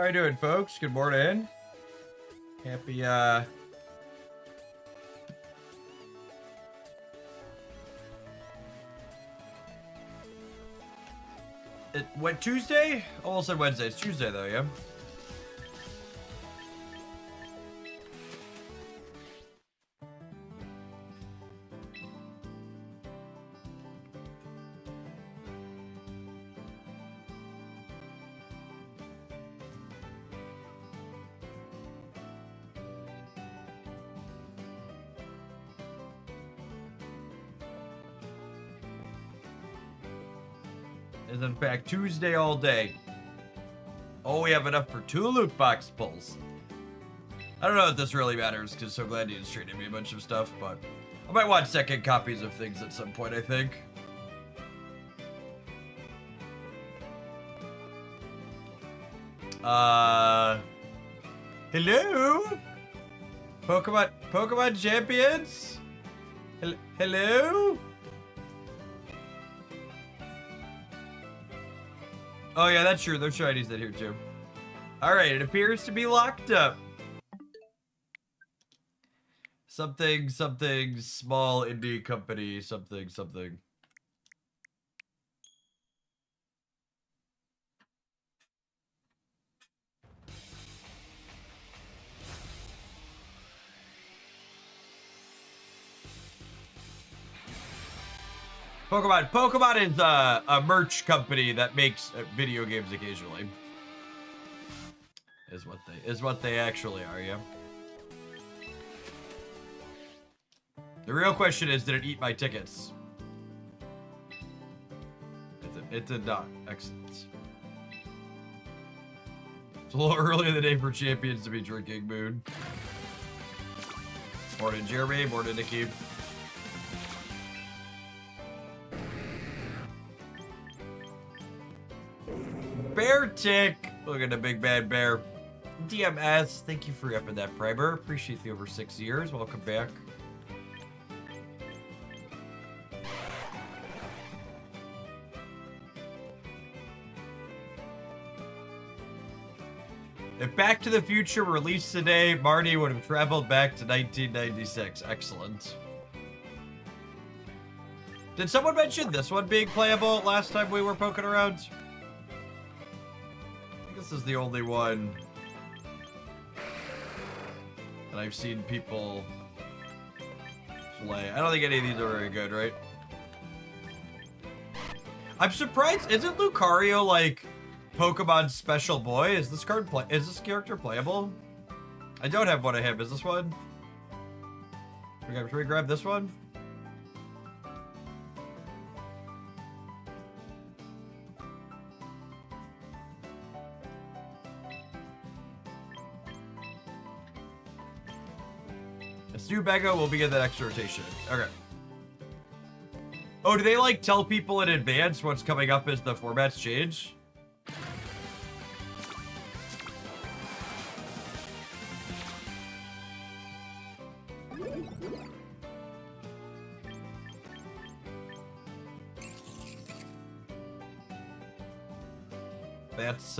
How you doing, folks? Good morning. Happy, what, Tuesday? Almost said Wednesday. It's Tuesday, though, yeah? Is in fact Tuesday all day. Oh, we have enough for 2 loot box pulls. I don't know if this really matters, because So Glad News traded me a bunch of stuff, but I might want second copies of things at some point, I think. Hello? Pokemon champions? Hello? Oh yeah, that's true. There's shinies in here too. Alright, it appears to be locked up. Something, small indie company, something. Pokemon is a merch company that makes video games occasionally. Is what they actually are, yeah. The real question is, did it eat my tickets? It did not. Excellent. It's a little early in the day for champions to be drinking, Moon. Morning, Jeremy. Morning, Nikki. Bear Tick. Look at the big bad bear. DMS, thank you for upping that primer. Appreciate the over 6 years. Welcome back. If Back to the Future released today, Marty would have traveled back to 1996. Excellent. Did someone mention this one being playable last time we were poking around? I think this is the only one that I've seen people play. I don't think any of these are very good, right? I'm surprised. Isn't Lucario like Pokemon's special boy? Is this character playable? I don't have one of him. Is this one? Should we grab this one? Stubego will begin the next rotation. Okay. Oh, do they like tell people in advance what's coming up as the formats change? That's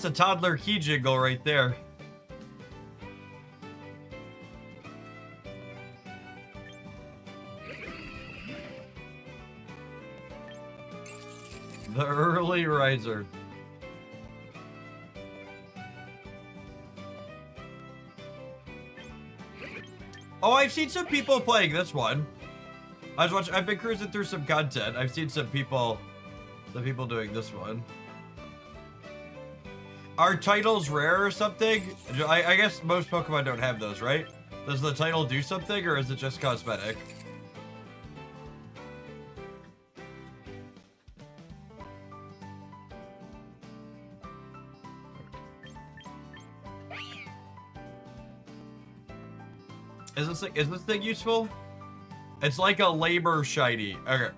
a toddler key jingle right there. The early riser. Oh, I've seen some people playing this one. I've been cruising through some content. I've seen some people doing this one. Are titles rare or something? I guess most Pokemon don't have those, right? Does the title do something, or is it just cosmetic? Is this thing useful? It's like a labor shiny. Okay.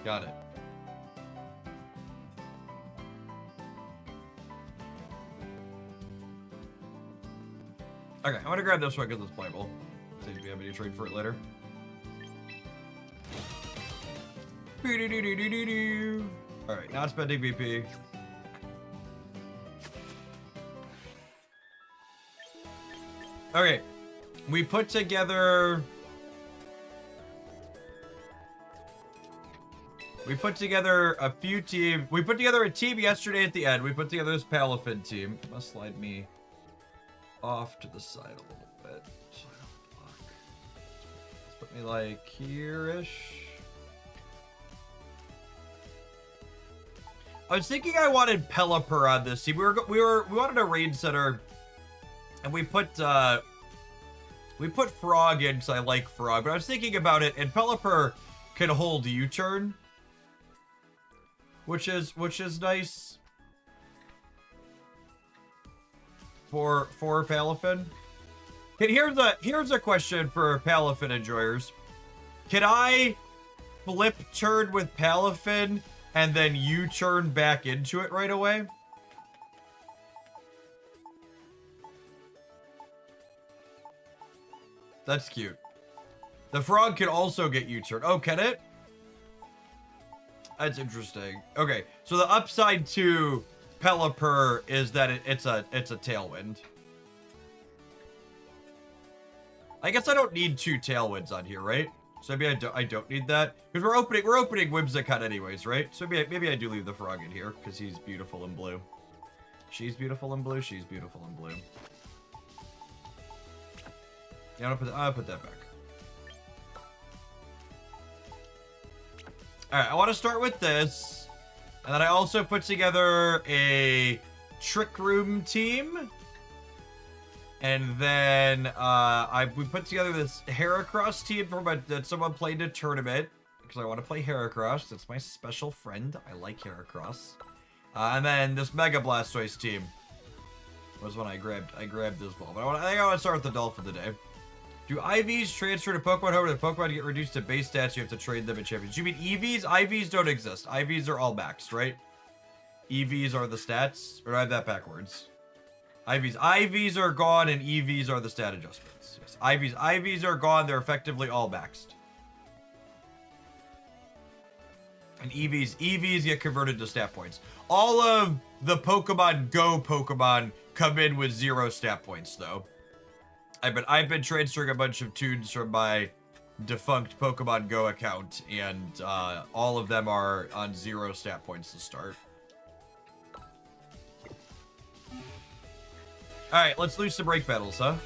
Got it. Okay, I'm gonna grab this one because it's playable. See if we have any trade for it later. Alright, not spending VP. Okay, we put together a few teams. We put together a team yesterday at the end. We put together this Palafin team. Must slide me off to the side a little bit so I don't block. Let's put me like here-ish. I was thinking I wanted Pelipper on this team. We wanted a rain center, and we put Frog in because I like Frog. But I was thinking about it, and Pelipper can hold U-turn, which is nice for Palafin. Here's a question for Palafin enjoyers. Can I flip turn with Palafin and then U-turn back into it right away? That's cute. The frog can also get U-turn. Oh, can it? That's interesting. Okay, so the upside to Pelipper is that it's a tailwind. I guess I don't need 2 tailwinds on here, right? So maybe I don't need that because we're opening Whimsicott anyways, right? So maybe I do leave the frog in here because he's beautiful in blue. She's beautiful in blue. She's beautiful in blue. Yeah, I'll put that back. All right, I want to start with this, and then I also put together a Trick Room team. And then we put together this Heracross team that someone played in a tournament because I want to play Heracross. That's my special friend. I like Heracross. And then this Mega Blastoise team was one I grabbed as well. But I think I want to start with the Dolphin today. Do IVs transfer to Pokemon? However, the Pokemon get reduced to base stats. You have to trade them in Champions. You mean EVs? IVs don't exist. IVs are all maxed, right? EVs are the stats. Or do I have that backwards? IVs are gone and EVs are the stat adjustments. Yes, IVs are gone. They're effectively all maxed. And EVs get converted to stat points. All of the Pokemon Go Pokemon come in with 0 stat points, though. I've been transferring a bunch of tunes from my defunct Pokemon Go account, and all of them are on 0 stat points to start. Alright, let's lose some break battles, huh?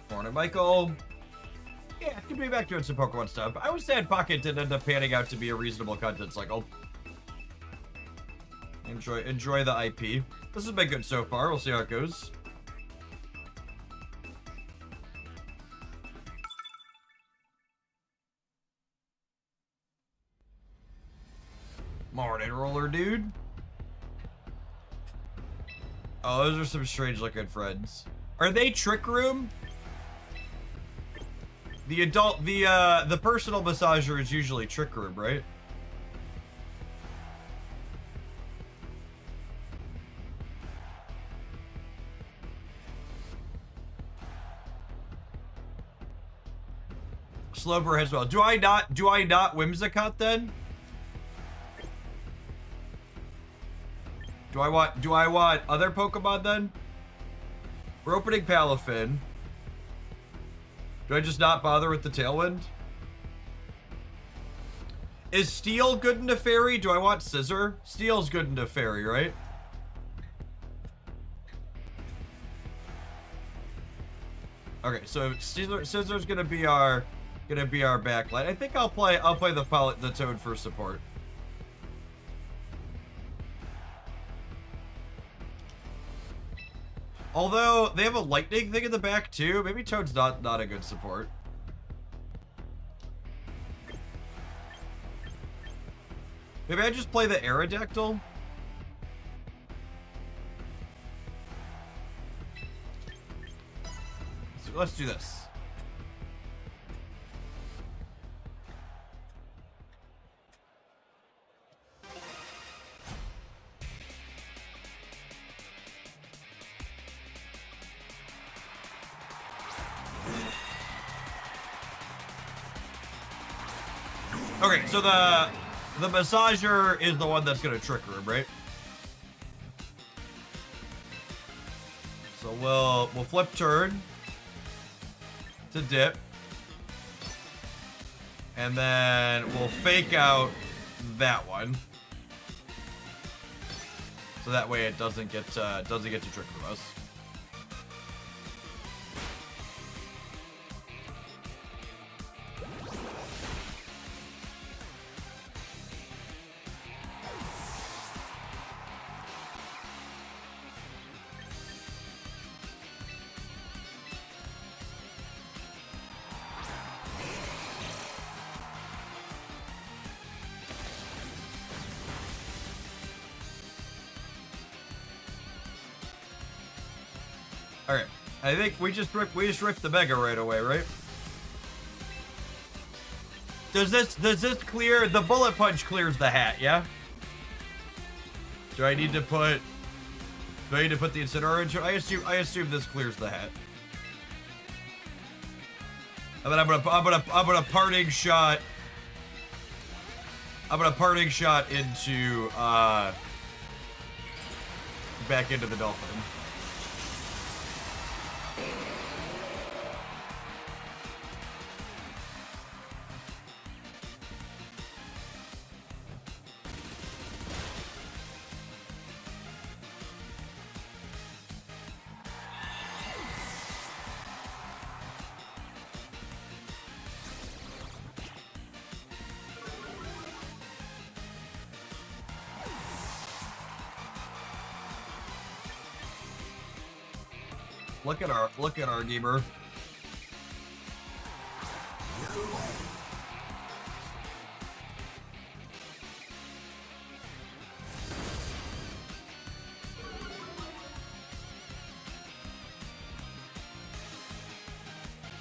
Morning, Michael. Yeah, good to be back doing some Pokemon stuff. I would say in Pocket did end up panning out to be a reasonable content cycle. Enjoy the IP. This has been good so far. We'll see how it goes. Morning, roller dude. Oh, those are some strange looking friends. Are they Trick Room? The personal massager is usually Trick Room, right? Slowbro as well. Do I not Whimsicott then? Do I want other Pokemon then? We're opening Palafin. Do I just not bother with the Tailwind? Is Steel good into Fairy? Do I want Scissor? Steel's good into Fairy, right? Okay, so Scissor's gonna be our backlight. I think I'll play the Toad for support. Although, they have a lightning thing in the back, too. Maybe Toad's not a good support. Maybe I just play the Aerodactyl? So let's do this. Okay, so the massager is the one that's gonna trick room, right? So we'll flip turn to dip. And then we'll fake out that one. So that way it doesn't get to trick room us. Alright, I think we just ripped the Mega right away, right? Does this clear? The bullet punch clears the hat, yeah? Do I need to put the Incineroar in? I assume this clears the hat. And then I'm gonna parting shot. I'm gonna parting shot into back into the Dolphin. Look at our gamer.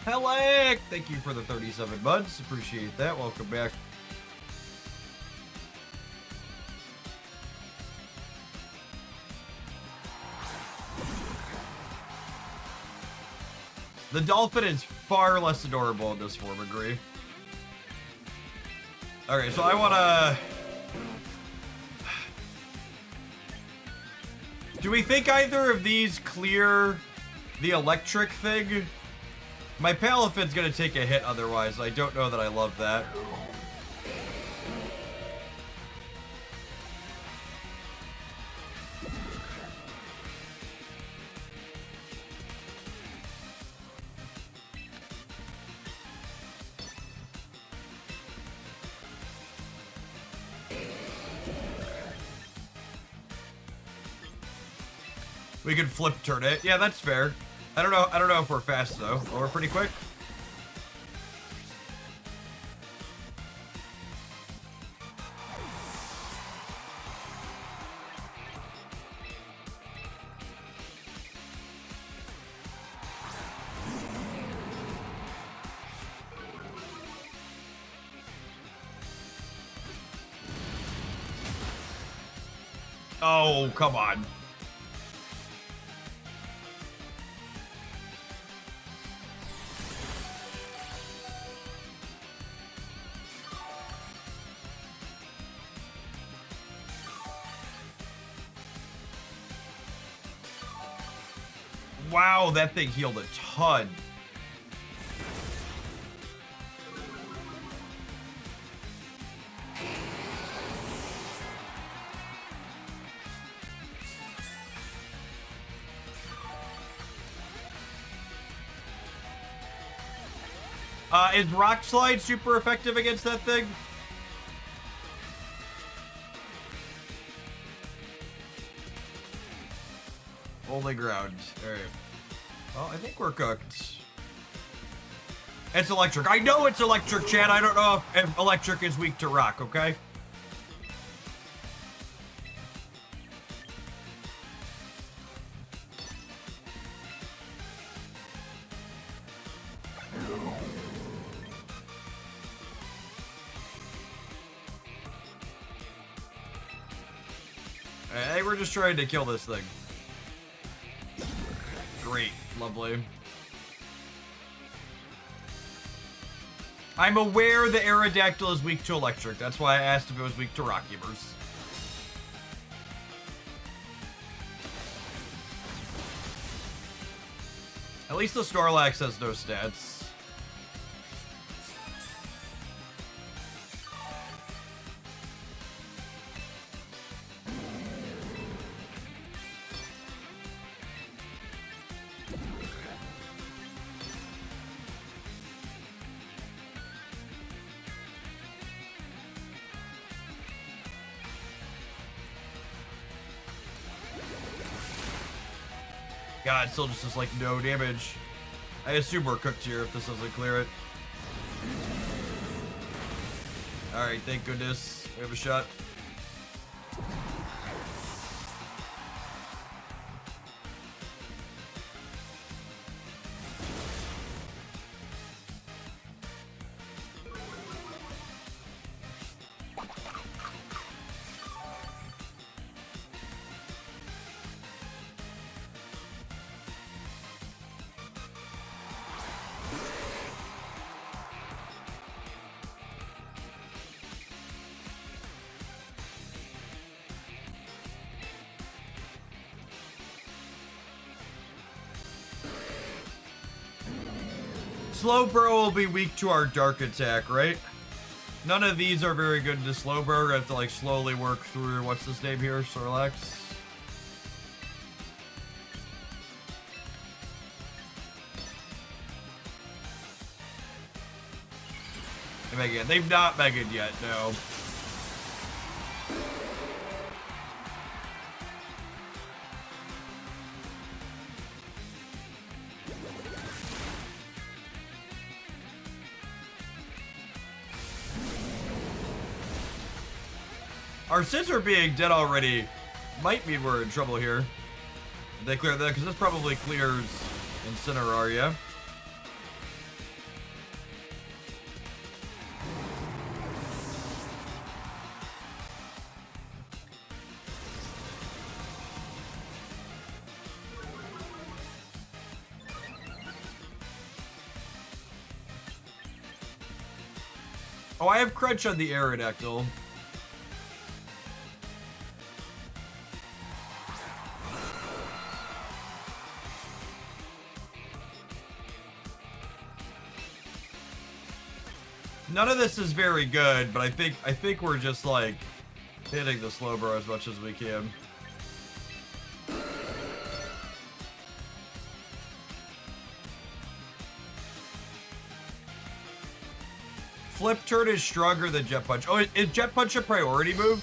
Hello! Thank you for the 37 months. Appreciate that. Welcome back. The Dolphin is far less adorable in this form, agree? Okay, so I wanna... Do we think either of these clear the electric thing? My Palafin's gonna take a hit otherwise. I don't know that I love that. We could flip turn it. Yeah, that's fair. I don't know if we're fast though. Or we're pretty quick. Oh, come on. Wow, that thing healed a ton. Is Rock Slide super effective against that thing? Only ground. Alright. Well, I think we're cooked. It's electric. I know it's electric, Chad. I don't know if electric is weak to rock, okay? I think we're just trying to kill this thing. Great. Lovely. I'm aware the Aerodactyl is weak to electric. That's why I asked if it was weak to rock givers. At least the Snorlax has no stats. God, it still just does like no damage. I assume we're cooked here if this doesn't clear it. Alright, thank goodness. We have a shot. Slowbro will be weak to our dark attack, right? None of these are very good to Slowbro. We're gonna have to like slowly work through what's this name here? Snorlax. Megan. They've not Megan yet, no. Our Scissor being dead already might mean we're in trouble here. Did they clear that? Because this probably clears Incineroar, yeah? Oh, I have Crunch on the Aerodactyl. None of this is very good, but I think we're just like hitting the Slowbro as much as we can. Flip turn is stronger than Jet Punch. Oh, is Jet Punch a priority move?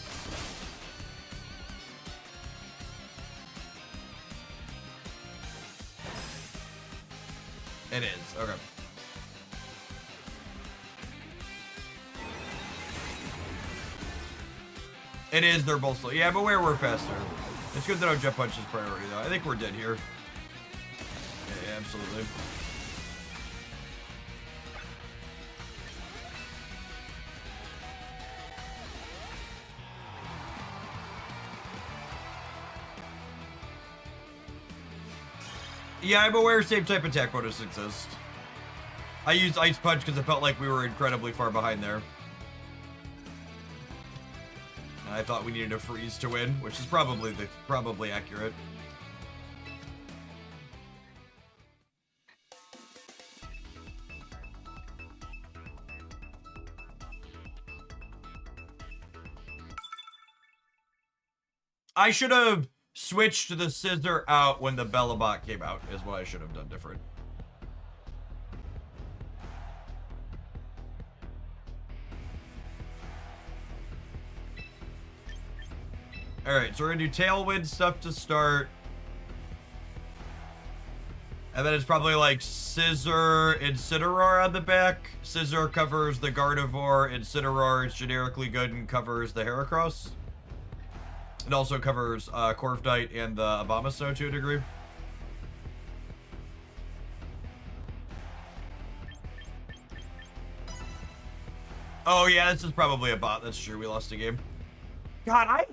It is, okay. It is, they're both slow. Yeah, but we're faster. It's good that our Jet Punch is priority, though. I think we're dead here. Yeah, absolutely. Yeah, I'm aware same type attack bonus exists. I used Ice Punch because I felt like we were incredibly far behind there. And I thought we needed a freeze to win, which is probably accurate. I should have switched the Scissor out when the Bellabot came out, is what I should have done different. Alright, so we're gonna do Tailwind stuff to start. And then it's probably like Scissor, Incineroar on the back. Scissor covers the Gardevoir, Incineroar is generically good and covers the Heracross. It also covers Corviknight and the Abomasnow to a degree. Oh yeah, this is probably a bot. That's true. We lost a game. God, I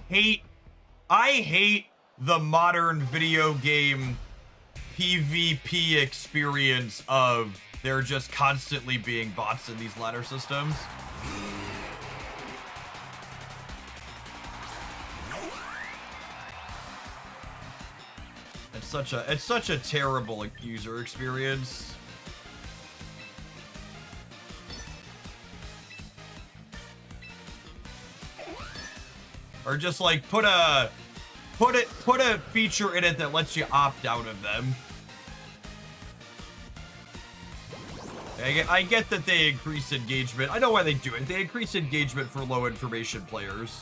hate the modern video game PvP experience of they're just constantly being bots in these ladder systems. It's such a terrible like, user experience. Or just like put a feature in it that lets you opt out of them. I get that they increase engagement. I know why they do it. They increase engagement for low information players.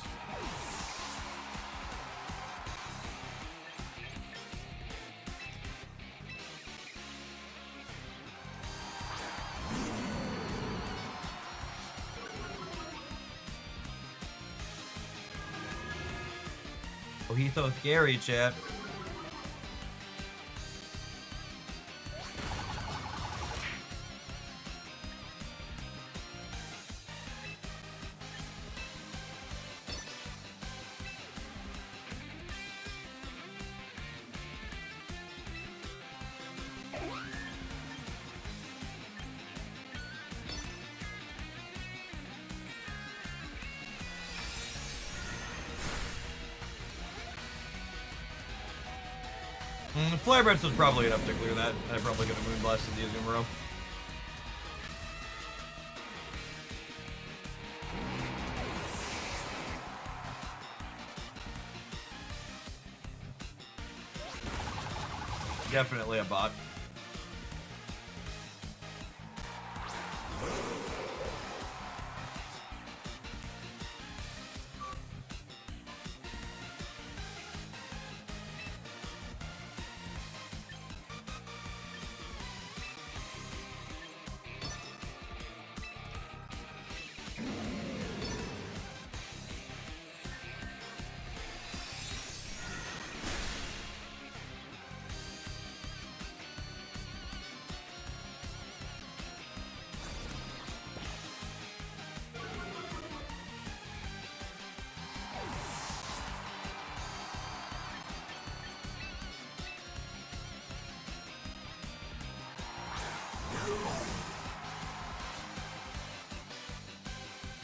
Oh, he's so scary, chat. Flare Breath was probably enough to clear that. I probably could have Moonblasted the Azumarill. Definitely a bot.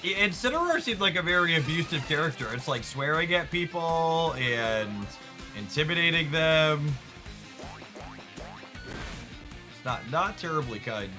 Incineroar seemed like a very abusive character. It's like swearing at people and intimidating them. It's not terribly kind.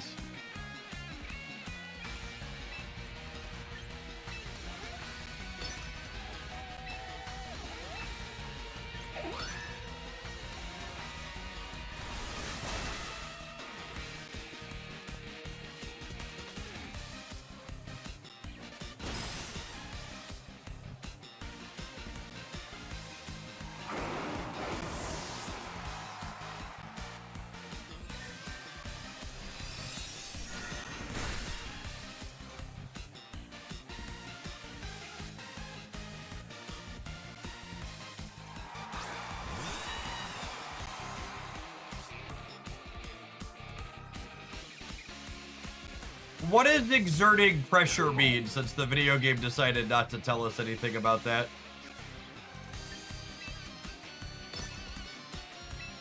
What does exerting pressure mean, since the video game decided not to tell us anything about that?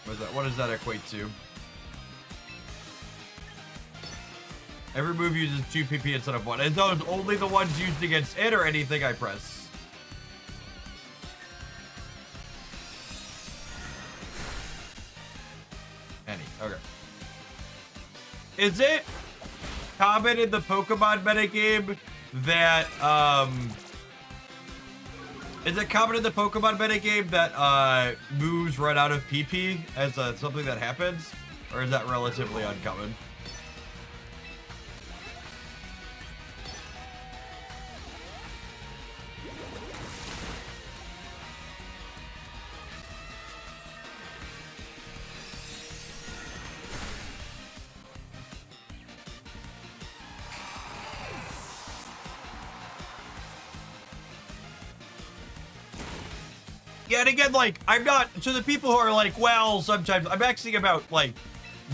What does that equate to? Every move uses 2 PP instead of 1. And those only the ones used against it or anything I press? Any. Okay. Is it common in the Pokemon metagame that, is it common in the Pokemon metagame that, moves run out of PP as something that happens? Or is that relatively uncommon? Yeah, and again, like, I'm not, to the people who are like, well, sometimes, I'm asking about, like,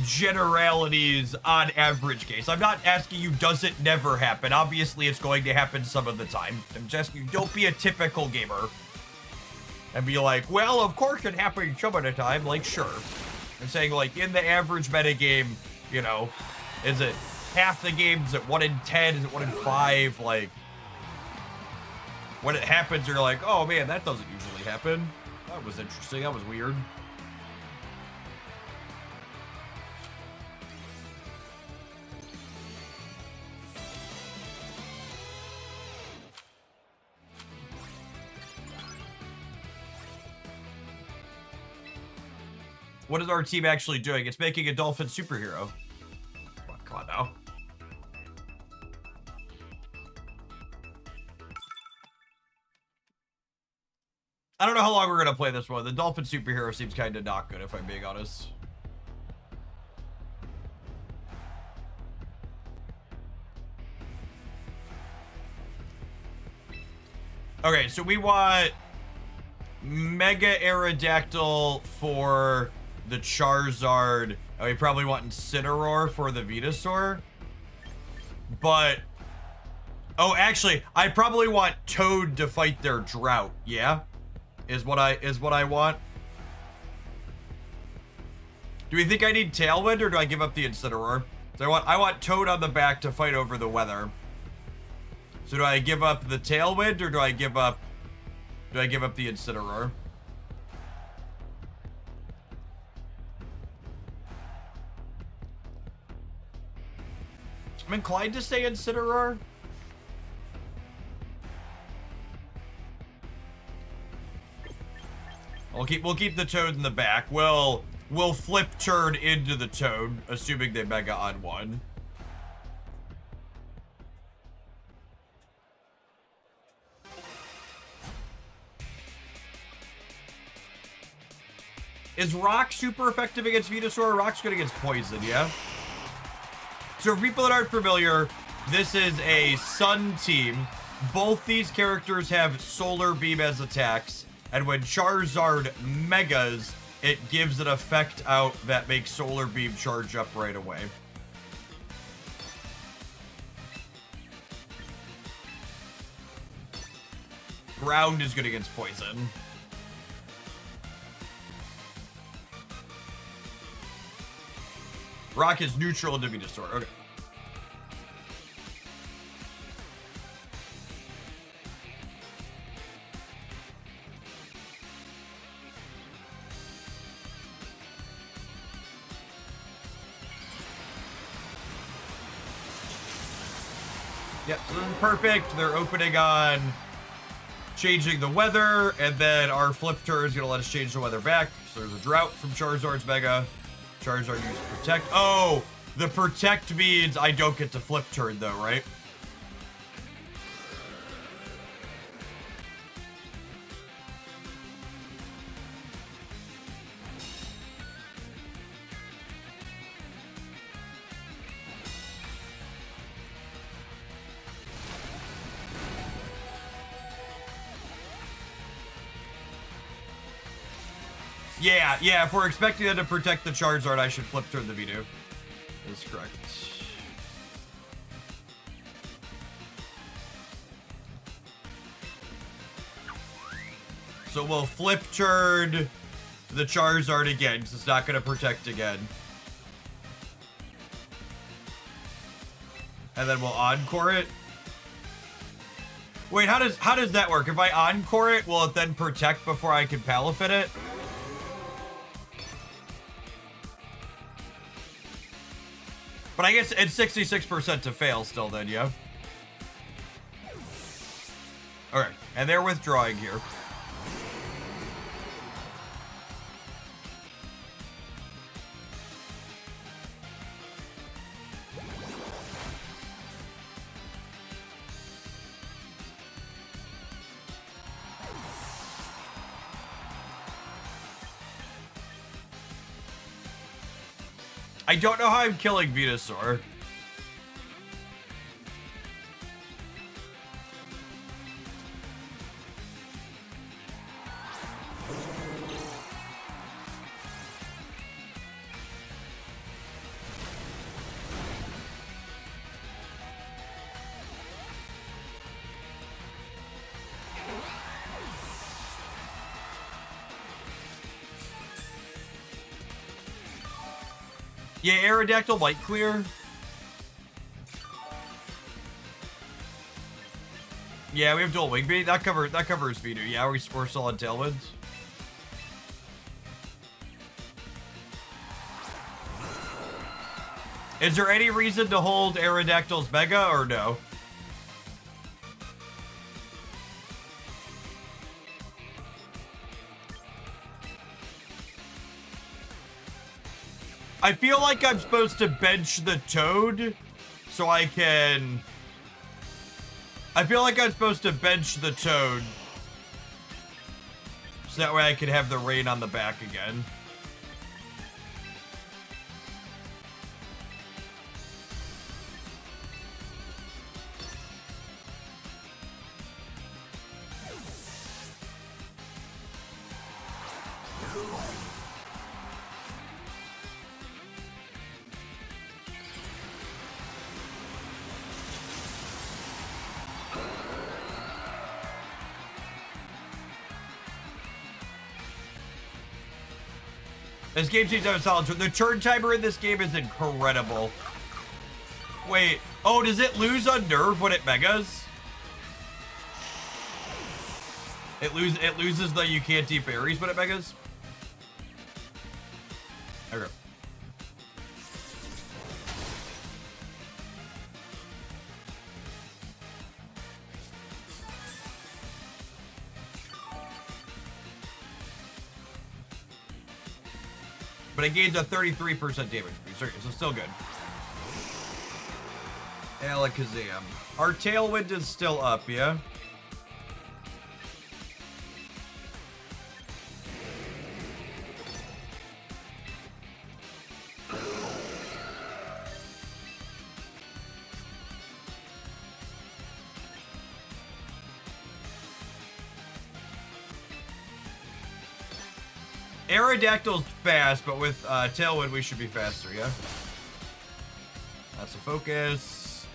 generalities on average case. I'm not asking you, does it never happen? Obviously, it's going to happen some of the time. I'm just asking you, don't be a typical gamer. And be like, well, of course it happens some of the time. Like, sure. I'm saying, like, in the average metagame, you know, Is it half the game? Is it 1 in 10? Is it 1 in 5? Like, when it happens, you're like, oh man, that doesn't usually happen. That was interesting. That was weird. What is our team actually doing? It's making a dolphin superhero. Come on now. I don't know how long we're gonna play this one. The dolphin superhero seems kind of not good, if I'm being honest. Okay, so we want Mega Aerodactyl for the Charizard. Oh, we probably want Incineroar for the Venusaur. But, oh, actually, I probably want Toad to fight their Drought. Yeah, is what I want. Do we think I need Tailwind, or do I give up the Incineroar? So I want Toad on the back to fight over the weather. So do I give up the Tailwind, or do I give up the Incineroar? I'm inclined to say Incineroar. We'll keep the Toad in the back. We'll flip turn into the Toad, assuming they Mega on one. Is Rock super effective against Venusaur? Rock's good against Poison, yeah? So for people that aren't familiar, this is a Sun team. Both these characters have Solar Beam as attacks, and when Charizard Megas, it gives an effect out that makes Solar Beam charge up right away. Ground is good against Poison. Rock is neutral to Venusaur. Okay. Yep, so this is perfect. They're opening on changing the weather, and then our flip turn is going to let us change the weather back. So there's a Drought from Charizard's Mega. Charizard uses Protect. Oh, the Protect means I don't get to flip turn though, right? Yeah, if we're expecting them to protect the Charizard, I should flip turn the Vito. That's correct. So we'll flip turn the Charizard again, because it's not going to protect again. And then we'll Encore it. Wait, how does that work? If I Encore it, will it then protect before I can Palafin it? But I guess it's 66% to fail still then, yeah? Okay, and they're withdrawing here. I don't know how I'm killing Venusaur. Yeah, Aerodactyl might clear. Yeah, we have dual wing beat. That covers Venu. Yeah, we're still on Tailwinds. Is there any reason to hold Aerodactyl's Mega or no? I feel like I'm supposed to bench the Toad so I can... I feel like I'm supposed to bench the Toad so that way I can have the rain on the back again. This game seems to have a solid turn. The turn timer in this game is incredible. Wait. Oh, does it lose on nerve when it megas? It loses the you can't deep berries when it megas? Okay. But it gains a 33% damage boost, so still good. Alakazam. Our Tailwind is still up, yeah? Aerodactyl's fast, but with Tailwind we should be faster, yeah? That's a focus.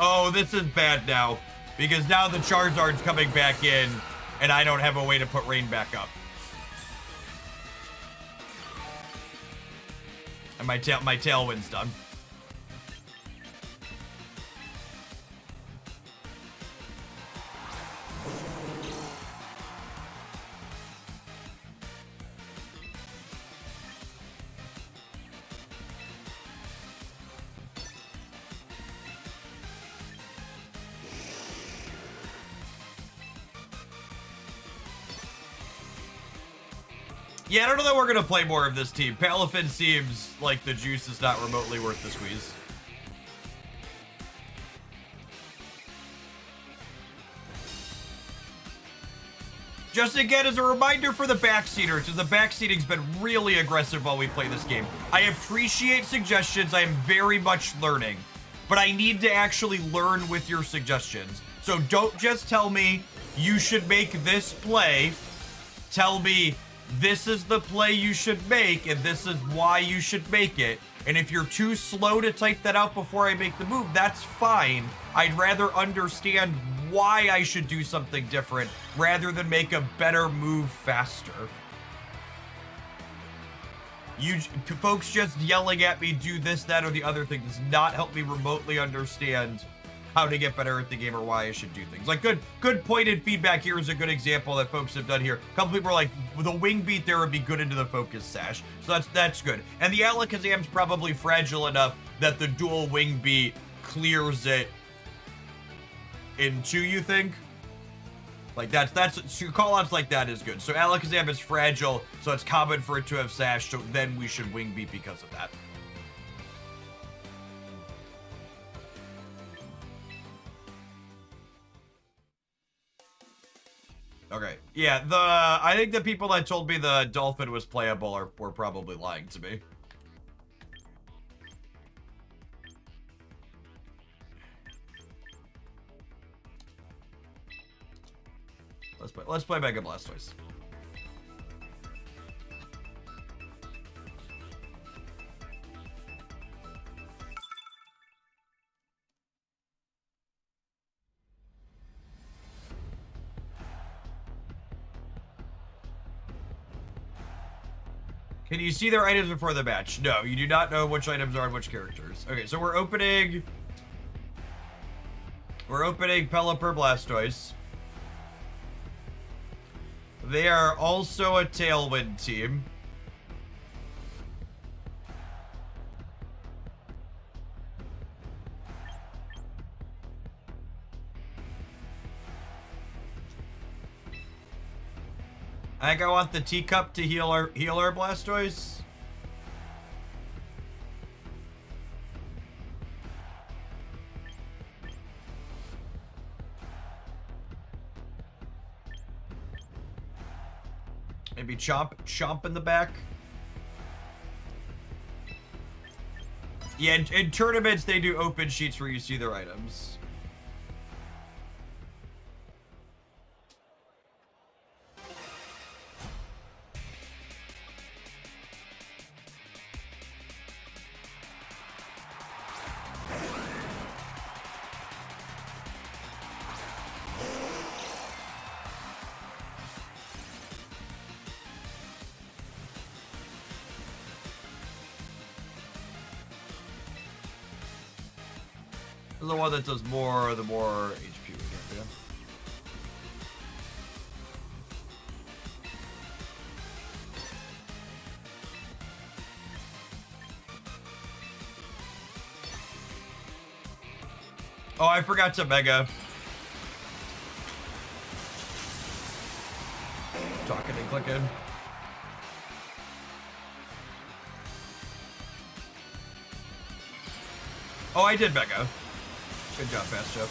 Oh, this is bad now. Because now the Charizard's coming back in, and I don't have a way to put rain back up. And my Tailwind's done. Yeah, I don't know that we're going to play more of this team. Palafin seems like the juice is not remotely worth the squeeze. Just again, as a reminder for the backseaters, because the backseating's been really aggressive while we play this game. I appreciate suggestions. I am very much learning. But I need to actually learn with your suggestions. So don't just tell me you should make this play. Tell me this is the play you should make, and this is why you should make it. And if you're too slow to type that out before I make the move, that's fine. I'd rather understand why I should do something different rather than make a better move faster. You folks just yelling at me, do this, that, or the other thing does not help me remotely understand how to get better at the game or why I should do things. Like good pointed feedback here is a good example that folks have done here. A couple people are like, with a wing beat there would be good into the focus sash. So that's good. And the Alakazam's probably fragile enough that the dual wing beat clears it in 2, you think? Like that's call outs like that is good. So Alakazam is fragile, so it's common for it to have sash, so then we should wing beat because of that. Okay, yeah, I think the people that told me the Dolphin was playable were probably lying to me. Let's play Mega Blastoise. Can you see their items before the match? No, you do not know which items are on which characters. Okay, so we're opening Pelipper Blastoise. They are also a Tailwind team. I think I want the teacup to heal our Blastoise. Maybe chomp in the back. Yeah, in tournaments they do open sheets where you see their items. The one that does more, the more HP we get, yeah. Oh, I forgot to Mega. Talking and clicking. Oh, I did Mega. Good job, Fast Joe.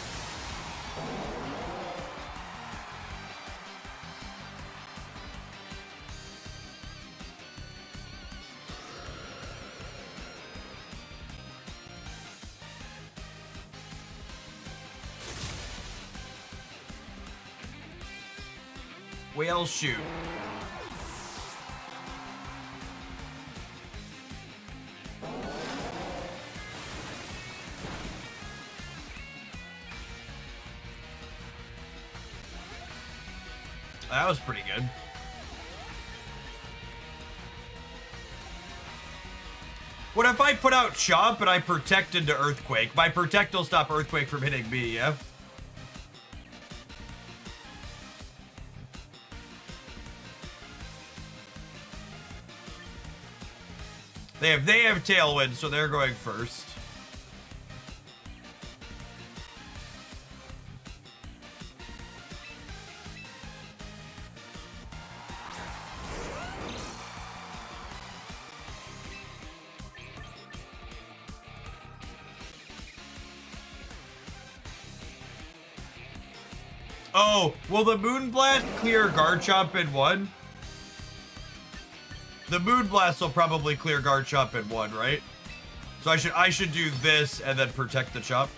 Whale shoot. That was pretty good. What if I put out Chomp and I protect into Earthquake? My protect will stop Earthquake from hitting me, yeah? They have Tailwind, so they're going first. Oh, will the Moonblast clear Garchomp in one? The Moonblast will probably clear Garchomp in one, right? So I should do this and then protect the Chomp.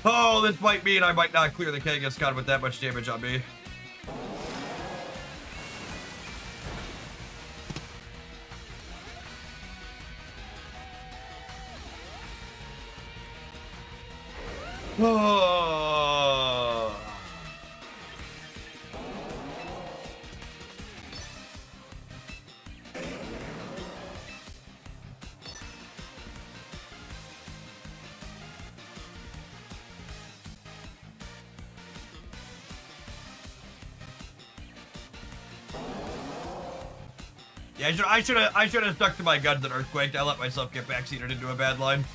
Oh, this might mean I might not clear the Kangaskhan with that much damage on me. Oh. Yeah, I should have stuck to my guns in Earthquake. I let myself get backseated into a bad line.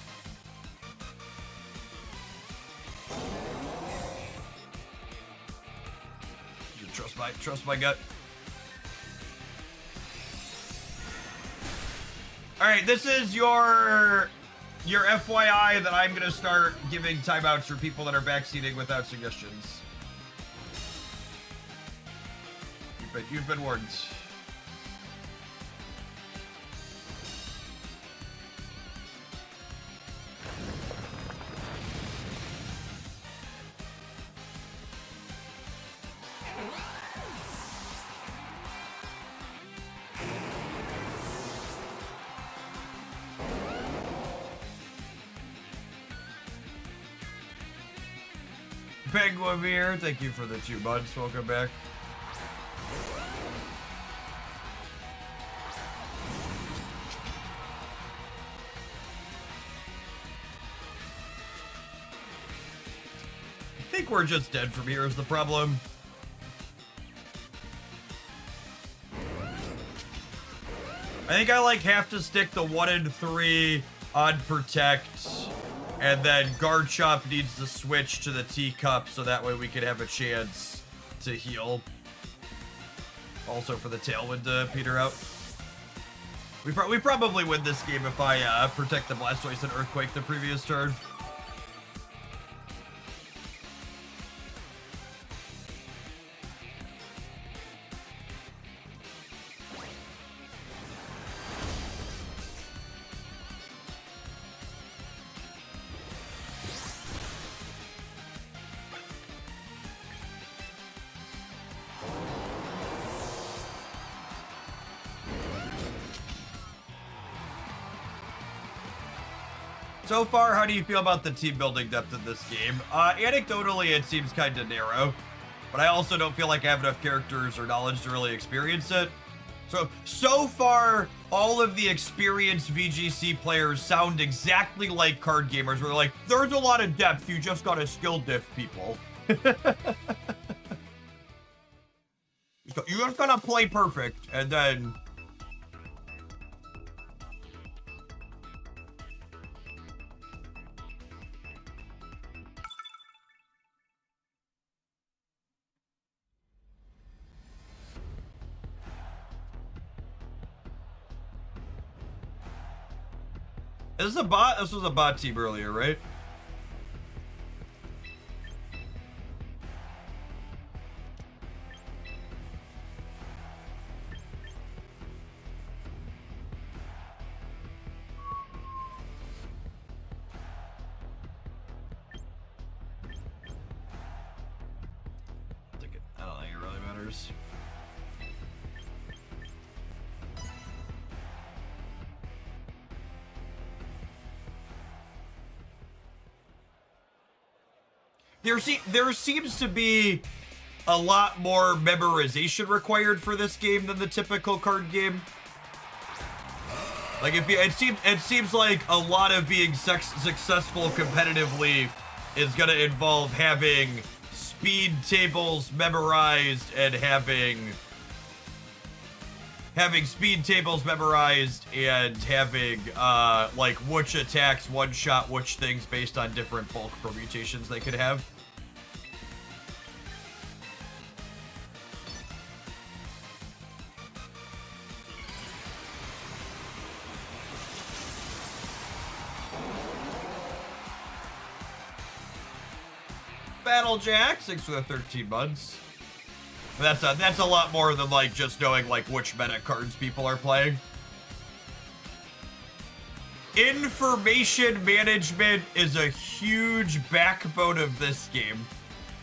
Trust my gut. All right, this is your FYI that I'm gonna start giving timeouts for people that are backseating without suggestions. You've been warned. Penguin here, thank you for the 2 months. Welcome back. I think we're just dead from here is the problem. I think I like have to stick the 1 and 3 on protect, and then guard chop needs to switch to the teacup so that way we can have a chance to heal. Also for the tailwind to peter out. We probably win this game if I protect the Blastoise and Earthquake the previous turn. So far, how do you feel about the team building depth in this game? Anecdotally, it seems kind of narrow, but I also don't feel like I have enough characters or knowledge to really experience it. So far, all of the experienced VGC players sound exactly like card gamers, where they're like, there's a lot of depth, you just gotta skill diff people. You just gotta play perfect, and then... Is this a bot? This was a bot team earlier, right? I don't think it really matters. There seems to be a lot more memorization required for this game than the typical card game. Like it seems like a lot of being successful competitively is gonna involve having speed tables memorized and having speed tables memorized and having like which attacks one-shot which things based on different bulk permutations they could have. Battle Jack, 6 for the 13 months. That's a lot more than like just knowing like which meta cards people are playing. Information management is a huge backbone of this game.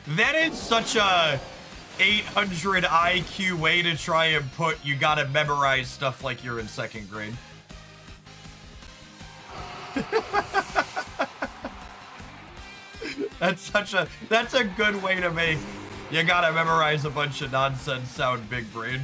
That is such a 800 IQ way to try and put you gotta memorize stuff like you're in 2nd grade. That's a good way to make you gotta memorize a bunch of nonsense sound big brain.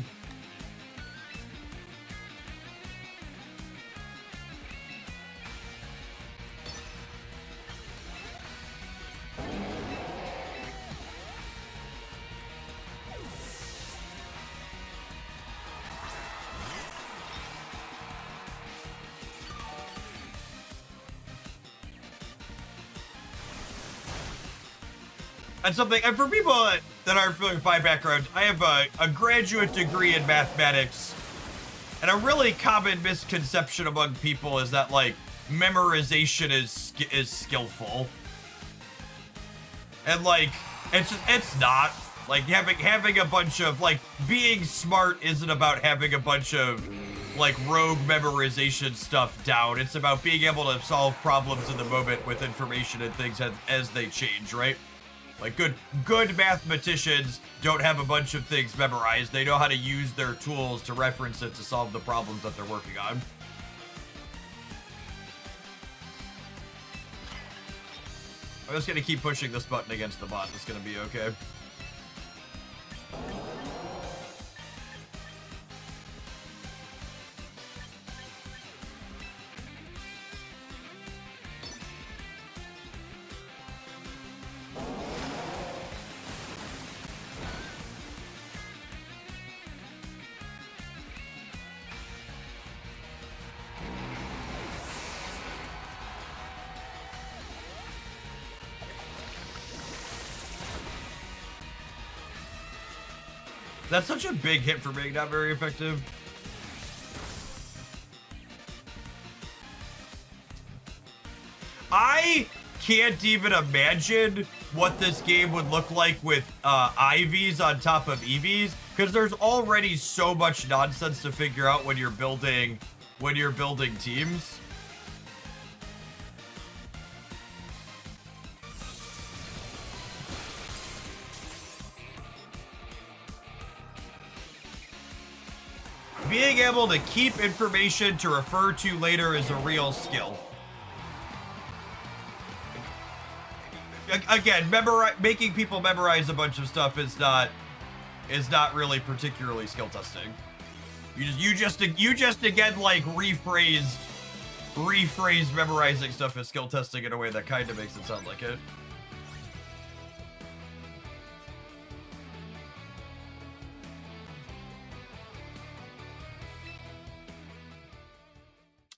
And something, and for people that aren't familiar with my background, I have a graduate degree in mathematics, and a really common misconception among people is that like memorization is skillful, and like it's not. Like having a bunch of like being smart isn't about having a bunch of like rogue memorization stuff down. It's about being able to solve problems in the moment with information and things as they change, right? Like good mathematicians don't have a bunch of things memorized. They know how to use their tools to reference it to solve the problems that they're working on. I'm just gonna keep pushing this button against the bot. It's gonna be okay. That's such a big hit for being not very effective. I can't even imagine what this game would look like with IVs on top of EVs, because there's already so much nonsense to figure out when you're building teams. Being able to keep information to refer to later is a real skill. Again, making people memorize a bunch of stuff is not really particularly skill testing. You just again like rephrased memorizing stuff as skill testing in a way that kind of makes it sound like it.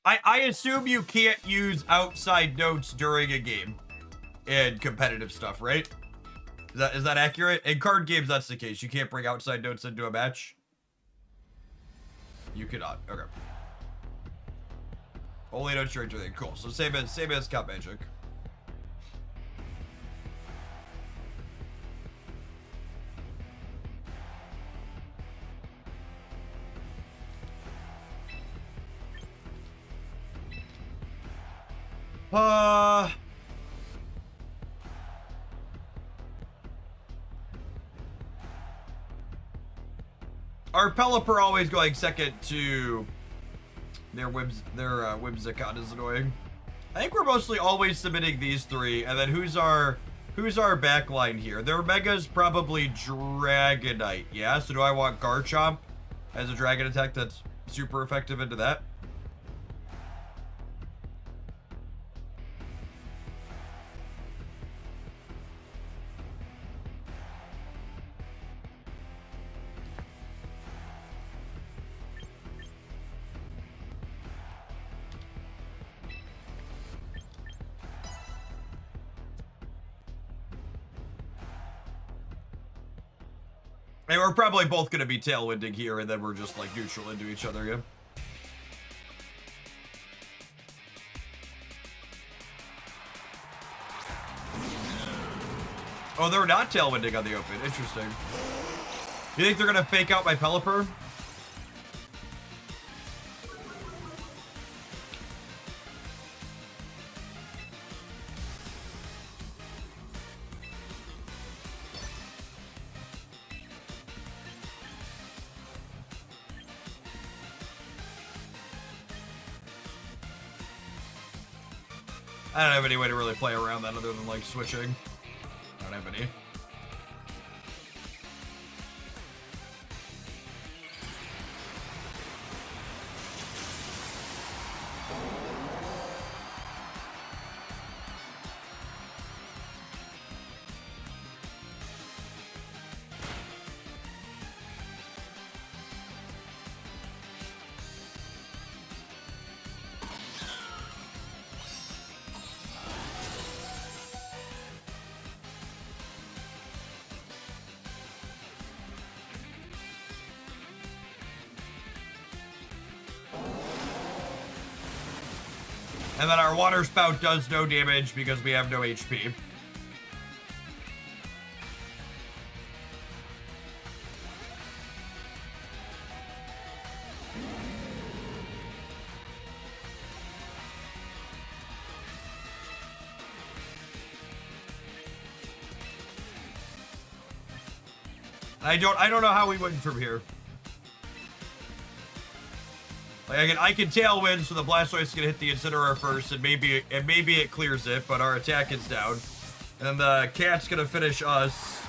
I assume you can't use outside notes during a game in competitive stuff, right? Is that accurate? In card games, that's the case. You can't bring outside notes into a match. You cannot. Okay. Only notes during everything. Cool. So same as Count Magic. Our Pelipper always going second to their Whimsicott is annoying. I think we're mostly always submitting these three, and then who's our backline here? Their Mega's probably Dragonite, yeah? So do I want Garchomp as a dragon attack that's super effective into that? And we're probably both going to be tailwinding here, and then we're just like neutral into each other, yeah? Oh, they're not tailwinding on the open. Interesting. You think they're going to fake out my Pelipper? I don't have any way to really play around that other than like switching. I don't have any. And then our water spout does no damage because we have no HP. I don't know how we win from here. Like I can tailwind, so the Blastoise can hit the Incineroar first, and maybe it clears it, but our attack is down. And the cat's gonna finish us.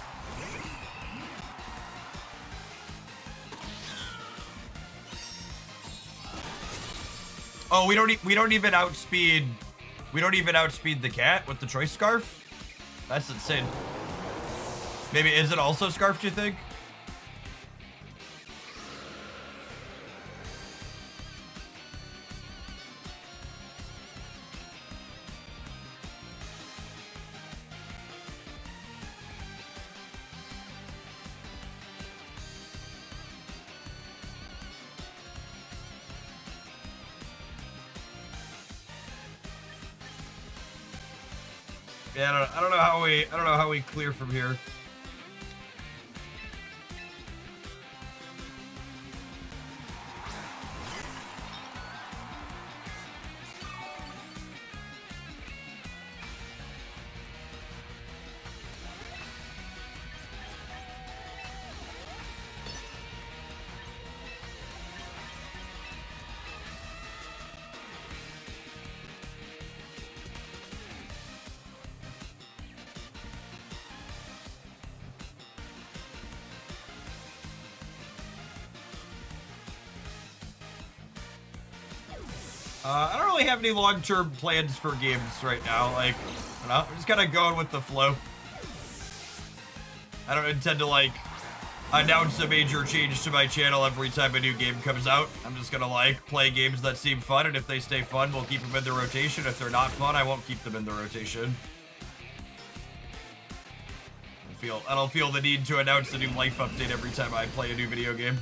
Oh, we don't even outspeed the cat with the choice scarf? That's insane. Maybe is it also scarf, do you think? Yeah, I don't know how we clear from here. I don't really have any long-term plans for games right now. Like, I'm just kind of going with the flow. I don't intend to, like, announce a major change to my channel every time a new game comes out. I'm just gonna, like, play games that seem fun, and if they stay fun, we'll keep them in the rotation. If they're not fun, I won't keep them in the rotation. I don't feel the need to announce a new life update every time I play a new video game.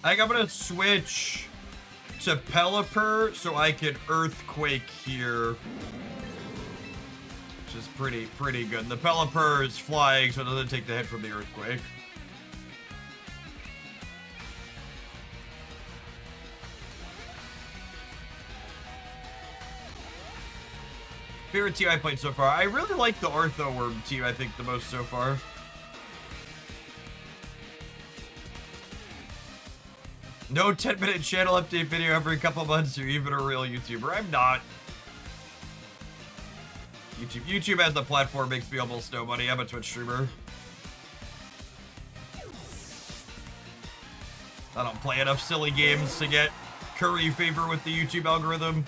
I think I'm gonna switch to Pelipper so I can Earthquake here. Which is pretty good. And the Pelipper is flying, so it doesn't take the hit from the Earthquake. Favorite team I played so far? I really like the Ortho Worm team, I think, the most so far. No 10-minute channel update video every couple months. You're even a real YouTuber. I'm not. YouTube as the platform makes me almost no money. I'm a Twitch streamer. I don't play enough silly games to get curry favor with the YouTube algorithm.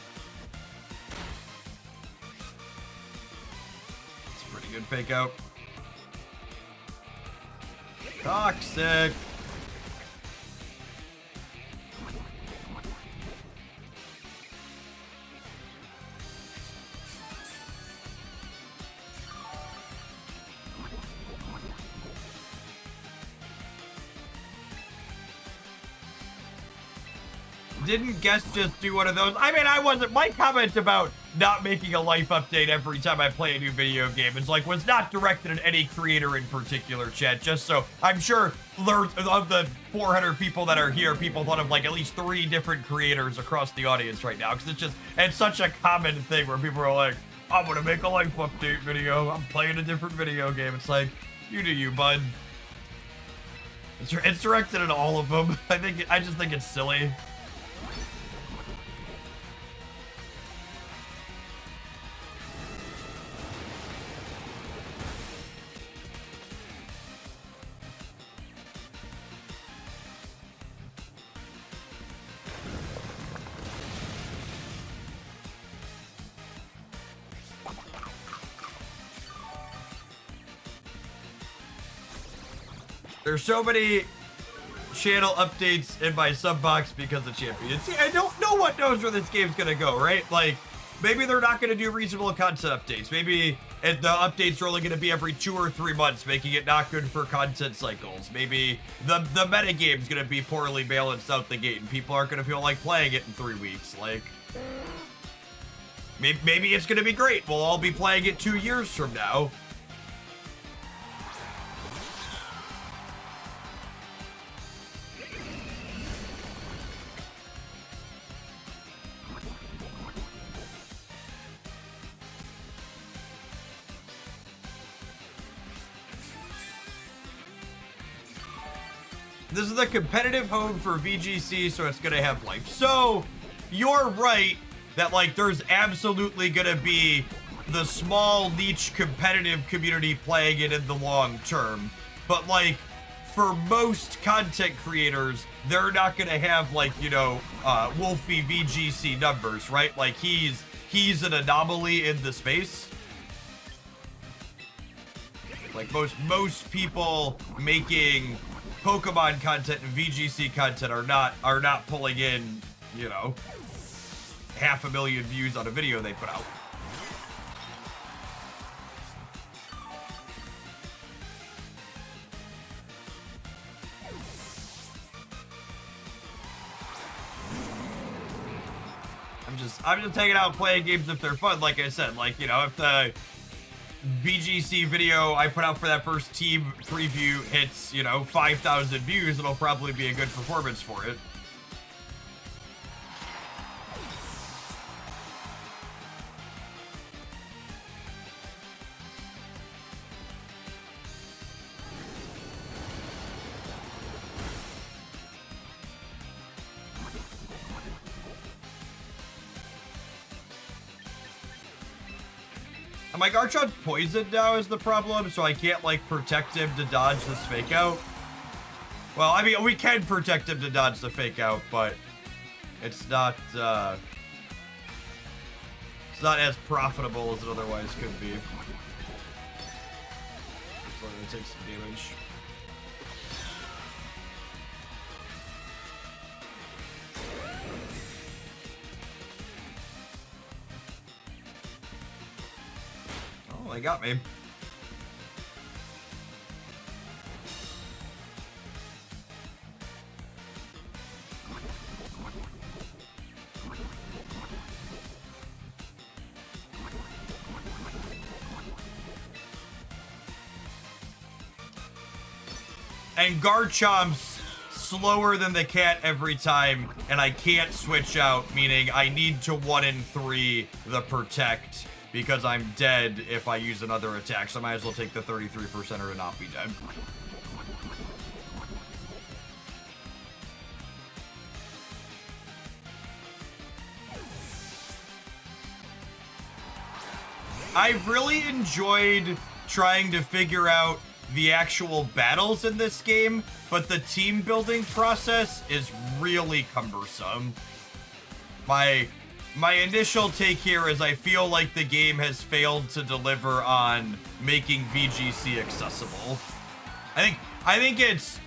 It's a pretty good fake out. Toxic. Didn't Guess just do one of those? I mean, I wasn't. My comment about not making a life update every time I play a new video game is like, was not directed at any creator in particular, chat. Just so I'm sure of the 400 people that are here, people thought of like at least 3 different creators across the audience right now. Because it's such a common thing where people are like, I'm gonna make a life update video. I'm playing a different video game. It's like, you do you, bud. It's directed at all of them. I just think it's silly. There's so many channel updates in my sub box because of Champions. See, I don't know what knows where this game's gonna go, right? Like, maybe they're not gonna do reasonable content updates. Maybe the updates are only gonna be every 2 or 3 months, making it not good for content cycles. Maybe the metagame's gonna be poorly balanced out the gate and people aren't gonna feel like playing it in 3 weeks. Like, maybe it's gonna be great. We'll all be playing it 2 years from now. This is the competitive home for VGC, so it's gonna have life. So, you're right that, like, there's absolutely gonna be the small niche competitive community playing it in the long term. But, like, for most content creators, they're not gonna have, like, you know, Wolfie VGC numbers, right? Like, he's an anomaly in the space. Like, most people making Pokemon content and VGC content are not pulling in, you know, 500,000 views on a video they put out. I'm just hanging out playing games if they're fun. Like I said, like, you know, if the VGC video I put out for that first team preview hits, you know, 5,000 views, it'll probably be a good performance for it. My Garchomp's poisoned now is the problem, so I can't, like, protect him to dodge this fake out. Well, I mean, we can protect him to dodge the fake out, but it's not as profitable as it otherwise could be. So I'm gonna take some damage. Oh, they got me. And Garchomp's slower than the cat every time, and I can't switch out, meaning I need to 1 in 3 the protect, because I'm dead if I use another attack, so I might as well take the 33% or not be dead. I've really enjoyed trying to figure out the actual battles in this game, but the team building process is really cumbersome. My initial take here is I feel like the game has failed to deliver on making VGC accessible. I think it's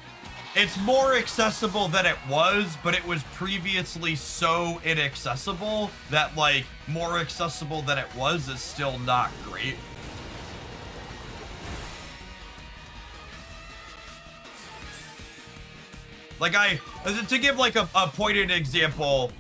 more accessible than it was, but it was previously so inaccessible that, like, more accessible than it was is still not great. Like, to give, like, a pointed example,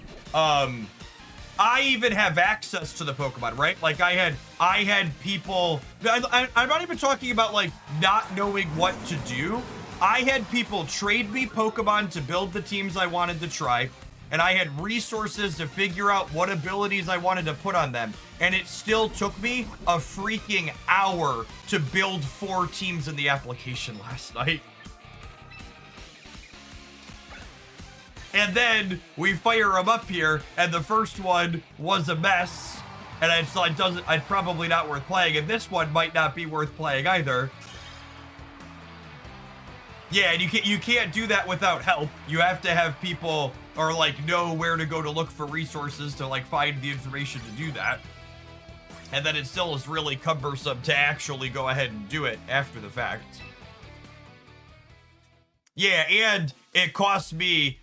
I even have access to the Pokemon, right? Like, I had people, I'm not even talking about, like, not knowing what to do. I had people trade me Pokemon to build the teams I wanted to try, and I had resources to figure out what abilities I wanted to put on them, and it still took me a freaking hour to build 4 teams in the application last night. And then we fire them up here, and the first one was a mess, and it's probably not worth playing, and this one might not be worth playing either. Yeah, and you can't do that without help. You have to have people, or, like, know where to go to look for resources to, like, find the information to do that. And then it still is really cumbersome to actually go ahead and do it after the fact. Yeah, and it costs me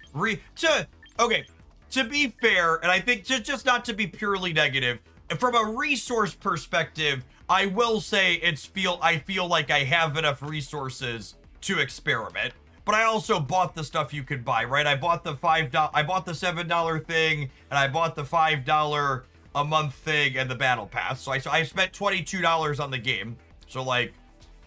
to be fair, and I think just not to be purely negative, from a resource perspective, I will say I feel like I have enough resources to experiment. But I also bought the stuff you could buy, right? I bought the $7 thing, and I bought the $5 a month thing and the battle pass. So I spent $22 on the game. So, like,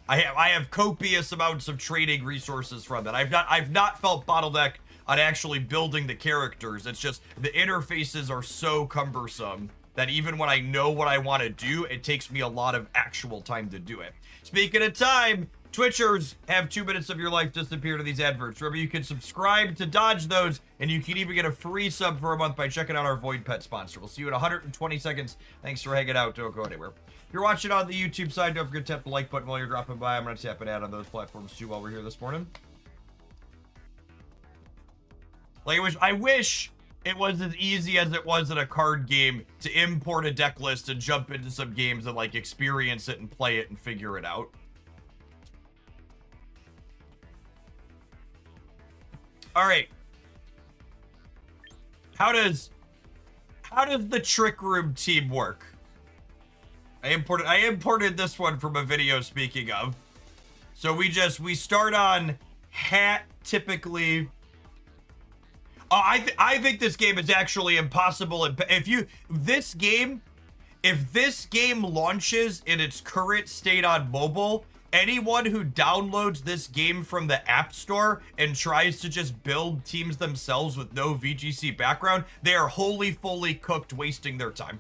I have copious amounts of trading resources from that. I've not felt bottleneck on actually building the characters. It's just the interfaces are so cumbersome that even when I know what I want to do, it takes me a lot of actual time to do it. Speaking of time, Twitchers have 2 minutes of your life disappear to these adverts. Remember, you can subscribe to dodge those, and you can even get a free sub for a month by checking out our Void Pet sponsor. We'll see you in 120 seconds. Thanks for hanging out. Don't go anywhere. If you're watching on the YouTube side, don't forget to tap the like button while you're dropping by. I'm going to tap an ad on those platforms too while we're here this morning. Like, I wish it was as easy as it was in a card game to import a deck list and jump into some games and, like, experience it and play it and figure it out. All right. How does the Trick Room team work? I imported this one from a video, speaking of. So we start on hat typically. I think this game is actually impossible. If this game launches in its current state on mobile, anyone who downloads this game from the App Store and tries to just build teams themselves with no VGC background, they are wholly, fully cooked, wasting their time.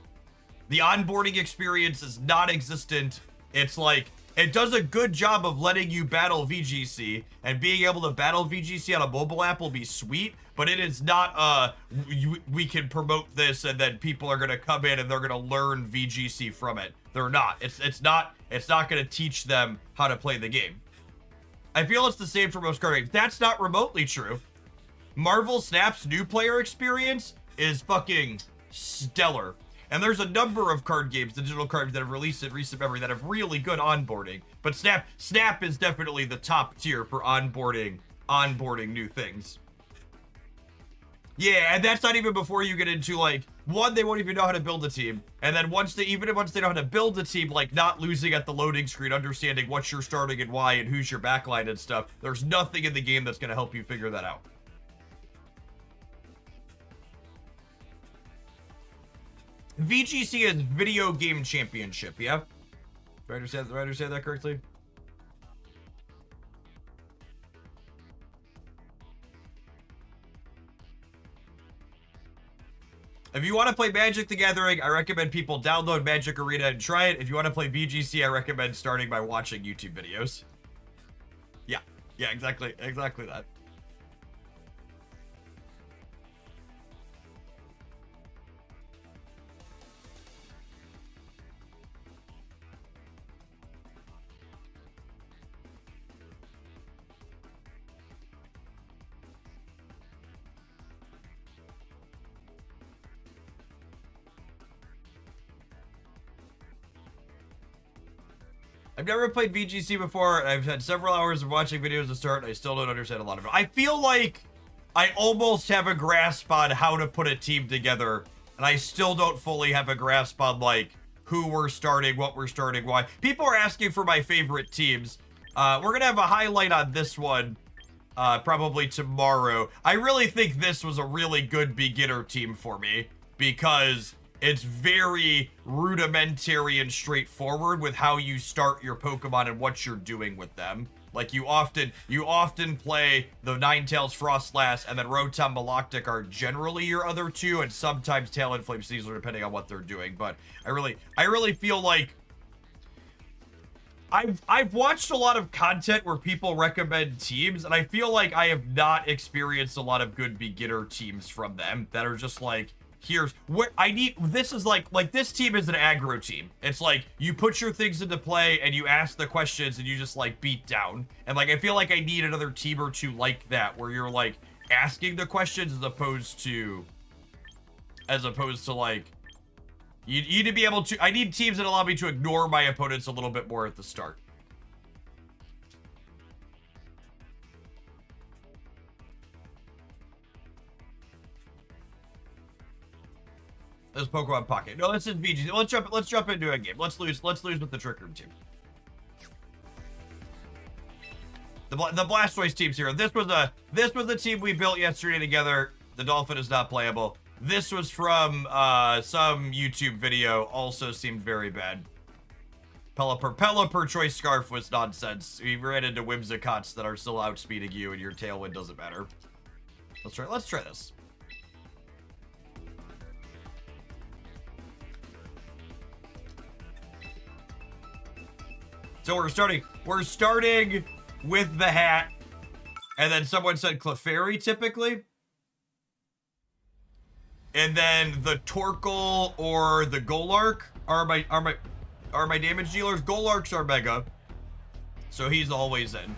The onboarding experience is non-existent. It's like, it does a good job of letting you battle VGC, and being able to battle VGC on a mobile app will be sweet, but it is not, we can promote this and then people are going to come in and they're going to learn VGC from it. They're not. It's not going to teach them how to play the game. I feel it's the same for most card games. That's not remotely true. Marvel Snap's new player experience is fucking stellar. And there's a number of card games, the digital cards that have released in recent memory that have really good onboarding. But Snap is definitely the top tier for onboarding new things. Yeah, and that's not even before you get into, like, one, they won't even know how to build a team. And then once they know how to build a team, like, not losing at the loading screen, understanding what you're starting and why and who's your backline and stuff, there's nothing in the game that's going to help you figure that out. VGC is Video Game Championship, yeah? Do I understand that correctly? If you want to play Magic the Gathering, I recommend people download Magic Arena and try it. If you want to play VGC, I recommend starting by watching YouTube videos. Yeah, exactly that. I've never played VGC before. I've had several hours of watching videos to start, and I still don't understand a lot of it. I feel like I almost have a grasp on how to put a team together, and I still don't fully have a grasp on, like, who we're starting, what we're starting, why. People are asking for my favorite teams. We're going to have a highlight on this one probably tomorrow. I really think this was a really good beginner team for me because it's very rudimentary and straightforward with how you start your Pokemon and what you're doing with them. Like, you often play the Ninetales Frostlass, and then Rotom Maloctic are generally your other two, and sometimes Talonflame Caesar, depending on what they're doing. But I really feel like I've watched a lot of content where people recommend teams, and I feel like I have not experienced a lot of good beginner teams from them that are just like, here's what I need. This is like this team is an aggro team. It's like you put your things into play and you ask the questions and you just like beat down. And like, I feel like I need another team or two like that, where you're like asking the questions as opposed to like, you need to be able to, I need teams that allow me to ignore my opponents a little bit more at the start. This Pokemon Pocket. No, this is VGC. Let's jump into a game. Let's lose with the Trick Room team. The Blastoise team's here. This was the team we built yesterday together. The Dolphin is not playable. This was from some YouTube video. Also seemed very bad. Pelipper Choice Scarf was nonsense. We ran into Whimsicots that are still outspeeding you, and your Tailwind doesn't matter. Let's try this. So we're starting with the hat, and then someone said Clefairy typically. And then the Torkoal or the Golark are my damage dealers. Golarks are Mega, so he's always in.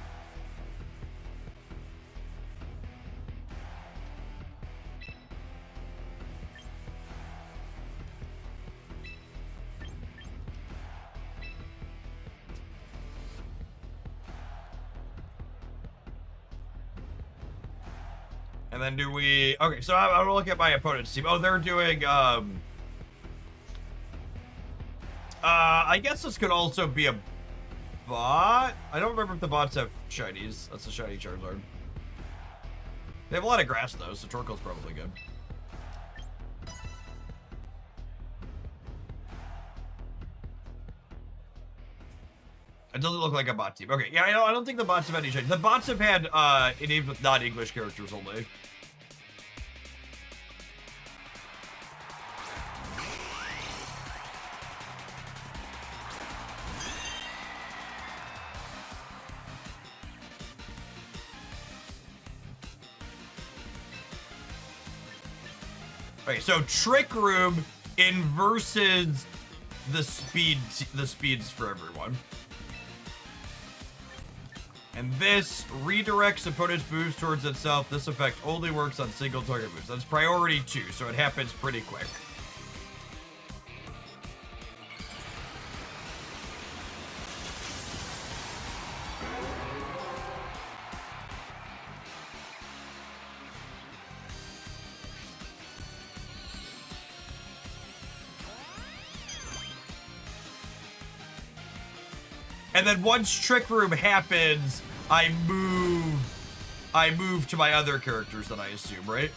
And then do we... Okay, so I'm gonna look at my opponent's team. Oh, they're doing, I guess this could also be a bot? I don't remember if the bots have shinies. That's a shiny Charizard. They have a lot of grass, though, so Torkoal's probably good. It doesn't look like a bot team. Okay, yeah, I don't think the bots have any shinies. The bots have had, names with non-English characters only. Okay, so Trick Room inverses the speeds for everyone. And this redirects opponent's moves towards itself. This effect only works on single target moves. That's priority 2, so it happens pretty quick. And then once Trick Room happens, I move to my other characters that I assume, right?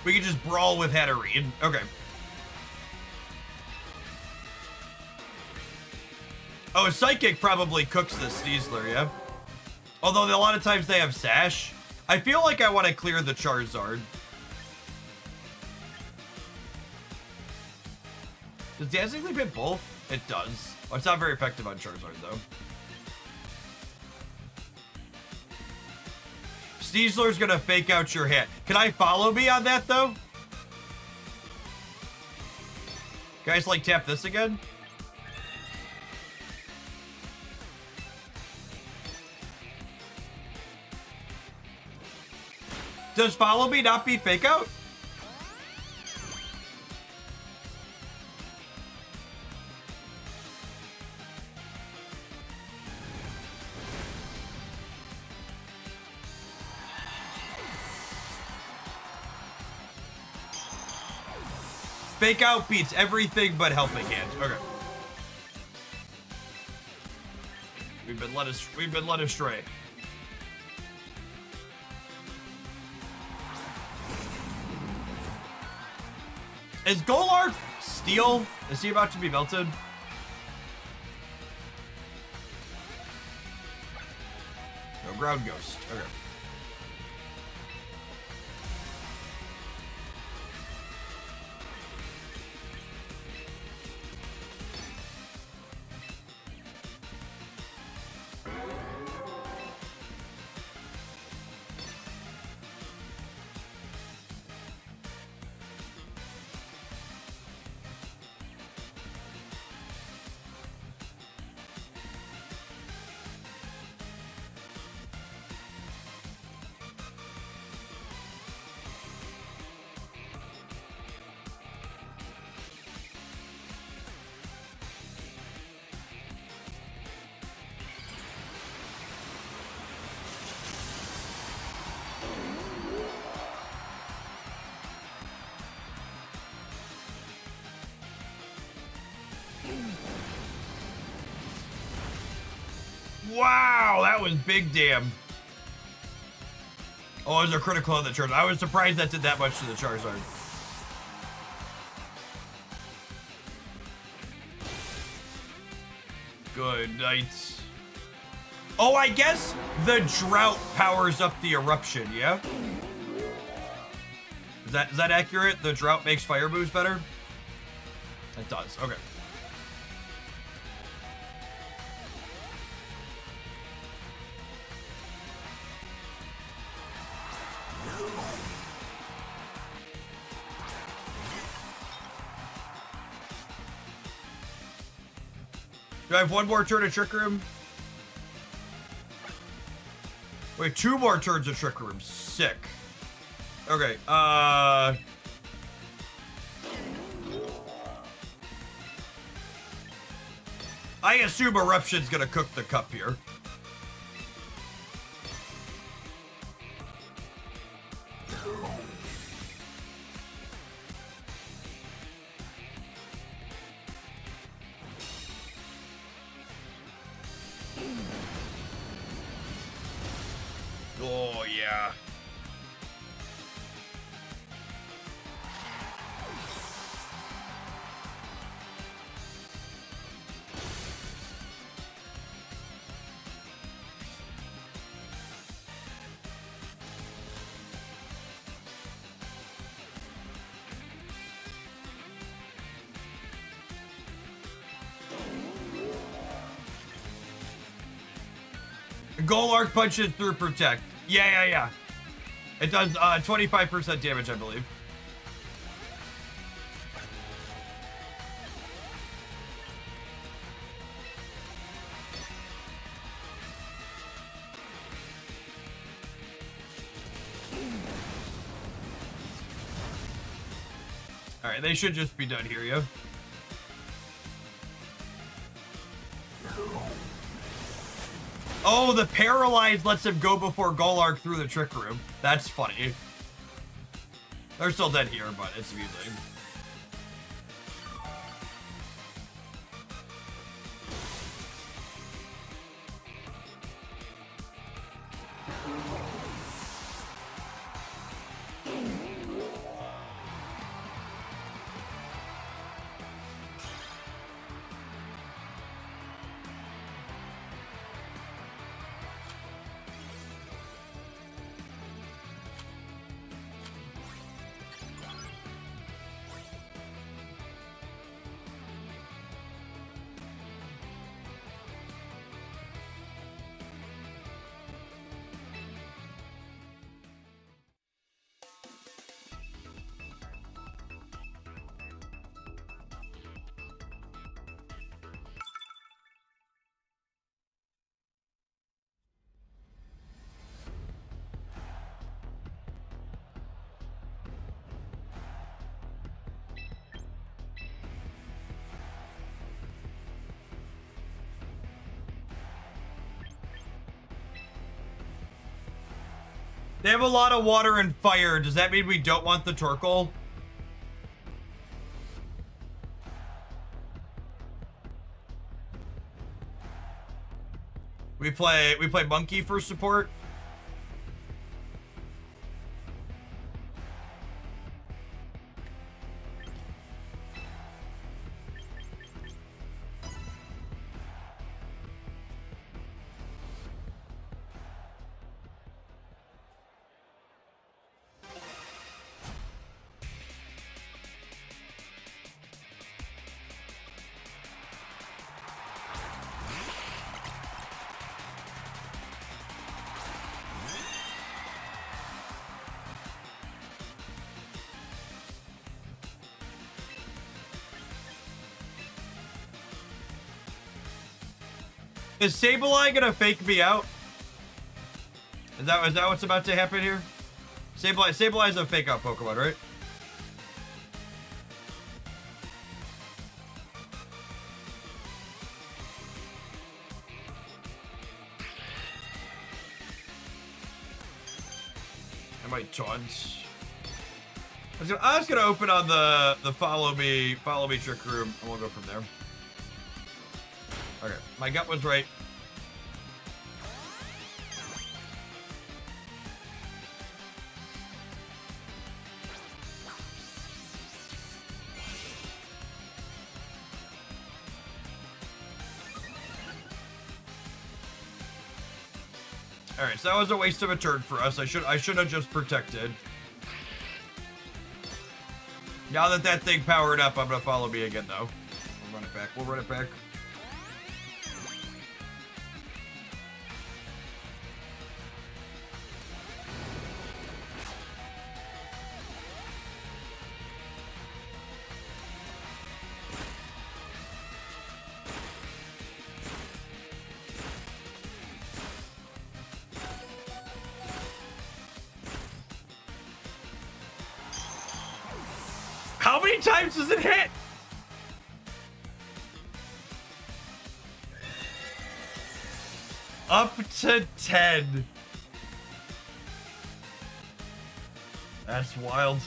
We can just brawl with Hatterene. Okay. Oh, Psychic probably cooks the Sneasler, yeah? Although a lot of times they have Sash. I feel like I want to clear the Charizard. Does Dancing Leap hit both? It does. Oh, it's not very effective on Charizard, though. Sneasler's gonna fake out your hit. Can I follow me on that, though? Guys, like, tap this again? Does follow me not beat fake out? Fake out beats everything but helping hand. Okay. We've been led astray. Is Golark steel? Is he about to be melted? No, ground ghost. Okay. Wow, that was big damn. Oh, it was a critical on the Charizard. I was surprised that did that much to the Charizard. Good night. Oh, I guess the drought powers up the eruption, yeah? Is that accurate? The drought makes fire moves better? It does, okay. Do I have one more turn of Trick Room? Wait, 2 more turns of Trick Room. Sick. Okay, I assume Eruption's gonna cook the cup here. Oh, yeah. Goal arc punches through protect. Yeah. It does 25% damage, I believe. All right, they should just be done here, yeah. Oh, the paralyzed lets him go before Golark through the Trick Room. That's funny. They're still dead here, but it's amusing. They have a lot of water and fire. Does that mean we don't want the Torkoal? We play Monkey for support. Is Sableye gonna fake me out? Is that what's about to happen here? Sableye's a fake out Pokemon, right? I might taunt. I was gonna open on the follow me Trick Room, and we'll go from there. Okay, my gut was right. Alright, so that was a waste of a turn for us. I should have just protected. Now that that thing powered up, I'm gonna follow me again, though. We'll run it back. We'll run it back. How many times does it hit? Up to 10. That's wild.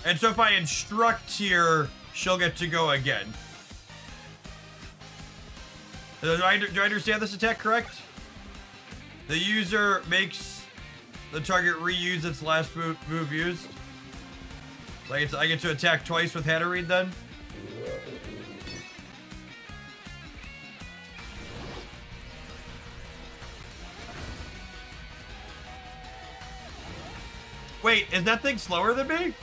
And so if I instruct here, she'll get to go again. Do I understand this attack correct? The user makes the target reuse its last move used. So I get to attack twice with Hatterene then? Wait, is that thing slower than me?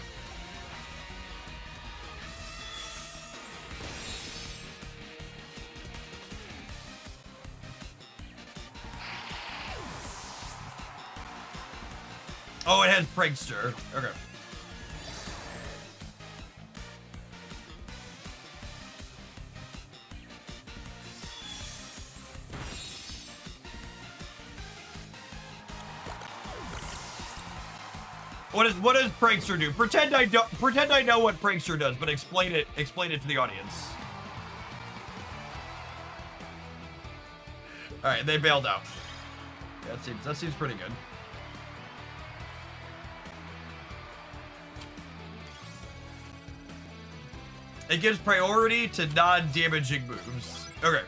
Oh, it has Prankster. Okay. What does Prankster do? Pretend I know what Prankster does, but explain it to the audience. All right, they bailed out. Yeah, that seems pretty good. It gives priority to non-damaging moves. Okay.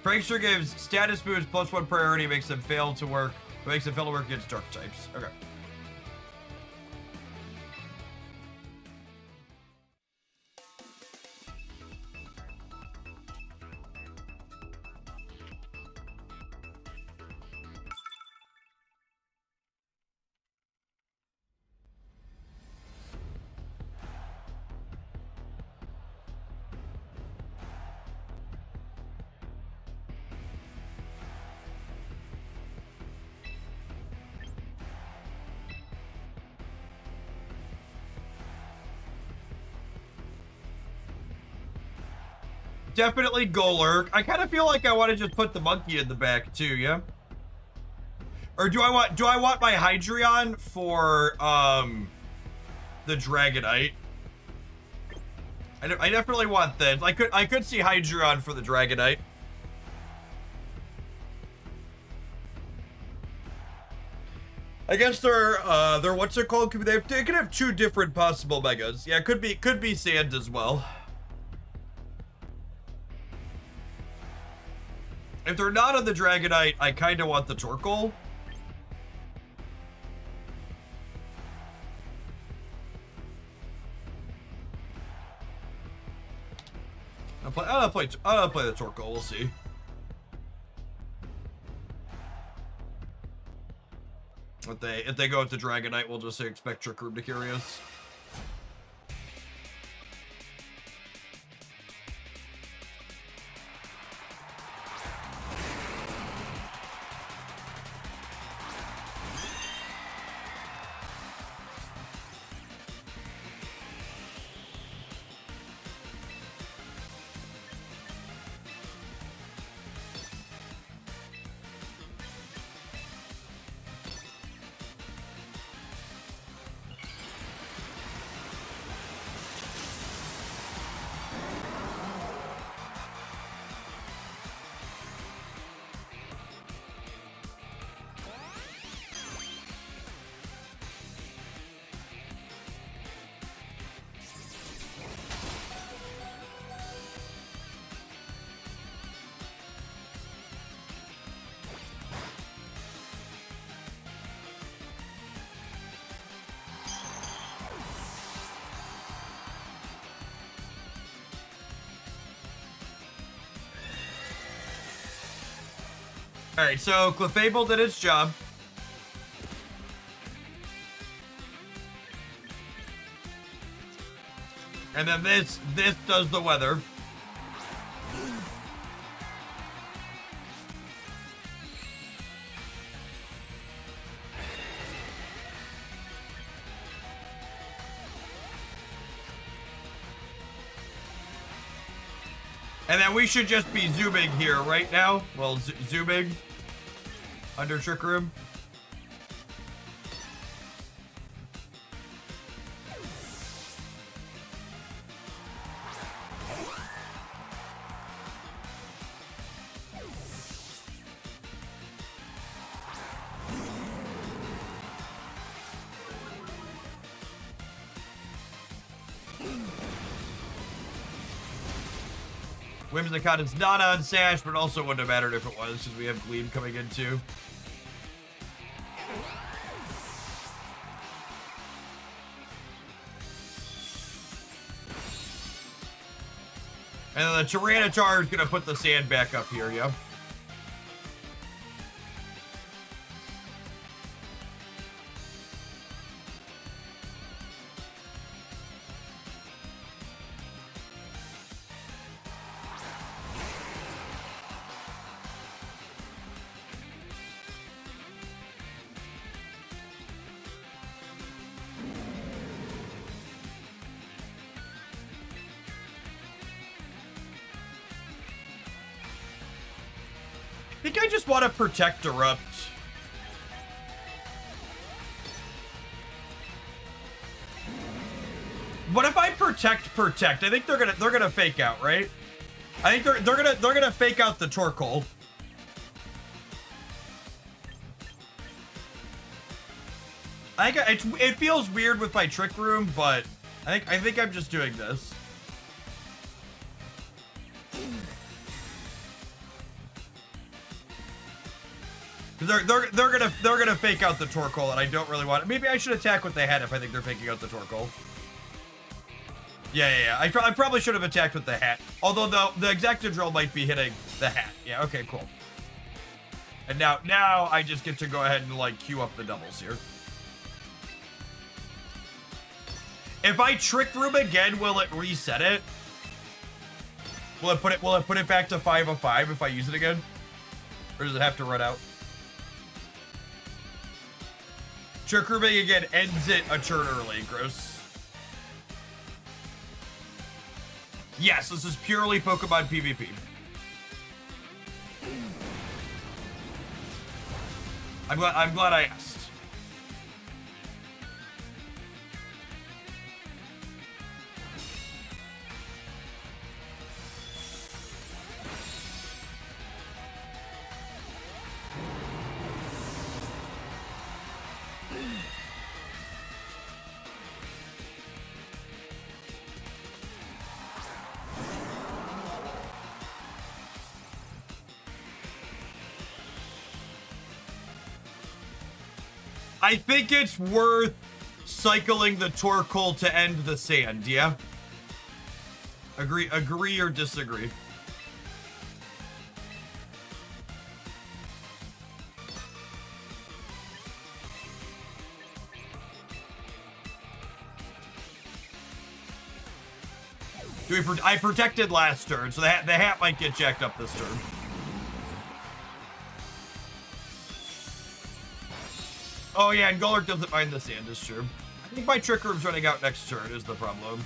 Prankster gives status moves +1 priority, makes them fail to work against dark types. Okay. Definitely Golurk. I kind of feel like I want to just put the monkey in the back too, yeah? Or do I want my Hydreion for the Dragonite? I definitely want this. I could see Hydreion for the Dragonite. I guess they're what's it called? They could have two different possible megas. Yeah, could be Sand as well. If they're not on the Dragonite, I kind of want the Torkoal. I'll play the Torkoal. We'll see. If they go with the Dragonite, we'll just expect Trick Room to carry us. All right, so Clefable did its job. And then this does the weather. And then we should just be zooming here right now. Well, zooming under Trick Room. Whimsicott is not on Sash, but also wouldn't have mattered if it was, because we have Gleam coming in too. And then the Tyranitar is going to put the sand back up here, yeah? I think I just want to protect Erupt. What if I protect? I think they're gonna fake out, right? I think they're gonna fake out the Torkoal. I think it feels weird with my Trick Room, but I think I'm just doing this. They're gonna fake out the Torkoal, and I don't really want it. Maybe I should attack with the hat if I think they're faking out the Torkoal. Yeah. I probably should have attacked with the hat. Although the Exactadrill might be hitting the hat. Yeah, okay, cool. And now I just get to go ahead and like queue up the doubles here. If I Trick Room again, will it reset it? Will it put it back to 5 of 5 if I use it again? Or does it have to run out? Trick Rooming again ends it a turn early. Gross. Yes, this is purely Pokemon PvP. I'm glad I asked. I think it's worth cycling the Torkoal to end the sand, yeah? Agree or disagree? I protected last turn, so the hat might get jacked up this turn. Oh yeah, and Golurk doesn't mind the sand, is true. I think my Trick Room's running out next turn is the problem.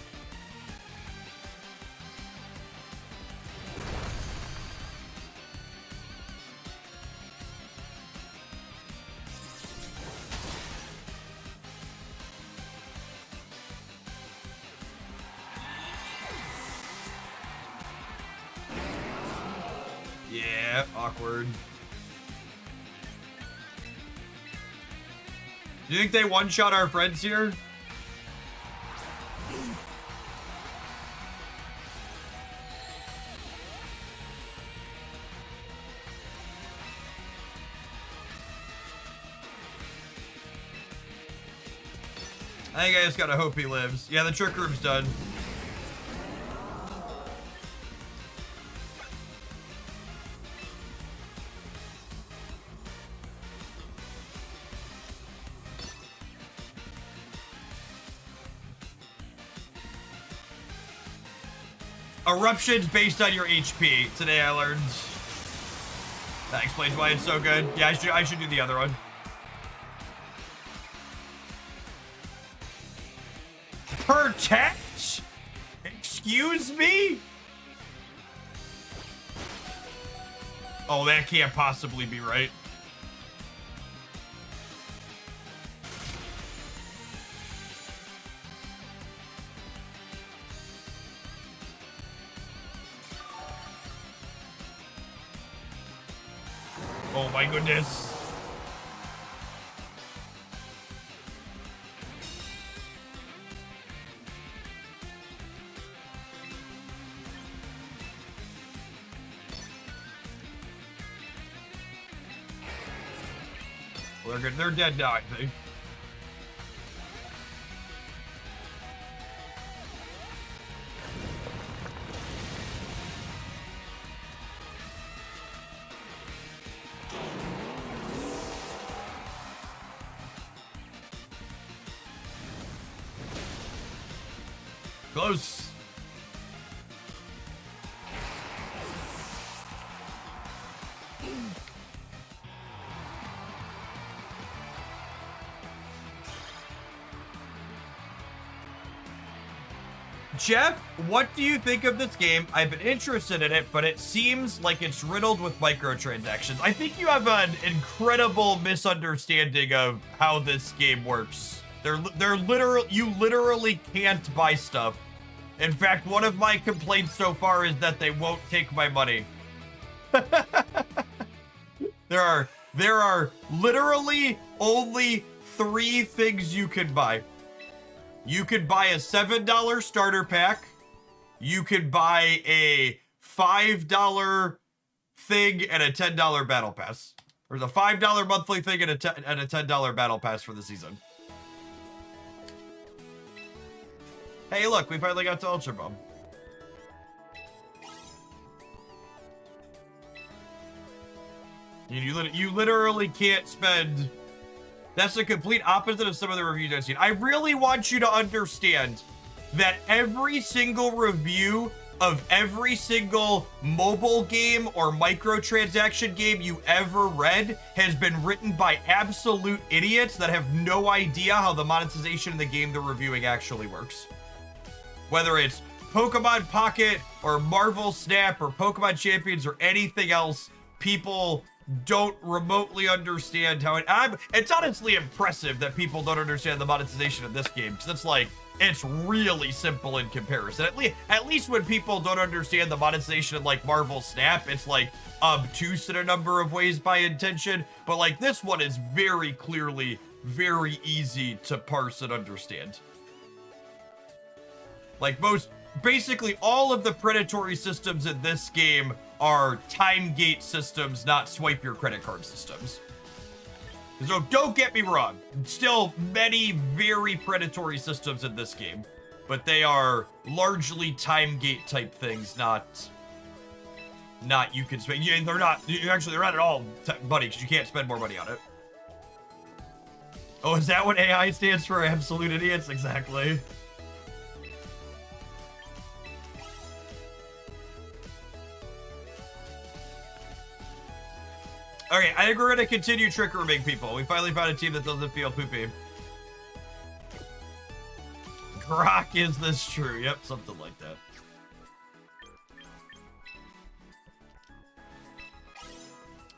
Yeah, awkward. Do you think they one-shot our friends here? I think I just gotta hope he lives. Yeah, the Trick Room's done. Eruptions based on your HP. Today I learned. That explains why it's so good. Yeah, I should do the other one. Protect? Excuse me? Oh, that can't possibly be right. Oh my goodness. Well, they're dead now, I think. Close. Jeff, what do you think of this game? I've been interested in it, but it seems like it's riddled with microtransactions. I think you have an incredible misunderstanding of how this game works. You literally can't buy stuff. In fact, one of my complaints so far is that they won't take my money. There are literally only 3 things you can buy. You could buy a $7 starter pack. You could buy a $5 thing and a $10 battle pass. There's a $5 monthly thing and a $10 battle pass for the season. Hey, look, we finally got to Ultra Bomb. You literally can't spend... That's the complete opposite of some of the reviews I've seen. I really want you to understand that every single review of every single mobile game or microtransaction game you ever read has been written by absolute idiots that have no idea how the monetization in the game they're reviewing actually works. Whether it's Pokemon Pocket or Marvel Snap or Pokemon Champions or anything else, people don't remotely understand how it's honestly impressive that people don't understand the monetization of this game, because it's really simple in comparison. At least when people don't understand the monetization of like Marvel Snap, it's like obtuse in a number of ways by intention, but like this one is very clearly very easy to parse and understand. Like basically all of the predatory systems in this game are time gate systems, not swipe your credit card systems. So don't get me wrong, still many very predatory systems in this game, but they are largely time gate type things, not you can spend. They're not at all money, because you can't spend more money on it. Oh, is that what AI stands for? Absolute idiots? Exactly. Okay, I think we're going to continue trick rooming people. We finally found a team that doesn't feel poopy. Grok, is this true? Yep, something like that.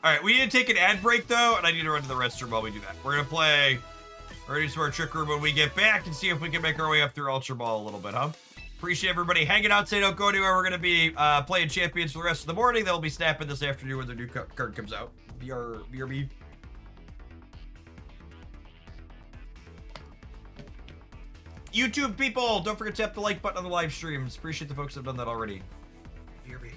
Alright, we need to take an ad break, though, and I need to run to the restroom while we do that. We're going to do some more trick room when we get back and see if we can make our way up through Ultra Ball a little bit, huh? Appreciate everybody hanging out. Say don't go anywhere. We're going to be playing Champions for the rest of the morning. They'll be snapping this afternoon when the new card comes out. BRB. YouTube people, don't forget to tap the like button on the live streams. Appreciate the folks that have done that already. BRB.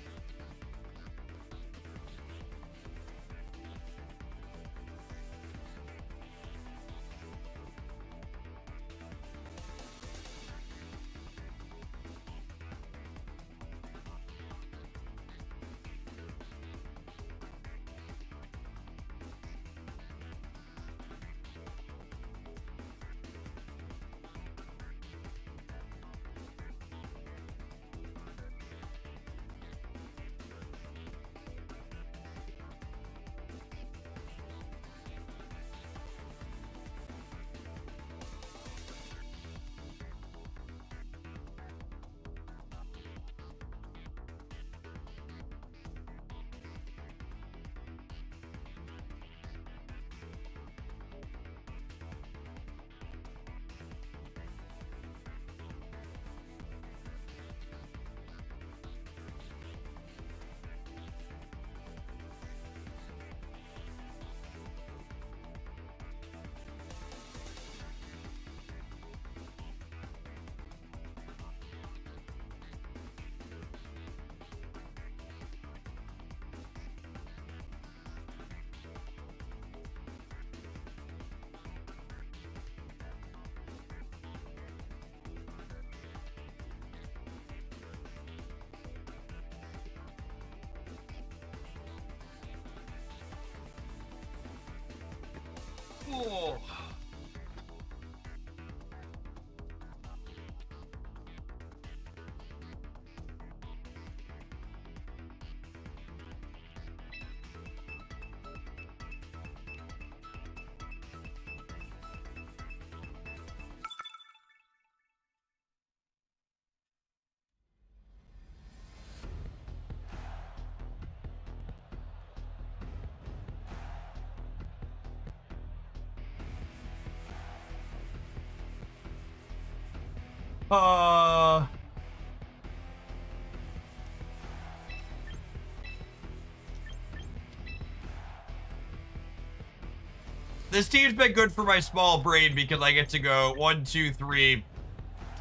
Oh. This team's been good for my small brain because I get to go 1, 2, 3,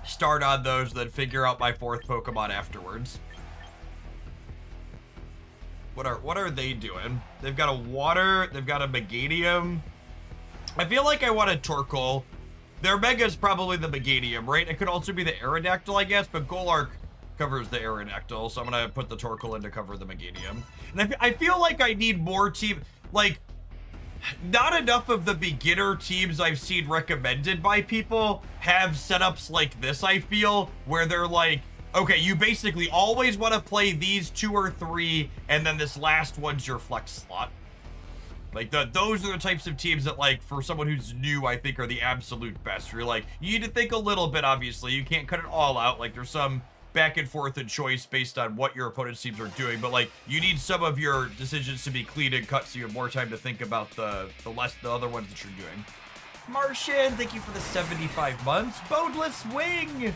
start on those, then figure out my 4th Pokemon afterwards. What are they doing? They've got a water, they've got a Meganium. I feel like I want a Torkoal. Their Mega is probably the Meganium, right? It could also be the Aerodactyl, I guess, but Golark covers the Aerodactyl, so I'm gonna put the Torkoal in to cover the Meganium. And I feel like I need more team, like, not enough of the beginner teams I've seen recommended by people have setups like this, I feel, where they're like, okay, you basically always want to play these 2 or 3, and then this last one's your flex slot. Like, those are the types of teams that, like, for someone who's new, I think are the absolute best. You're like, you need to think a little bit, obviously. You can't cut it all out. Like, there's some back and forth and choice based on what your opponent's teams are doing, but like you need some of your decisions to be clean and cut so you have more time to think about the other ones that you're doing. Martian, thank you for the 75 months. Boundless Wing,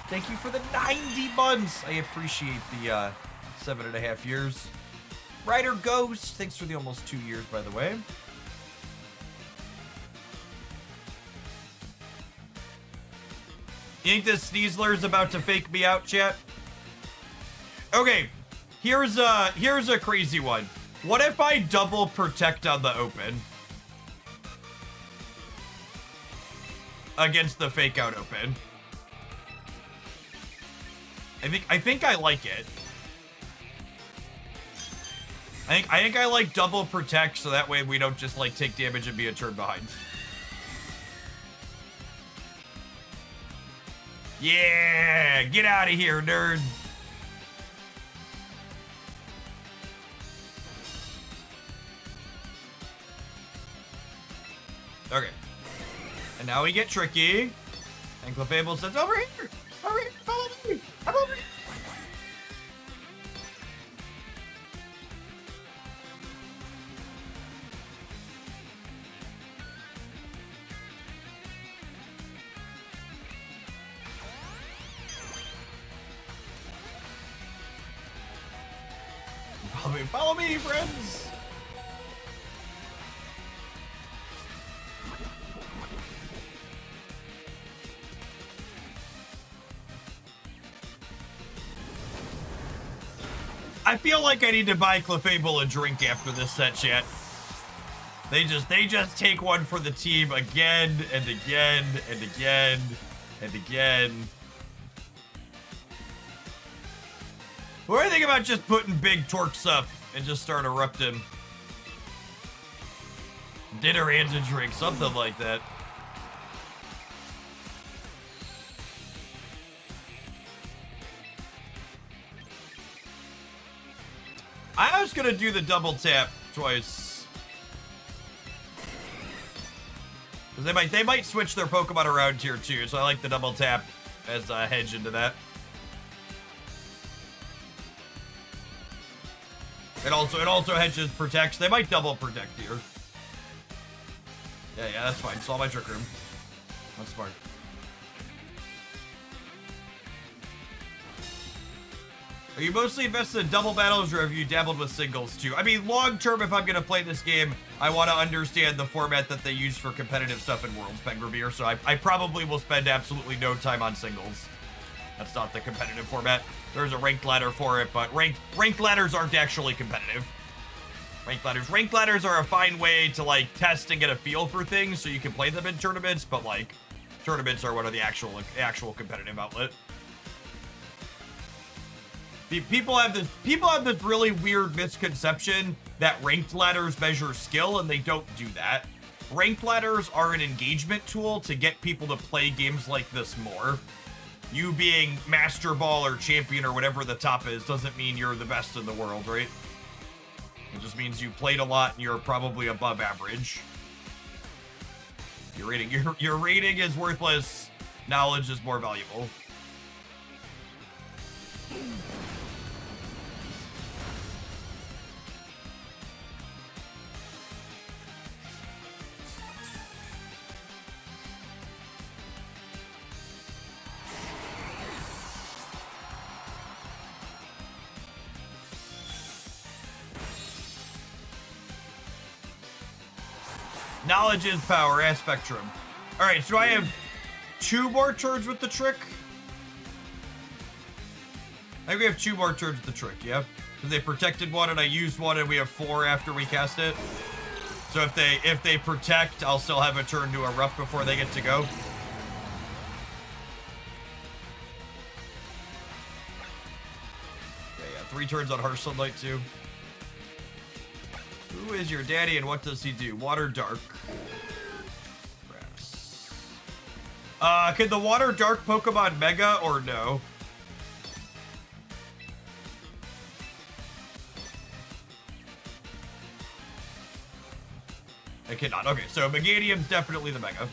thank you for the 90 months. I appreciate the 7.5 years. Rider Ghost, thanks for the almost 2 years, by the way. You think this Sneasler is about to fake me out, chat? Okay, here's a crazy one. What if I double protect on the open against the fake out open? I think I like it. I think I like double protect so that way we don't just like take damage and be a turn behind. Yeah, get out of here, nerd. Okay. And now we get tricky. And Clefable says, over here! Over here! Follow me! I'm over here! Follow me, friends! I feel like I need to buy Clefable a drink after this set, chat. They just take one for the team again and again and again and again. What do you think about just putting big Torques up and just start erupting? Dinner and a drink, something like that. I was gonna do the double tap twice. Because they might switch their Pokemon around here too, so I like the double tap as a hedge into that. It also hedges protects. They might double protect here. Yeah, that's fine. Solve my Trick Room. That's smart. Are you mostly invested in double battles, or have you dabbled with singles too? I mean, long term, if I'm gonna play this game, I want to understand the format that they use for competitive stuff in Worlds, Pengrabeer. So I probably will spend absolutely no time on singles. That's not the competitive format. There's a ranked ladder for it, but ranked ladders aren't actually competitive. Ranked ladders are a fine way to like test and get a feel for things, so you can play them in tournaments. But like, tournaments are one of the actual competitive outlet. People have this really weird misconception that ranked ladders measure skill, and they don't do that. Ranked ladders are an engagement tool to get people to play games like this more. You being Master Ball or Champion or whatever the top is doesn't mean you're the best in the world, right? It just means you played a lot and you're probably above average. Your rating is worthless. Knowledge is more valuable. Knowledge is power, as Spectrum. Alright, so I have 2 more turns with the trick. I think we have 2 more turns with the trick, yeah? Because they protected one and I used one and we have 4 after we cast it. So if they protect, I'll still have a turn to erupt before they get to go. Yeah, 3 turns on Harsh Sunlight too. Who is your daddy and what does he do? Water Dark. Grass. Can the Water Dark Pokemon Mega or no? I cannot. Okay, so Meganium's definitely the Mega.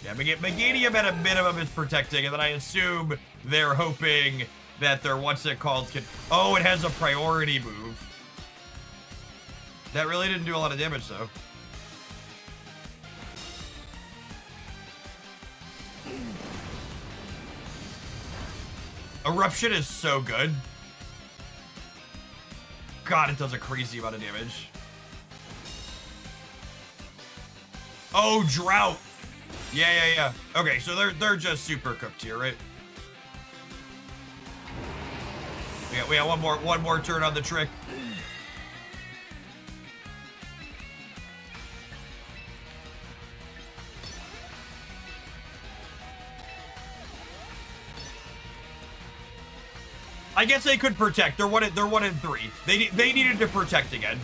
Yeah, Meganium at a minimum is protecting, and then I assume they're hoping that their what's it called can... Oh, it has a priority move. That really didn't do a lot of damage, though. Eruption is so good. God, it does a crazy amount of damage. Oh, Drought. Yeah. Okay, so they're just super cooked here, right? We got one more turn on the trick. I guess they could protect. They're 1 and 3. They needed to protect again.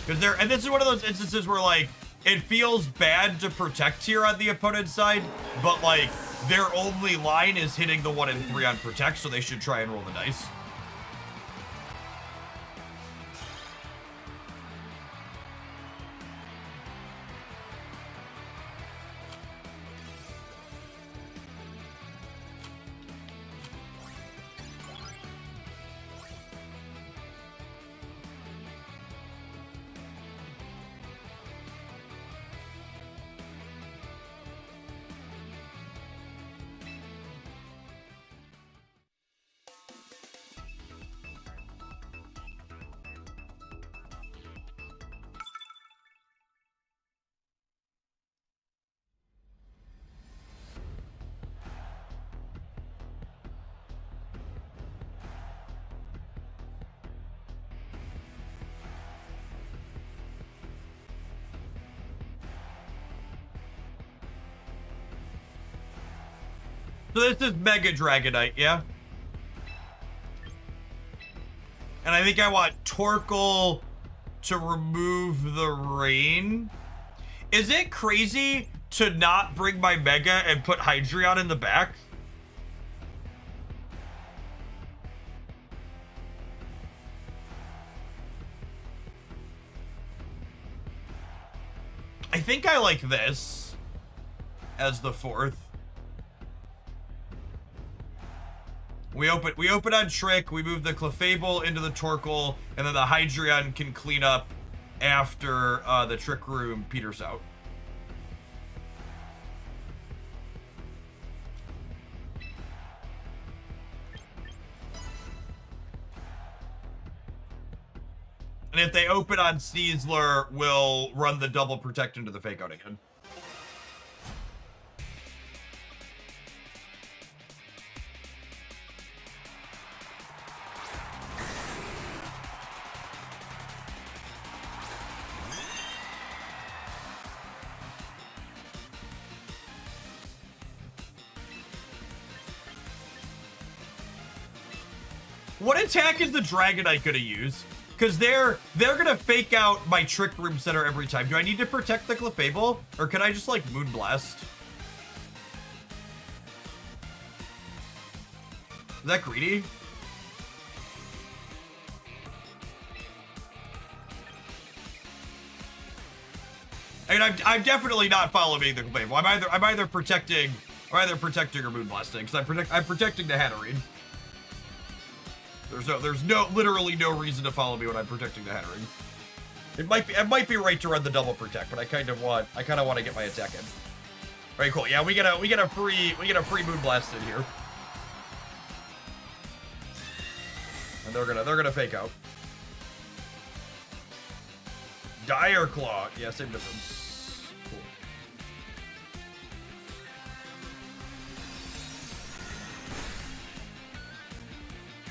And this is one of those instances where like it feels bad to protect here on the opponent's side, but like their only line is hitting the 1 and 3 on protect, so they should try and roll the dice. So this is Mega Dragonite, yeah? And I think I want Torkoal to remove the rain. Is it crazy to not bring my Mega and put Hydreion in the back? I think I like this as the 4th. We open on Trick, we move the Clefable into the Torkoal, and then the Hydreion can clean up after the Trick Room peters out. And if they open on Sneasler, we'll run the double protect into the Fake Out again. What attack is the Dragonite gonna use? Because they're gonna fake out my Trick Room Center every time. Do I need to protect the Clefable? Or can I just, like, Moonblast? Is that greedy? I mean, I'm definitely not following the Clefable. I'm either protecting or Moonblasting, because I'm protecting the Hatterene. There's literally no reason to follow me when I'm protecting the Hatterene. It might be right to run the double protect, but I kind of want to get my attack in. All right, cool. Yeah, we get a free Moonblast in here, and they're gonna fake out. Dire Claw. Yeah, same difference. Cool.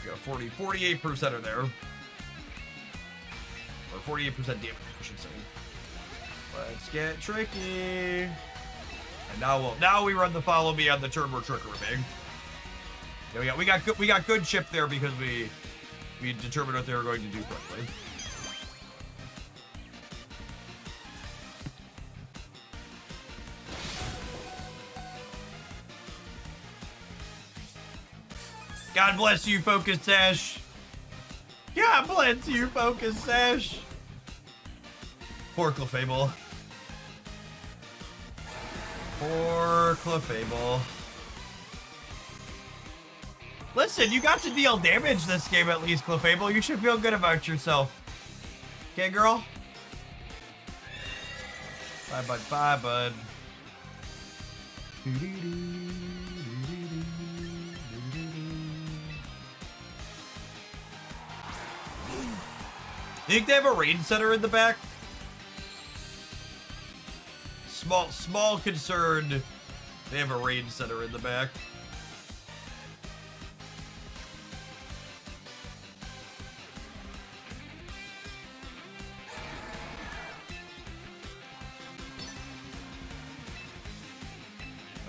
We got 48% of there. Or 48% damage, I should say. Let's get tricky. And now we run the follow me on the turn we're Trick Rooming. Yeah, we got good chip there because we determined what they were going to do correctly. God bless you, Focus Sash. God bless you, Focus Sash. Poor Clefable. Poor Clefable. Listen, you got to deal damage this game at least, Clefable. You should feel good about yourself. Okay, girl? Bye, bud. Bye, bud. You think they have a rain center in the back? Small concern. They have a rain center in the back.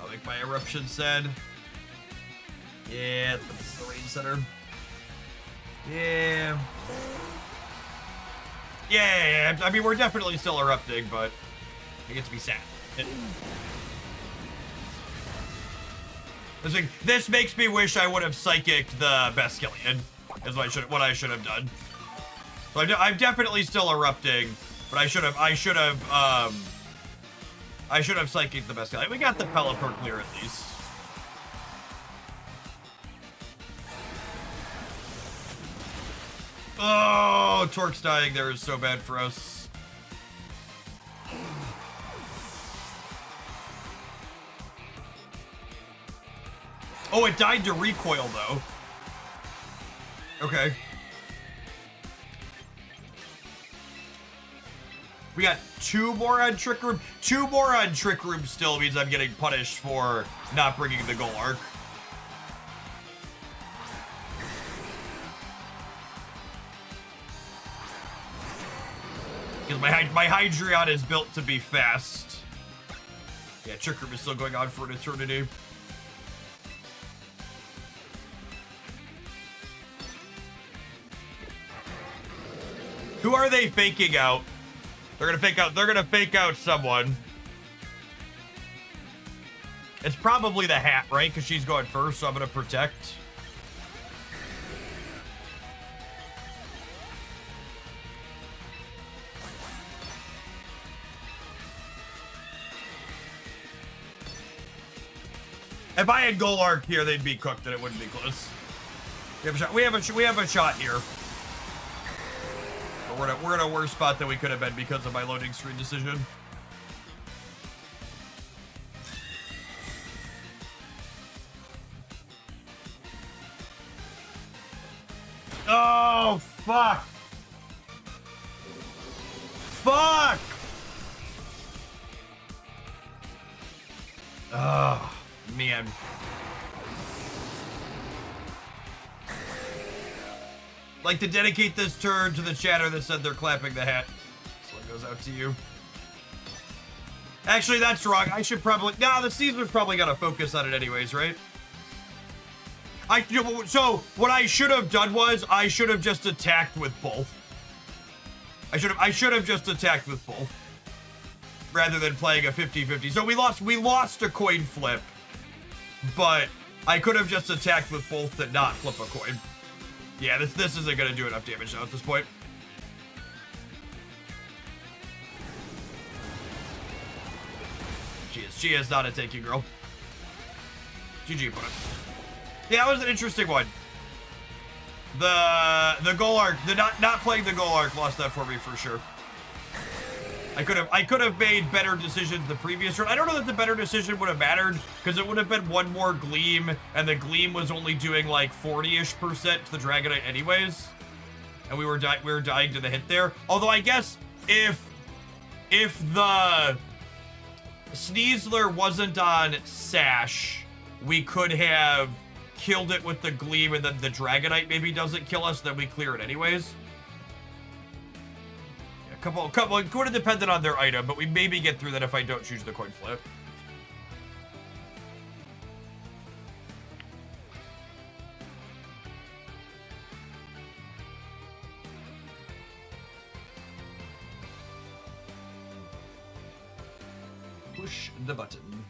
I'll make my eruption said. Yeah, that's the rain center. Yeah. Yeah, I mean, we're definitely still erupting, but I get to be sad. This makes me wish I would have psychicked the Bascullion, is what I should have done. So I'm definitely still erupting, but I should have psychicked the Bascullion. We got the Pelipper clear at least. Oh, Torque's dying there is so bad for us. Oh, it died to recoil, though. Okay. We got 2 more on Trick Room. 2 more on Trick Room still means I'm getting punished for not bringing the goal arc. Because my Hydreion is built to be fast. Yeah, Trick Room is still going on for an eternity. Who are they faking out? They're gonna fake out someone. It's probably the Hat, right? Because she's going first, so I'm gonna protect. If I had goal arc here, they'd be cooked and it wouldn't be close. We have a shot. We have a shot here. But we're in a worse spot than we could have been because of my loading screen decision. Oh, fuck. Fuck. Oh, man. Like to dedicate this turn to the chatter that said they're clapping the hat. This one goes out to you. Actually, that's wrong. I should probably... Nah, the Caesar's probably got to focus on it anyways, right? So what I should have done was I should have just attacked with both. I should have just attacked with both rather than playing a 50-50. So we lost a coin flip, but I could have just attacked with both to not flip a coin. Yeah, this isn't gonna do enough damage now at this point. She is not a tanky girl. GG opponent. Yeah, that was an interesting one. The goal arc, not playing the goal arc lost that for me for sure. I could have made better decisions the previous round. I don't know that the better decision would have mattered because it would have been one more Gleam, and the Gleam was only doing like 40-ish% to the Dragonite anyways, and we were dying to the hit there. Although I guess if the Sneasler wasn't on Sash, we could have killed it with the Gleam, and then the Dragonite maybe doesn't kill us, then we clear it anyways. Yeah, couple could have depended on their item, but we maybe get through that if I don't choose the coin flip. Push the button.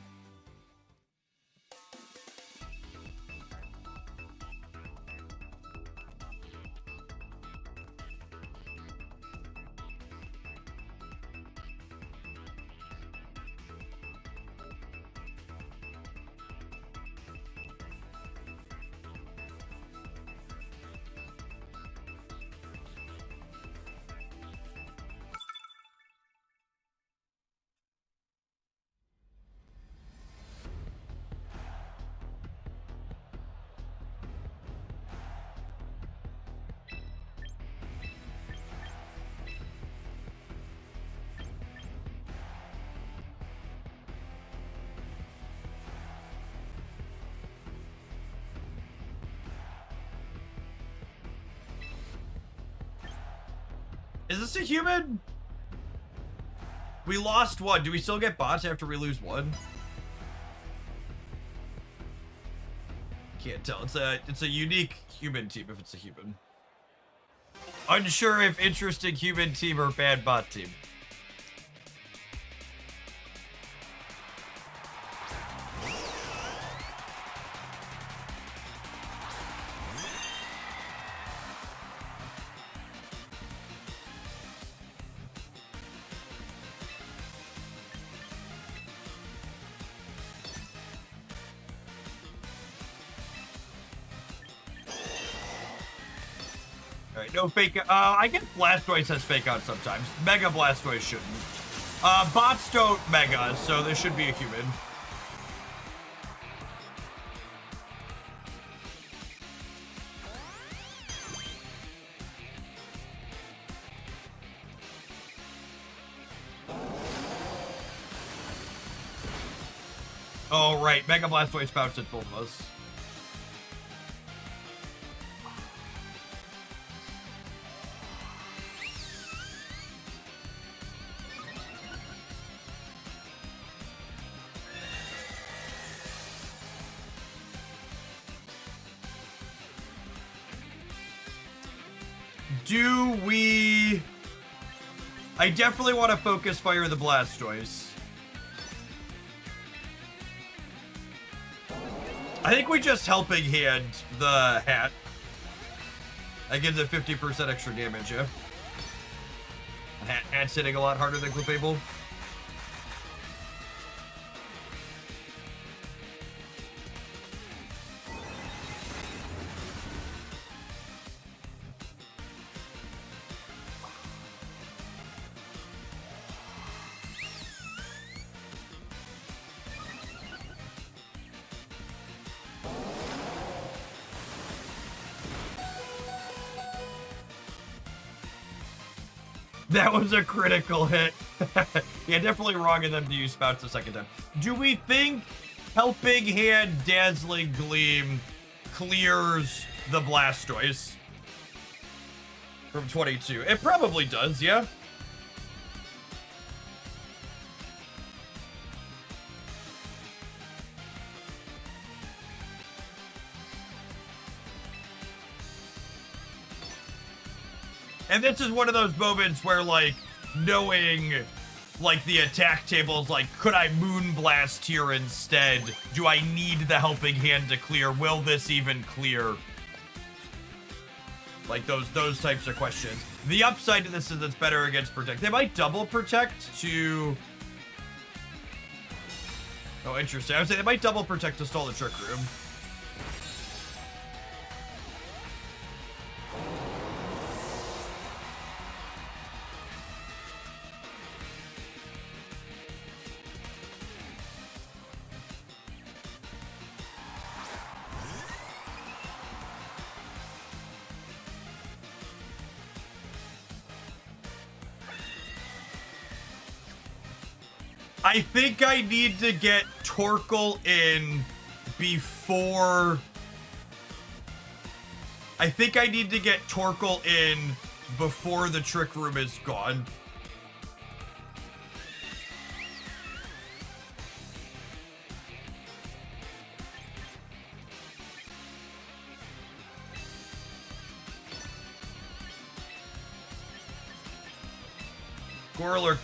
Is this a human? We lost one. Do we still get bots after we lose one? Can't tell. It's a unique human team if it's a human. Unsure if interesting human team or bad bot team. No fake. I guess Blastoise has fake out sometimes. Mega Blastoise shouldn't. Bots don't mega, so this should be a human. Oh, right. Mega Blastoise bounced at both of us. Do we... I definitely want to focus fire the Blastoise. I think we just helping hand the hat. That gives it 50% extra damage, yeah? Hat's hitting a lot harder than Clefable. That was a critical hit. Yeah, definitely wrong of them to use Spouts the second time. Do we think Helping Hand Dazzling Gleam clears the Blastoise from 22? It probably does, yeah? And this is one of those moments where, like, knowing, like, the attack table is like, could I Moonblast here instead? Do I need the Helping Hand to clear? Will this even clear? Like, those types of questions. The upside to this is it's better against Protect. They might double Protect to... Oh, interesting. I would say they might double Protect to stall the Trick Room. I think I need to get Torkoal in before... I think I need to get Torkoal in before the Trick Room is gone.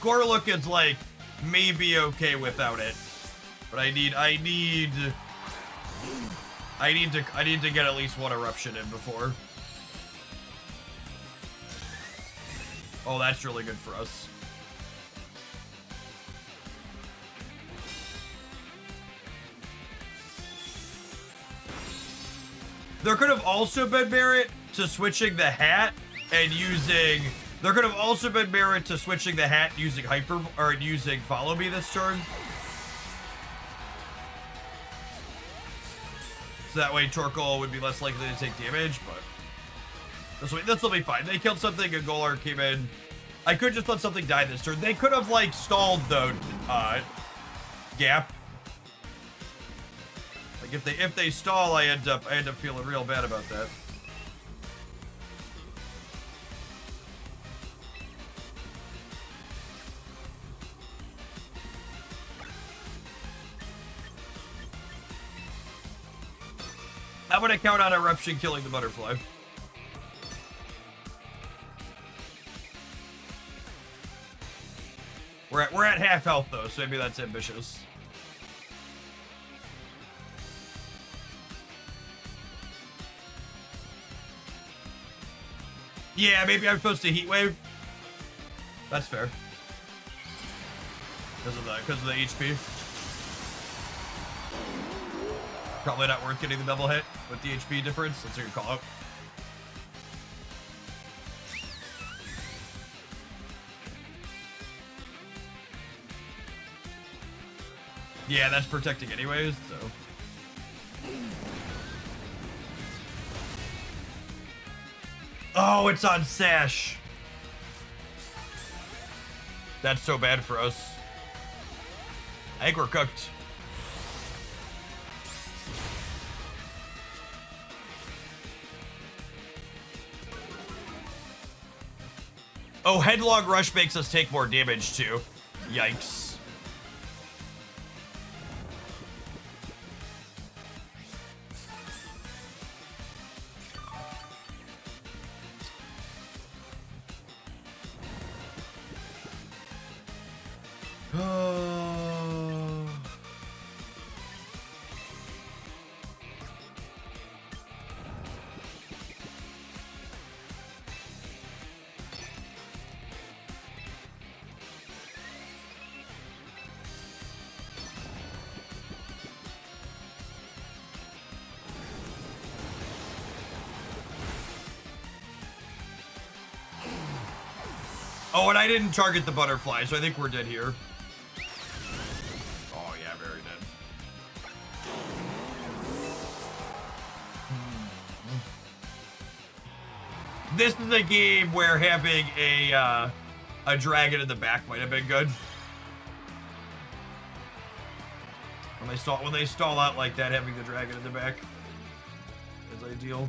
Gorlook is like... maybe okay without it, but I need to get at least one eruption in before. Oh, that's really good for us. There could have also been merit to switching the hat and using... There could have also been merit to switching the hat using using Follow Me this turn. So that way Torkoal would be less likely to take damage, but this will be fine. They killed something and Golart came in. I could just let something die this turn. They could have like stalled the gap. Like if they stall, I end up feeling real bad about that. I'm gonna count on Eruption killing the butterfly. We're at half health though, so maybe that's ambitious. Yeah, maybe I'm supposed to Heat Wave. That's fair. Because of the HP. Probably not worth getting the double hit with the HP difference. That's a good call out. Yeah, that's protecting anyways, so. Oh, it's on Sash. That's so bad for us. I think we're cooked. Oh, Headlong Rush makes us take more damage too. Yikes. Oh, and I didn't target the butterfly, so I think we're dead here. Oh, yeah, very dead. This is a game where having a dragon in the back might have been good. When they stall out like that, having the dragon in the back is ideal.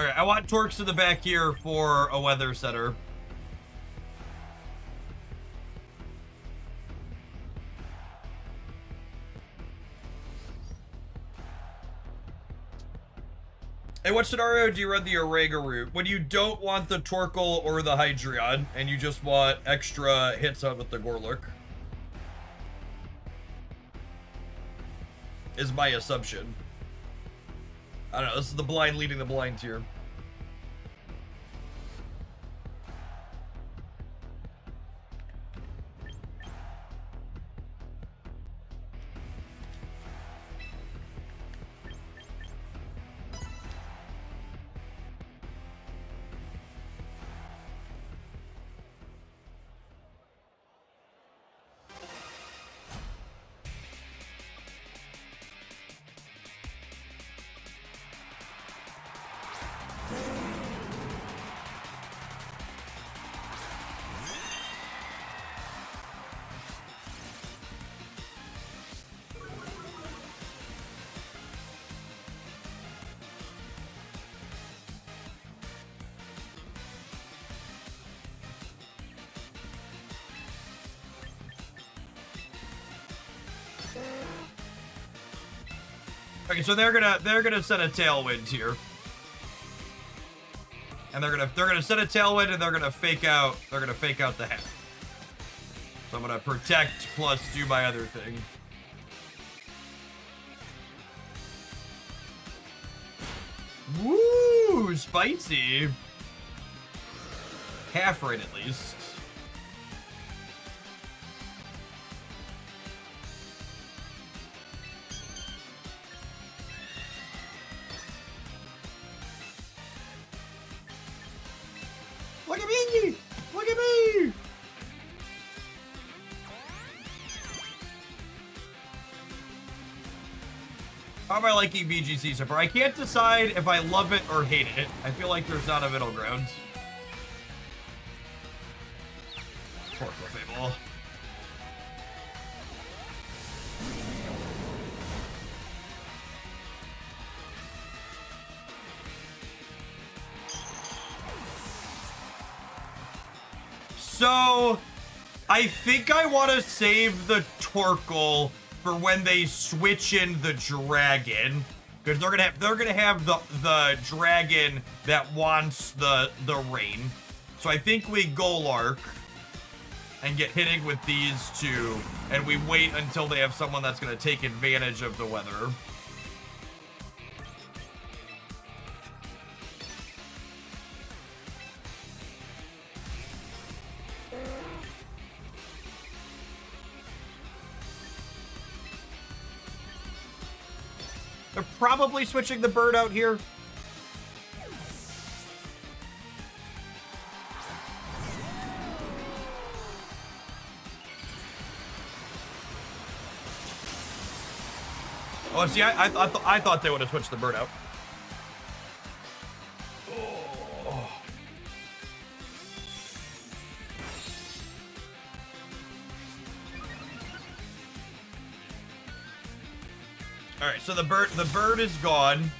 Alright, I want Torques in the back here for a weather setter. In what scenario do you run the Orega route? When you don't want the Torkoal or the Hydreion, and you just want extra hits out with the Gorlurk. Is my assumption. I don't know, this is the blind leading the blinds here. Okay, so they're gonna set a tailwind here, and they're gonna set a tailwind, and they're gonna fake out the hat. So I'm gonna protect plus do my other thing. Woo, spicy. Half right at least. Look at me! Look at me! How am I liking VGC so far? I can't decide if I love it or hate it. I feel like there's not a middle ground. Poor Clefable. So, I think I want to save the Torkoal for when they switch in the dragon, because they're gonna have the dragon that wants the rain. So I think we Golark and get hitting with these two, and we wait until they have someone that's gonna take advantage of the weather. They're probably switching the bird out here. Oh, see, I thought they would have switched the bird out. Oh. All right, so the bird is gone.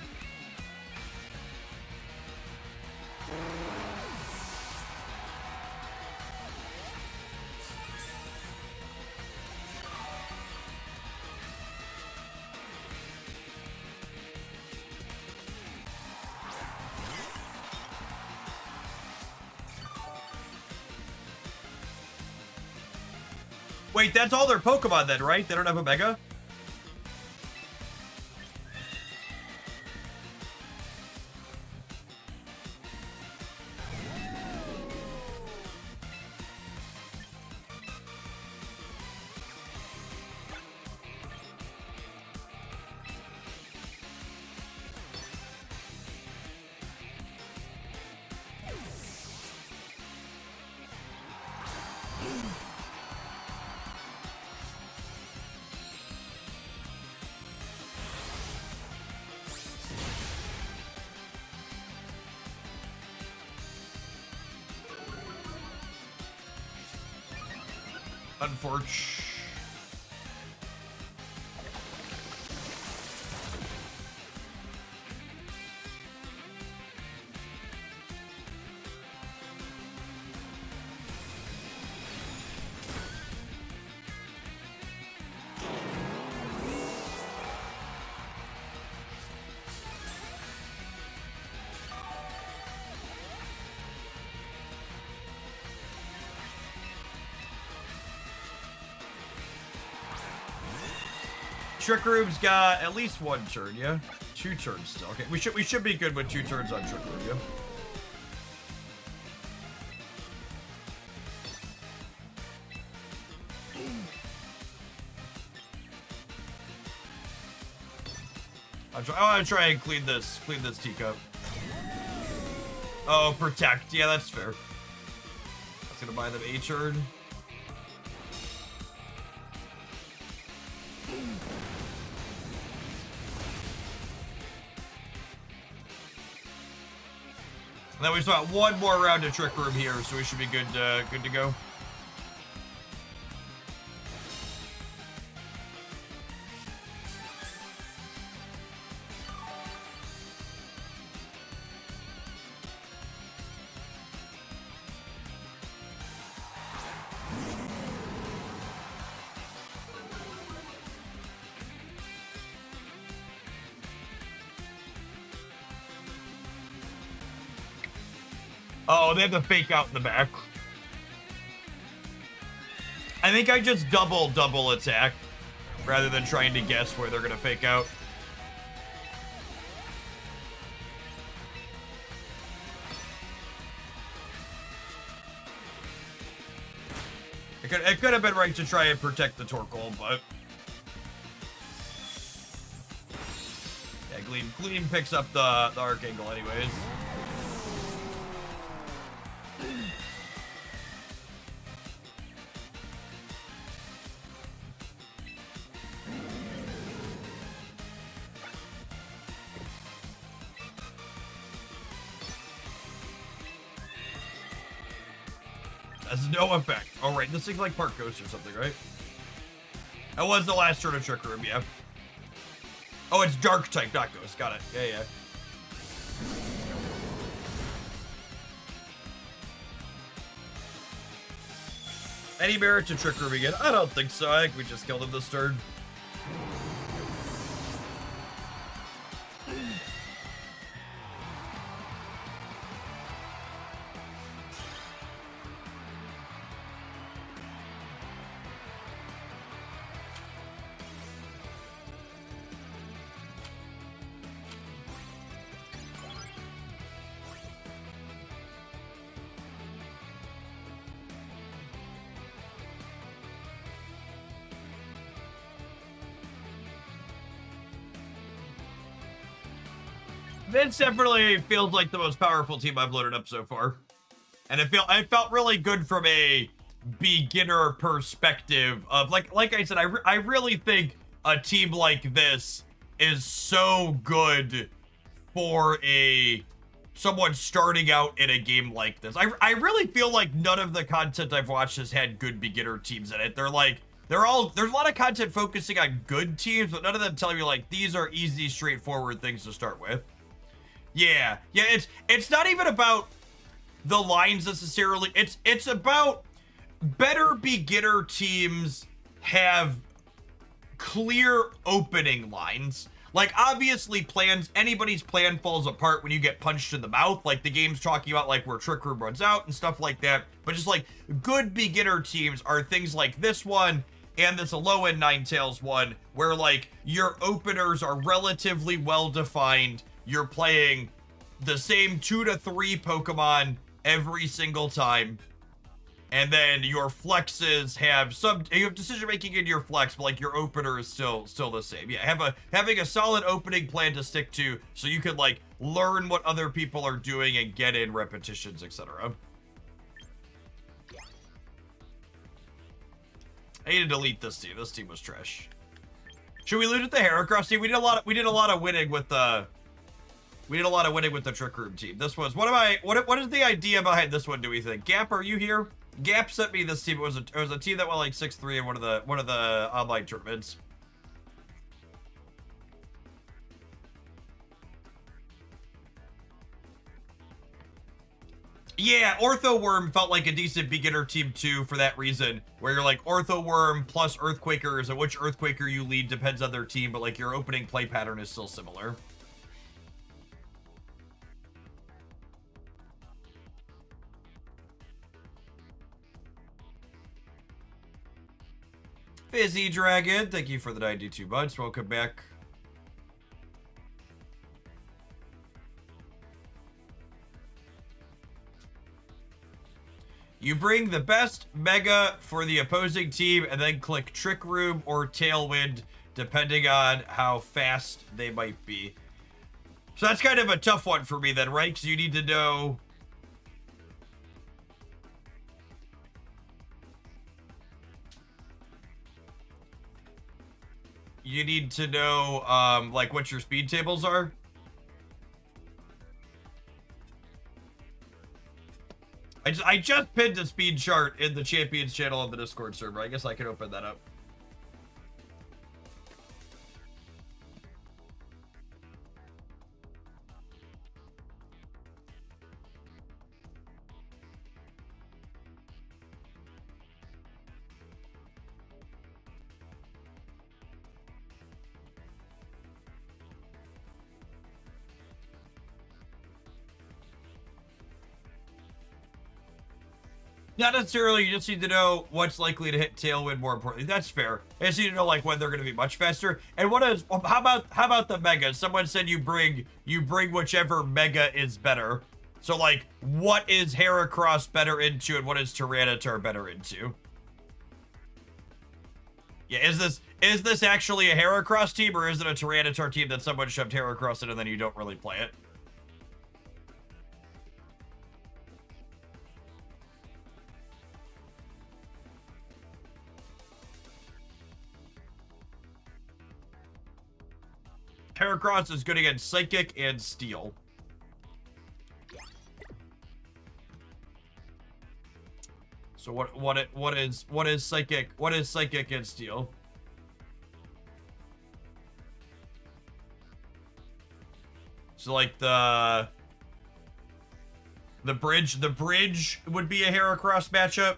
Wait, that's all their Pokemon then, right? They don't have a Mega? Unfortunate. Trick Room's got at least 1 turn, yeah? 2 turns still. Okay, we should be good with 2 turns on Trick Room, yeah? I want to try and clean this teacup. Oh, protect. Yeah, that's fair. I was gonna buy them a turn. And then we still got 1 more round of Trick Room here, so we should be good to go. Oh, they have the fake out in the back. I think I just double attack rather than trying to guess where they're gonna fake out. It could have been right to try and protect the Torkoal, but yeah, Gleam picks up the arc angle anyways. Has no effect. Oh, right. This thing's like Park Ghost or something, right? That was the last turn of Trick Room, yeah. Oh, it's Dark type, not Ghost. Got it. Yeah, yeah. Any merit to Trick Room again? I don't think so. I think we just killed him this turn. This definitely feels like the most powerful team I've loaded up so far. And it felt really good from a beginner perspective of like I said, I really think a team like this is so good for someone starting out in a game like this. I really feel like none of the content I've watched has had good beginner teams in it. There's a lot of content focusing on good teams, but none of them telling me like these are easy, straightforward things to start with. Yeah, it's not even about the lines necessarily. It's about better beginner teams have clear opening lines. Like obviously anybody's plan falls apart when you get punched in the mouth. Like the game's talking about like where Trick Room runs out and stuff like that. But just like good beginner teams are things like this one and this low-end Ninetales one where like your openers are relatively well defined. You're playing the same 2 to 3 Pokemon every single time. And then your flexes you have decision making in your flex, but like your opener is still the same. Yeah, having a solid opening plan to stick to so you can like learn what other people are doing and get in repetitions, etc. I need to delete this team. This team was trash. Should we loot at the Heracross team? We did a lot of winning with the Trick Room team. This was what is the idea behind this one, do we think? Gap, are you here? Gap sent me this team. It was a team that went like 6-3 in one of the online tournaments. Yeah, Ortho Worm felt like a decent beginner team too for that reason, where you're like Ortho Worm plus Earthquakers, and which Earthquaker you lead depends on their team, but like your opening play pattern is still similar. Fizzy Dragon, thank you for the 92 months. Welcome back. You bring the best Mega for the opposing team and then click Trick Room or Tailwind, depending on how fast they might be. So that's kind of a tough one for me then, right? Because you need to know... You need to know, like, what your speed tables are. I just pinned a speed chart in the Champions channel of the Discord server. I guess I can open that up. Not necessarily, you just need to know what's likely to hit Tailwind more importantly. That's fair. You just need to know like when they're gonna be much faster. And what is how about the Mega? Someone said you bring whichever Mega is better. So like what is Heracross better into and what is Tyranitar better into? Yeah, is this actually a Heracross team or is it a Tyranitar team that someone shoved Heracross in and then you don't really play it? Heracross is good against Psychic and Steel. So what is Psychic and Steel? So like the bridge would be a Heracross matchup.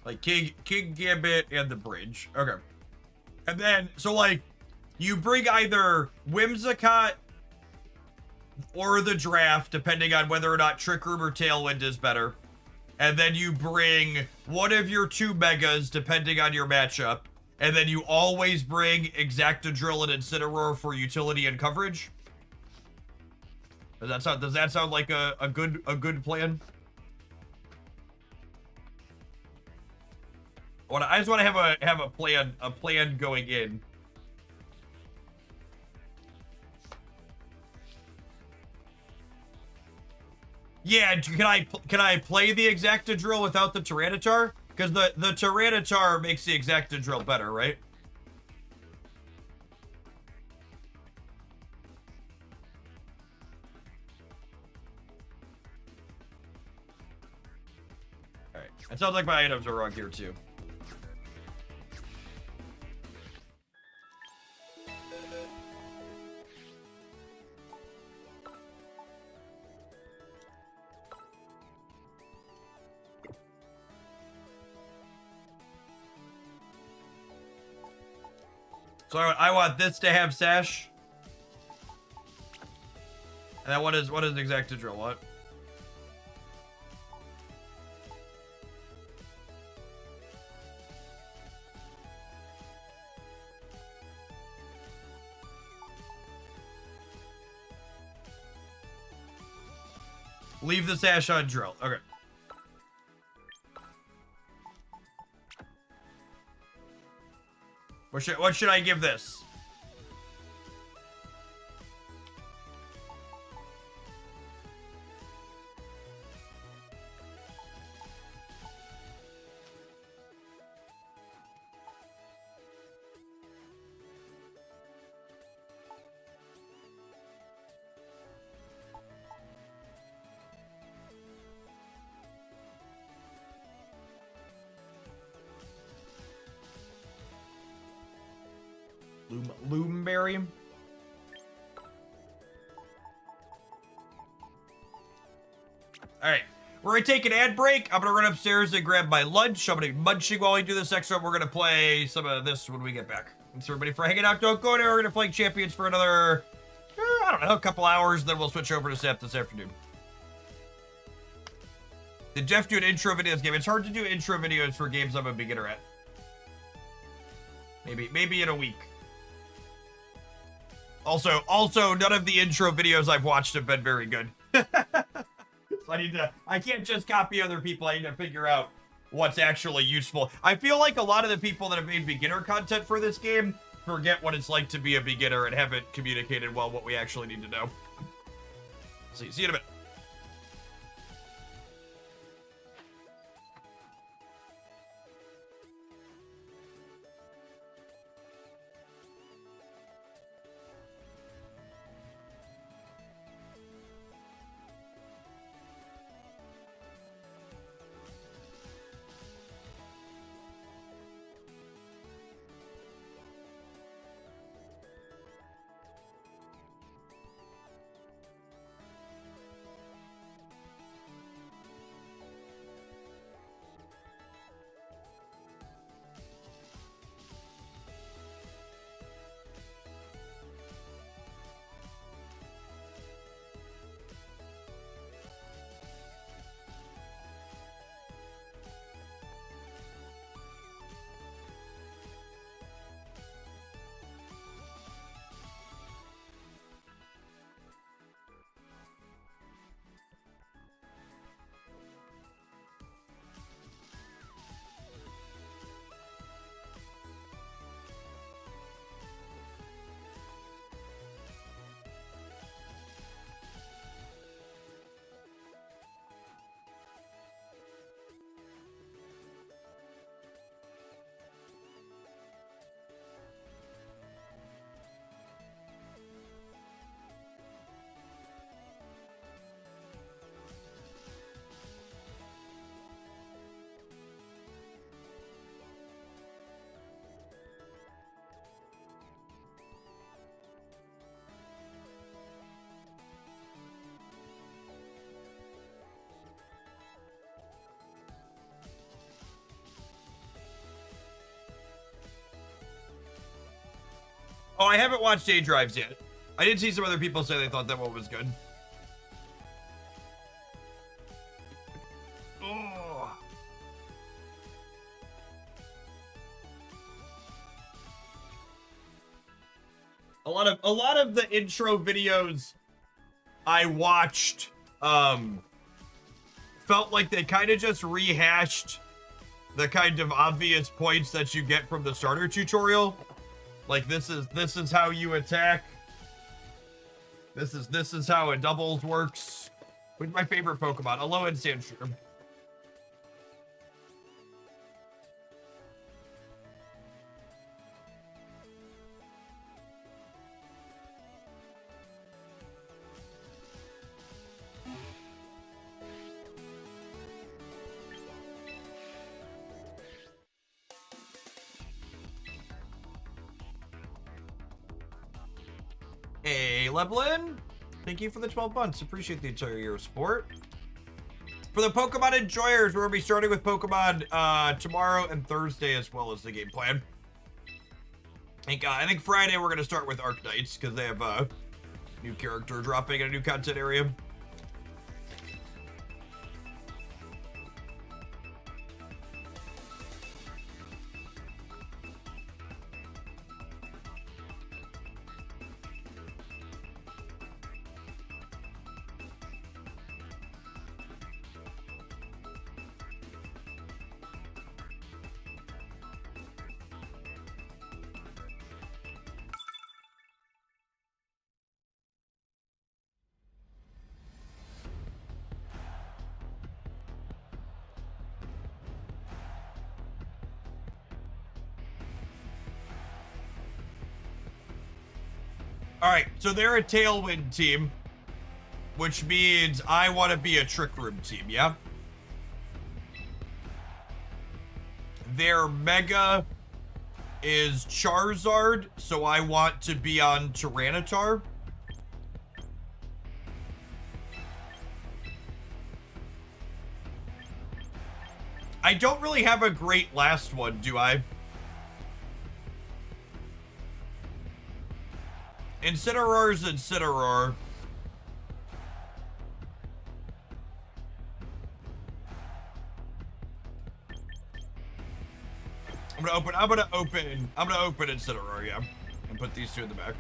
Like King Gambit and the bridge. Okay. And then, so like, you bring either Whimsicott or the draft, depending on whether or not Trick Room or Tailwind is better. And then you bring one of your two Megas, depending on your matchup. And then you always bring Exactadrill and Incineroar for utility and coverage. Does that sound like a good plan? I just want to have a plan going in. Yeah, can I play the Exactadrill without the Tyranitar? Because the Tyranitar makes the Exactadrill better, right? Alright. It sounds like my items are wrong here too. So I want this to have Sash. And then what is Exactadrill? What? Leave the Sash on Drill. Okay. What should I give this? Loomberry. All right. We're gonna take an ad break. I'm gonna run upstairs and grab my lunch. I'm gonna be munching while we do this extra. We're gonna play some of this when we get back. Thanks everybody for hanging out. Don't go anywhere. We're gonna play Champions for another, I don't know, a couple hours. Then we'll switch over to Sap this afternoon. Did Jeff do an intro video this game? It's hard to do intro videos for games I'm a beginner at. Maybe in a week. Also, none of the intro videos I've watched have been very good. So I can't just copy other people. I need to figure out what's actually useful. I feel like a lot of the people that have made beginner content for this game forget what it's like to be a beginner and haven't communicated well what we actually need to know. See you in a minute. Oh, I haven't watched Day Drives yet. I did see some other people say they thought that one was good. Oh. A lot of the intro videos I watched felt like they kind of just rehashed the kind of obvious points that you get from the starter tutorial. Like this is how you attack. This is how a doubles works. Who's my favorite Pokemon? Alolan Sandshrew. Hey, Levelin. Thank you for the 12 months. Appreciate the entire year of support. For the Pokemon enjoyers, we're going to be starting with Pokemon tomorrow and Thursday as well as the game plan. I think Friday we're going to start with Arcnights because they have a new character dropping in a new content area. All right, so they're a Tailwind team, which means I want to be a Trick Room team, yeah? Their Mega is Charizard, so I want to be on Tyranitar. I don't really have a great last one, do I? Incineroar's Incineroar. I'm gonna open Incineroar, yeah. And put these two in the back.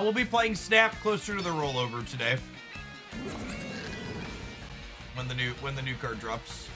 We'll be playing Snap closer to the rollover today. When the new card drops.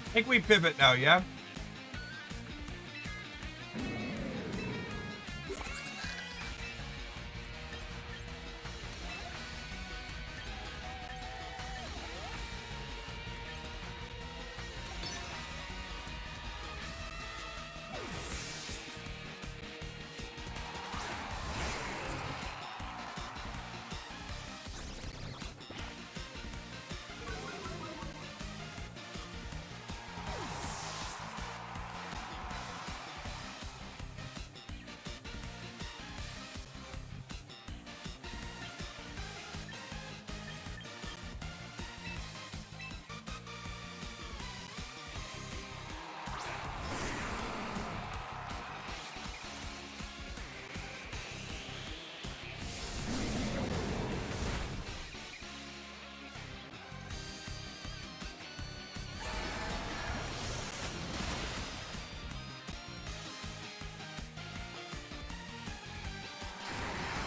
I think we pivot now, yeah?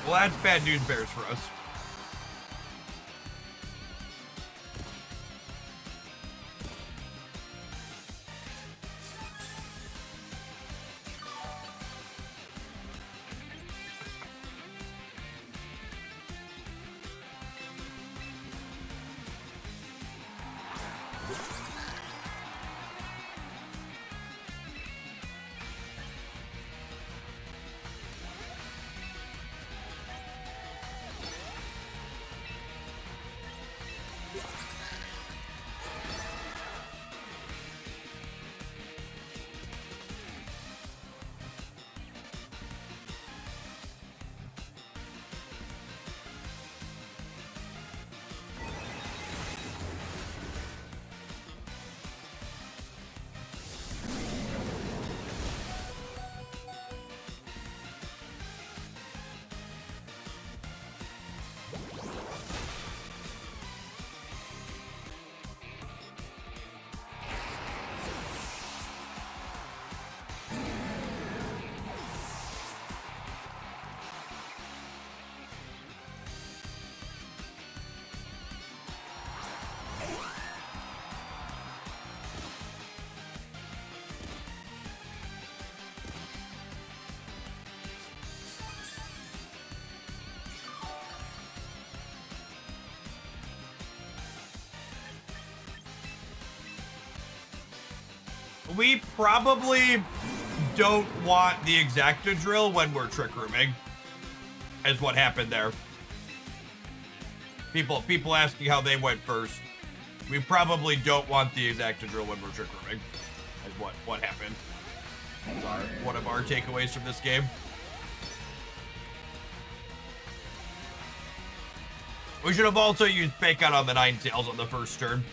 Well, that's bad news bears for us. We probably don't want the exacta drill when we're trick rooming, is what happened there. People asking how they went first. We probably don't want the exacta drill when we're trick rooming, is what happened. Sorry, one of our takeaways from this game. We should have also used fake out on the Ninetales on the first turn.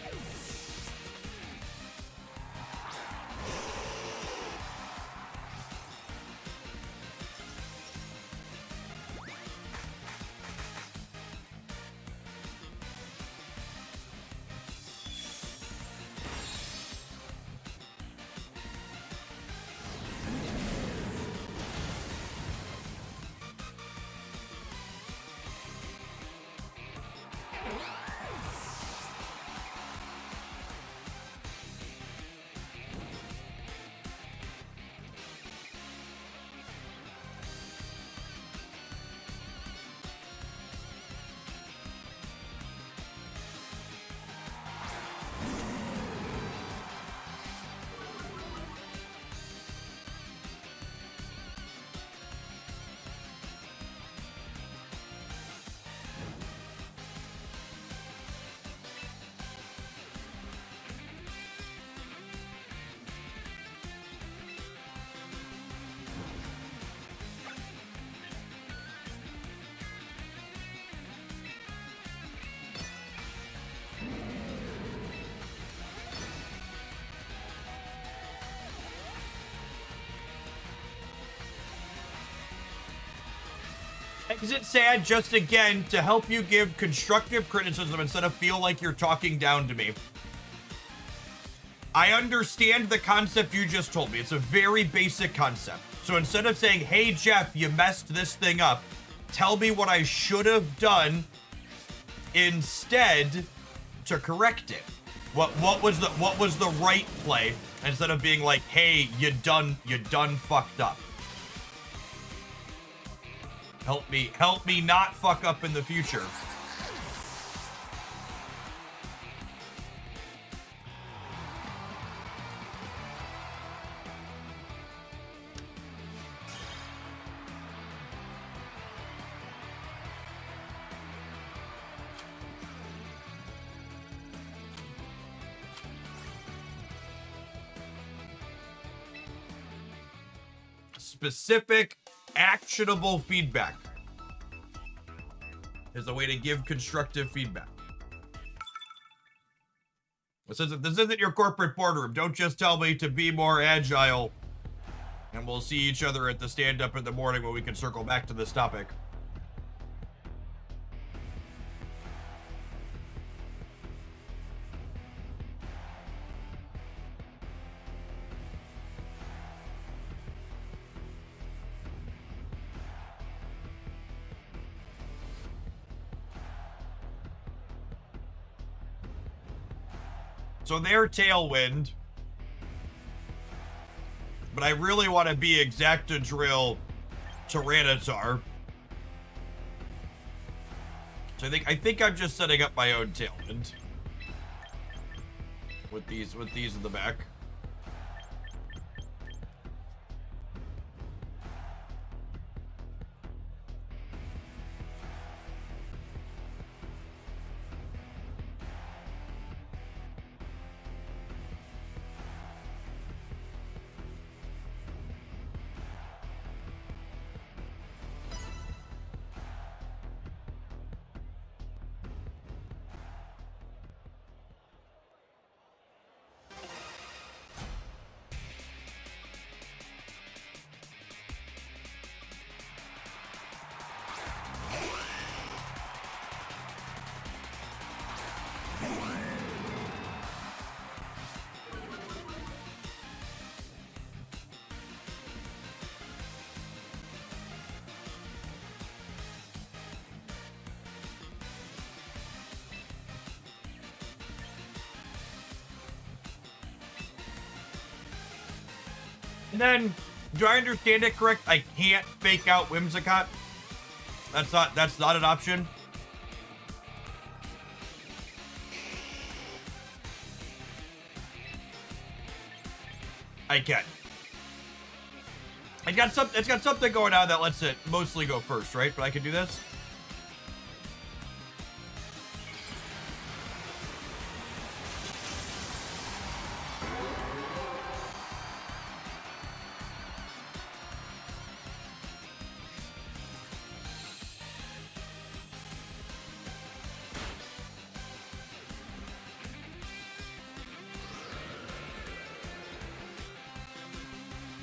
Exit sad just again to help you give constructive criticism instead of feel like you're talking down to me. I understand the concept you just told me. It's a very basic concept. So instead of saying, hey, Jeff, you messed this thing up, tell me what I should have done instead to correct it. What was the right play instead of being like, hey, you done fucked up. Help me not fuck up in the future. Specific, actionable feedback is a way to give constructive feedback. This isn't your corporate boardroom. Don't just tell me to be more agile. And we'll see each other at the stand-up in the morning when we can circle back to this topic. So they're Tailwind. But I really want to be Exacta Drill Tyranitar. So I think I'm just setting up my own Tailwind. With these in the back. And then, do I understand it correct? I can't fake out Whimsicott? That's not an option? I can. It's got something going on that lets it mostly go first, right? But I can do this.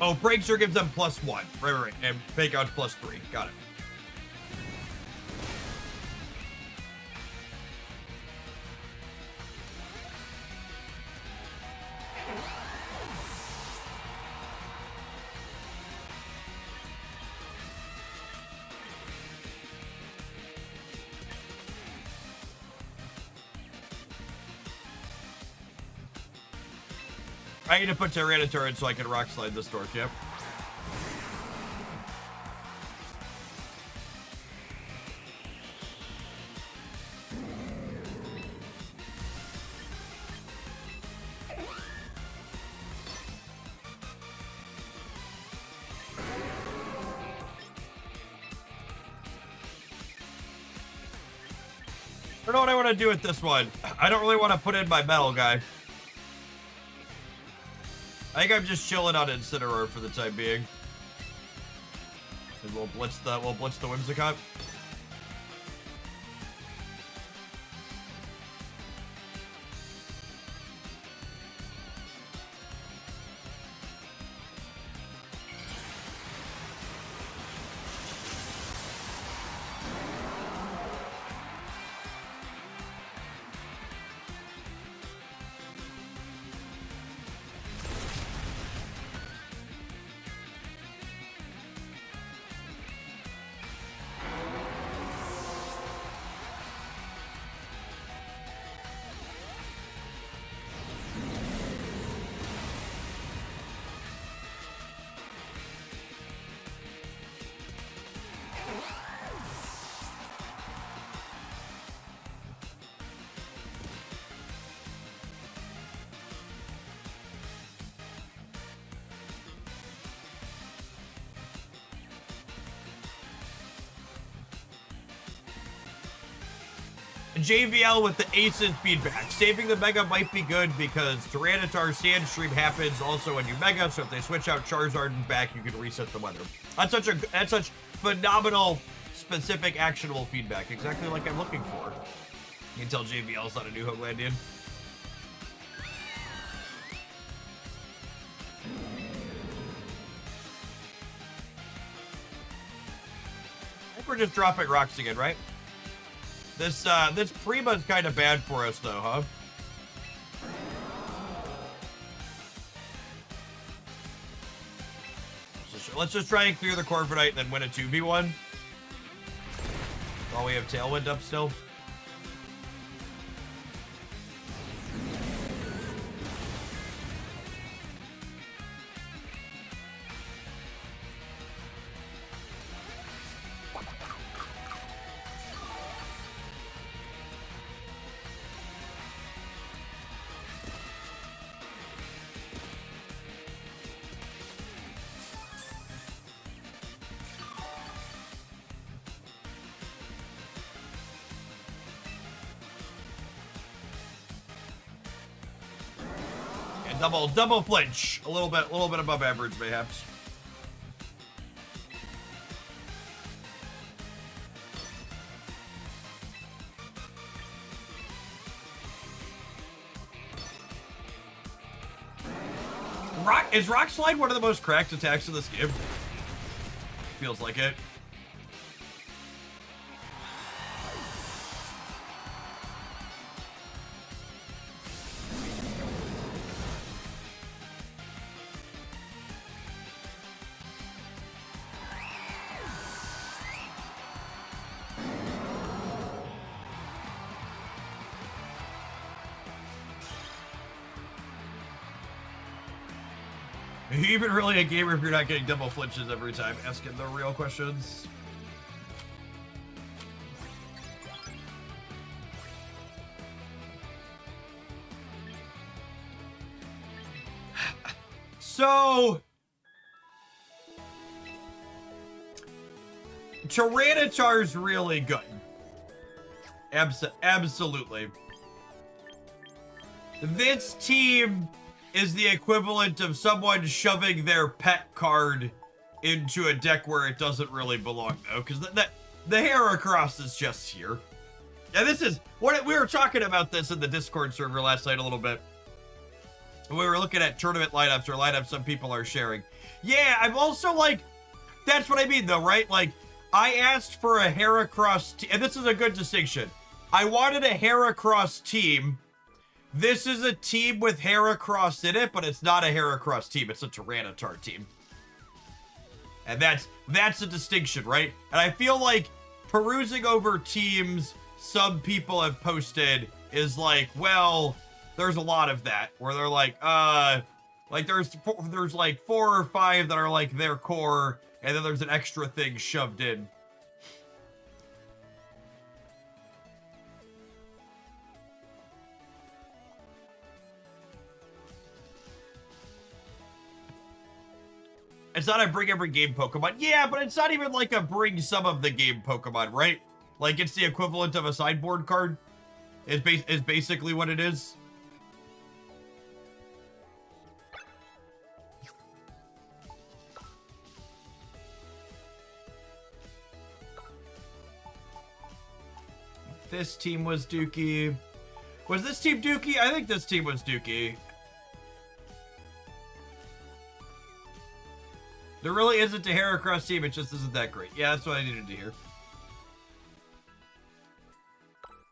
Oh, Prankster gives them +1. Right. And Fake Out's +3. Got it. I need to put Tyranitar in so I can Rock Slide this Dork, yep. I don't know what I want to do with this one. I don't really want to put in my metal guy. I think I'm just chilling on Incineroar for the time being. And we'll blitz the Whimsicott. JVL with the Aces feedback. Saving the Mega might be good because Tyranitar Sandstream happens also when you Mega, so if they switch out Charizard and back, you can reset the weather. That's such phenomenal, specific, actionable feedback. Exactly like I'm looking for. You can tell JVL's not a new Homelandian. I think we're just dropping rocks again, right? This Prima's kind of bad for us, though, huh? Let's just try and clear the Corviknight and then win a 2v1. While we have Tailwind up still. Double flinch. A little bit above average, mayhaps. Is Rock Slide one of the most cracked attacks in this game? Feels like it. Are you even really a gamer if you're not getting double flinches every time? Asking the real questions. So Tyranitar's really good. Absolutely. This team is the equivalent of someone shoving their pet card into a deck where it doesn't really belong, though, because the Heracross is just here. And this is what we were talking about this in the Discord server last night a little bit. We were looking at tournament lineups or lineups some people are sharing. Yeah, I'm also like, that's what I mean though, right? Like, I asked for a Heracross, and this is a good distinction. I wanted a Heracross team. This is a team with Heracross in it, but it's not a Heracross team. It's a Tyranitar team. And that's a distinction, right? And I feel like perusing over teams some people have posted is like, well, there's a lot of that where they're like there's like 4 or 5 that are like their core, and then there's an extra thing shoved in. It's not a bring every game Pokemon. Yeah, but it's not even like a bring some of the game Pokemon, right? Like, it's the equivalent of a sideboard card. Is basically what it is. This team was Dookie. Was this team Dookie? I think this team was Dookie. There really isn't a Heracross team, it just isn't that great. Yeah, that's what I needed to hear.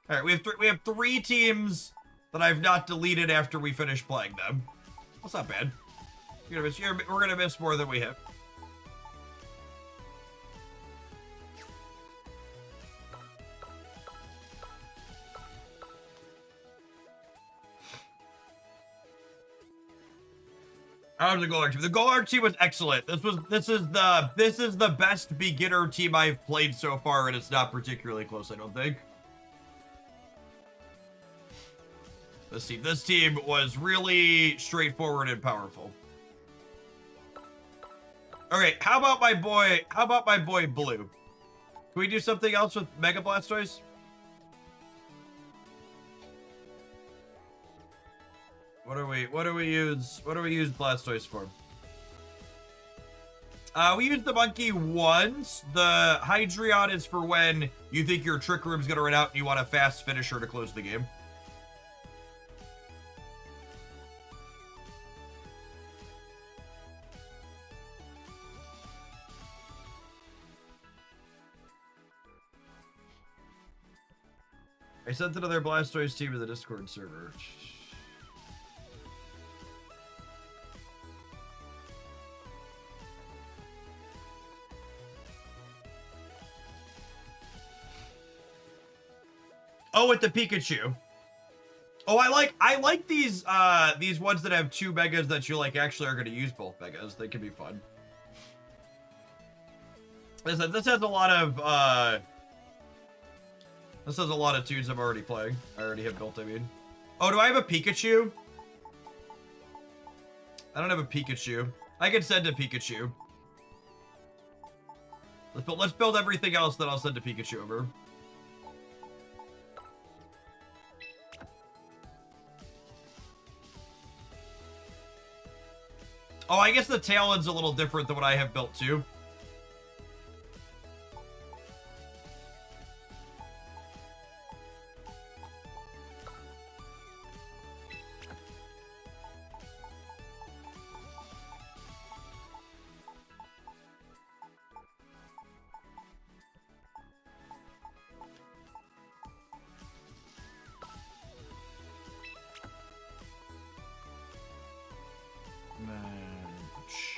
Alright, we have 3 teams that I've not deleted after we finish playing them. That's not bad. We're gonna miss more than we have. How's the Golart team? The Golart team was excellent. This is the best beginner team I've played so far, and it's not particularly close, I don't think. This team was really straightforward and powerful. Okay, how about my boy Blue? Can we do something else with Mega Blastoise? What do we use Blastoise for? We use the monkey once. The Hydreion is for when you think your Trick Room's gonna run out and you want a fast finisher to close the game. I sent another Blastoise team to the Discord server. Oh, with the Pikachu. Oh, I like these ones that have 2 megas that you like actually are going to use both megas. They can be fun. Listen, this has a lot of tunes I'm already playing. I already have built, I mean. Oh, do I have a Pikachu? I don't have a Pikachu. I can send a Pikachu. Let's build everything else, then I'll send a Pikachu over. Oh, I guess the Talon's a little different than what I have built too.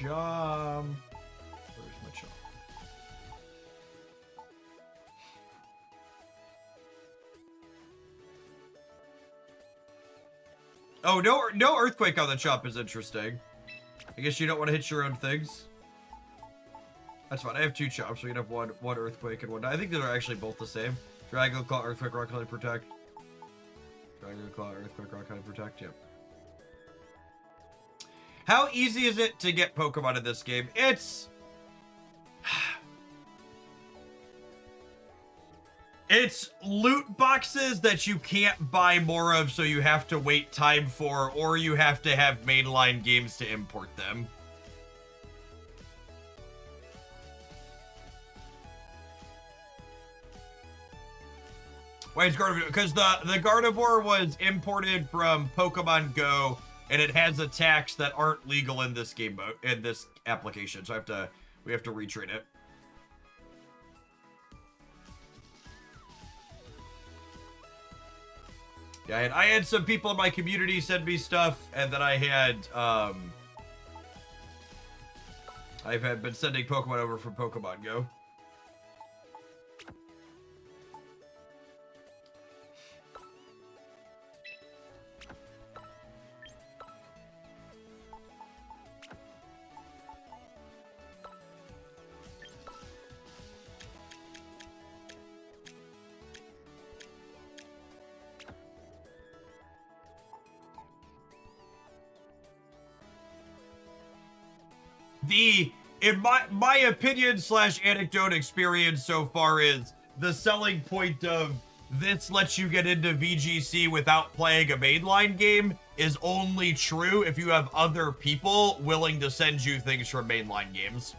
Where's my chum? Oh, no earthquake on the chop is interesting. I guess you don't want to hit your own things. That's fine. I have 2 chops, so you can have one earthquake and one. I think they're actually both the same. Dragon Claw, Earthquake, Rock Slide, Protect. Dragon Claw, Earthquake, Rock Slide, Protect. Yep. How easy is it to get Pokemon in this game? It's loot boxes that you can't buy more of, so you have to wait time for, or you have to have mainline games to import them. Wait, it's Gardevoir, because the Gardevoir was imported from Pokemon Go, and it has attacks that aren't legal in this game mode, in this application. So we have to retrain it. Yeah, I had some people in my community send me stuff, and then I've been sending Pokemon over from Pokemon Go. In my opinion / anecdote experience so far is the selling point of this lets you get into VGC without playing a mainline game is only true if you have other people willing to send you things from mainline games.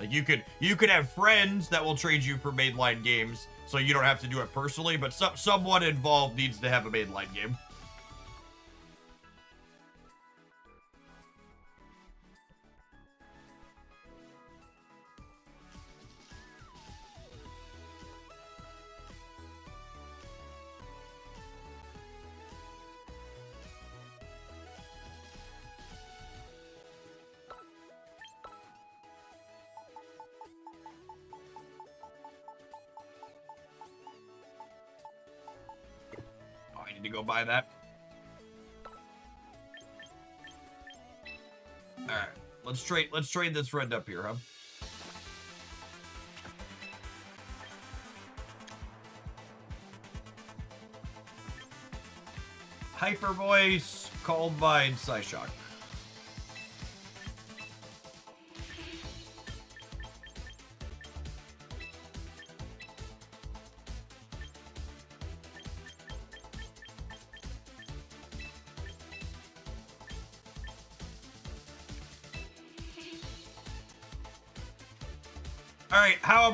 Like you could have friends that will trade you for mainline games, so you don't have to do it personally, but someone involved needs to have a mainline game. To go buy that. All right, let's trade this friend up here, huh? Hyper Voice, Cold Vine, Psyshock. All right, how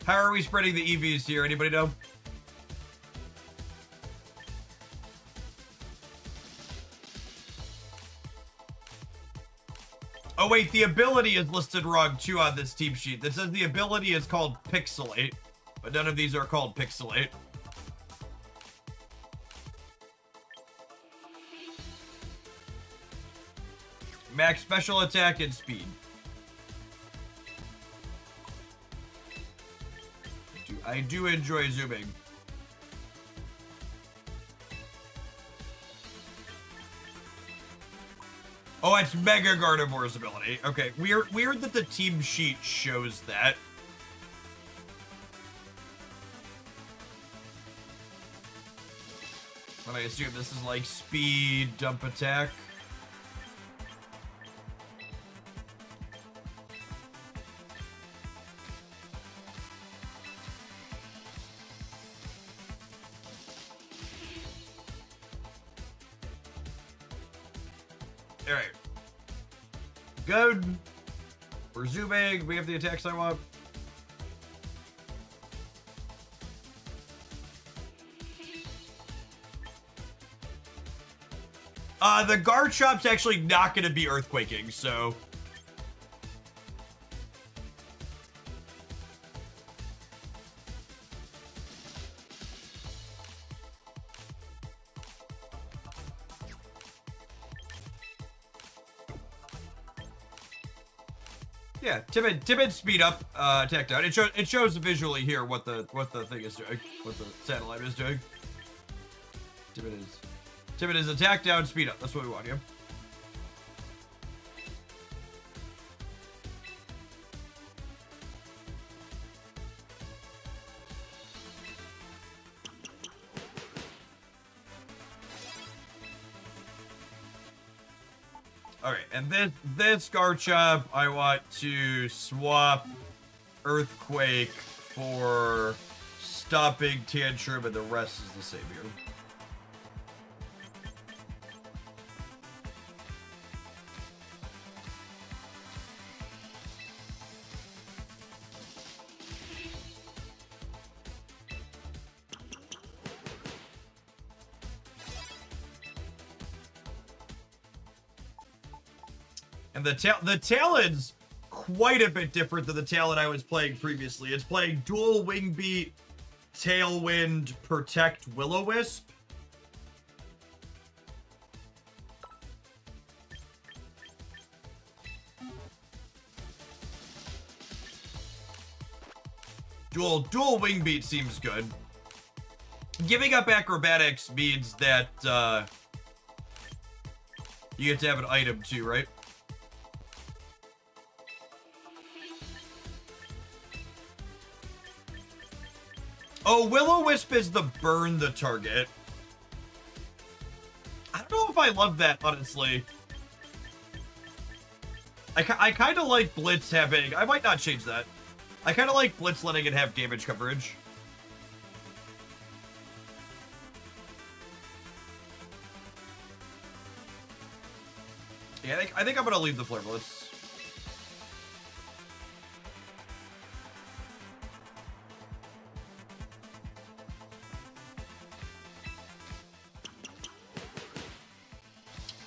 are we spreading the EVs here? Anybody know? Oh wait, the ability is listed wrong too on this team sheet. That says the ability is called Pixelate, but none of these are called Pixelate. Max special attack and speed. I do enjoy zooming. Oh, it's Mega Gardevoir's ability. Okay, weird that the team sheet shows that. But I assume this is like speed, dump attack. Alright. Good. We're zooming. We have the attacks I want. The Garchomp's actually not going to be earthquaking, so... Yeah, timid speed up, attack down. It shows visually here what the thing is doing, what the satellite is doing. Timid is attack down, speed up. That's what we want here. Alright, and this Garchomp, I want to swap Earthquake for Stopping Tantrum, and the rest is the same here. And the Talon's quite a bit different than the Talon I was playing previously. It's playing dual Wing Beat, Tailwind, Protect, Will-O-Wisp. Dual Wing Beat seems good. Giving up Acrobatics means that you get to have an item too, right? Oh, Will-O-Wisp is the burn the target. I don't know if I love that, honestly. I kind of like Blitz having... I might not change that. I kind of like Blitz letting it have damage coverage. Yeah, I think I'm gonna leave the Flare Blitz.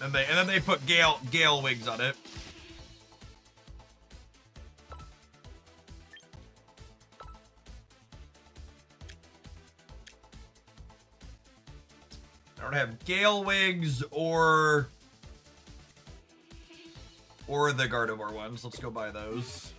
And then they put Gale Wings on it. I don't have Gale Wings or the Gardevoir ones. Let's go buy those.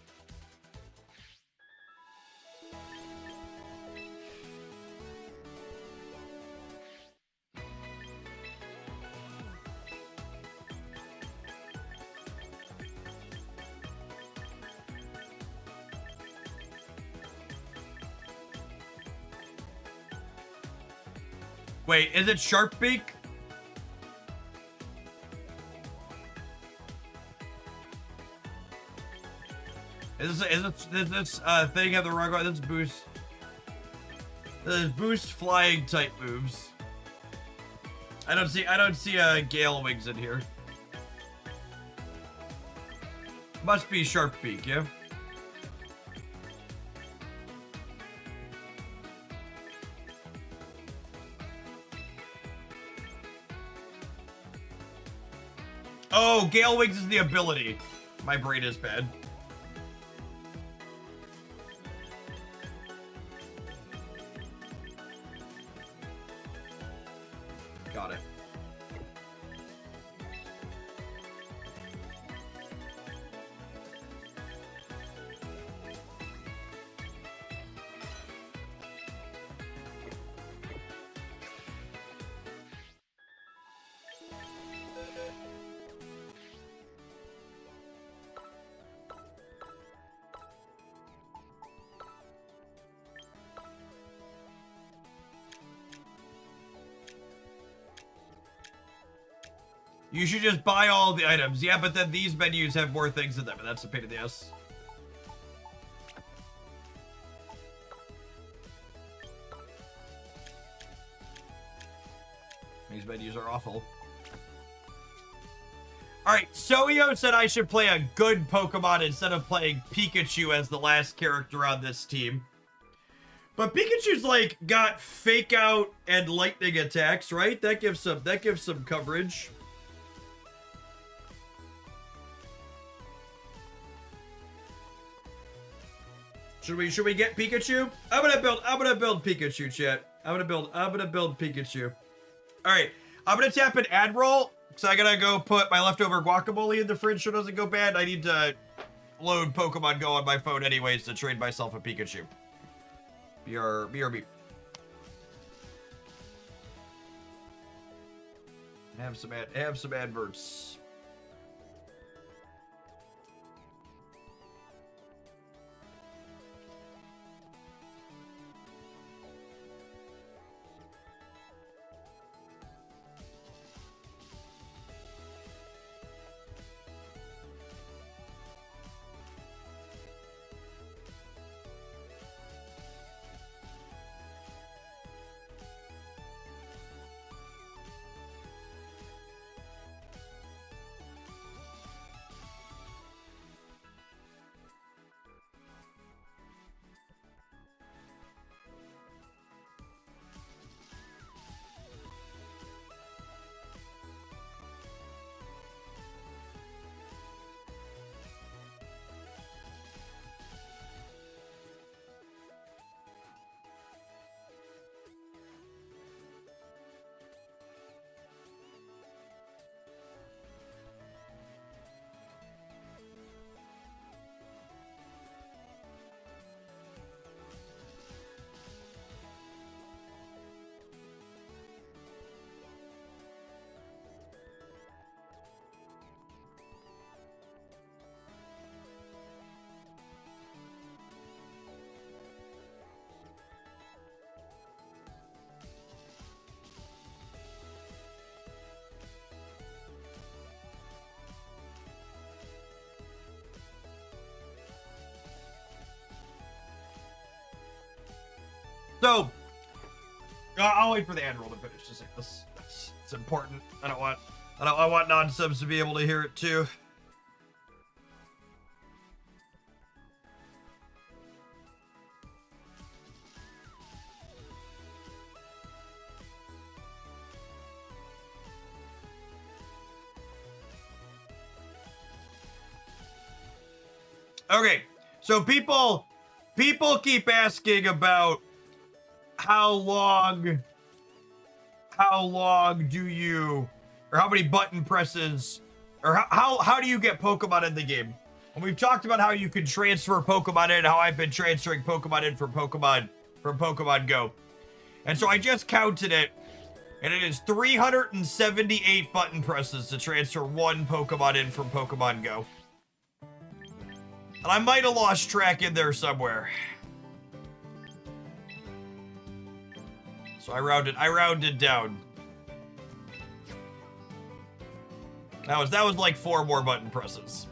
Wait, is it Sharpbeak? Is this thing have the wrong one? This boost. This is boost flying type moves. I don't see Gale Wings in here. Must be Sharpbeak, yeah. Oh, Gale Wings is the ability. My brain is bad. Got it. You should just buy all the items. Yeah, but then these menus have more things in them, and that's a pain in the ass. These menus are awful. Alright, Soyo said I should play a good Pokemon instead of playing Pikachu as the last character on this team. But Pikachu's like got Fake Out and lightning attacks, right? That gives some coverage. Should we get Pikachu? I'm gonna build Pikachu, chat. I'm gonna build Pikachu. Alright, I'm gonna tap an Admiral, so I gotta go put my leftover guacamole in the fridge so it doesn't go bad. I need to load Pokemon Go on my phone anyways to trade myself a Pikachu. BRB. Have some adverts. So, I'll wait for the ad roll to finish to say this. It's important. I want non-subs to be able to hear it too. Okay, so people keep asking about how long do you, or how many button presses, or how do you get Pokemon in the game? And we've talked about how you can transfer Pokemon in, how I've been transferring Pokemon in from Pokemon Go. And so I just counted it, and it is 378 button presses to transfer one Pokemon in from Pokemon Go. And I might have lost track in there somewhere. So I rounded down. That was like 4 more button presses.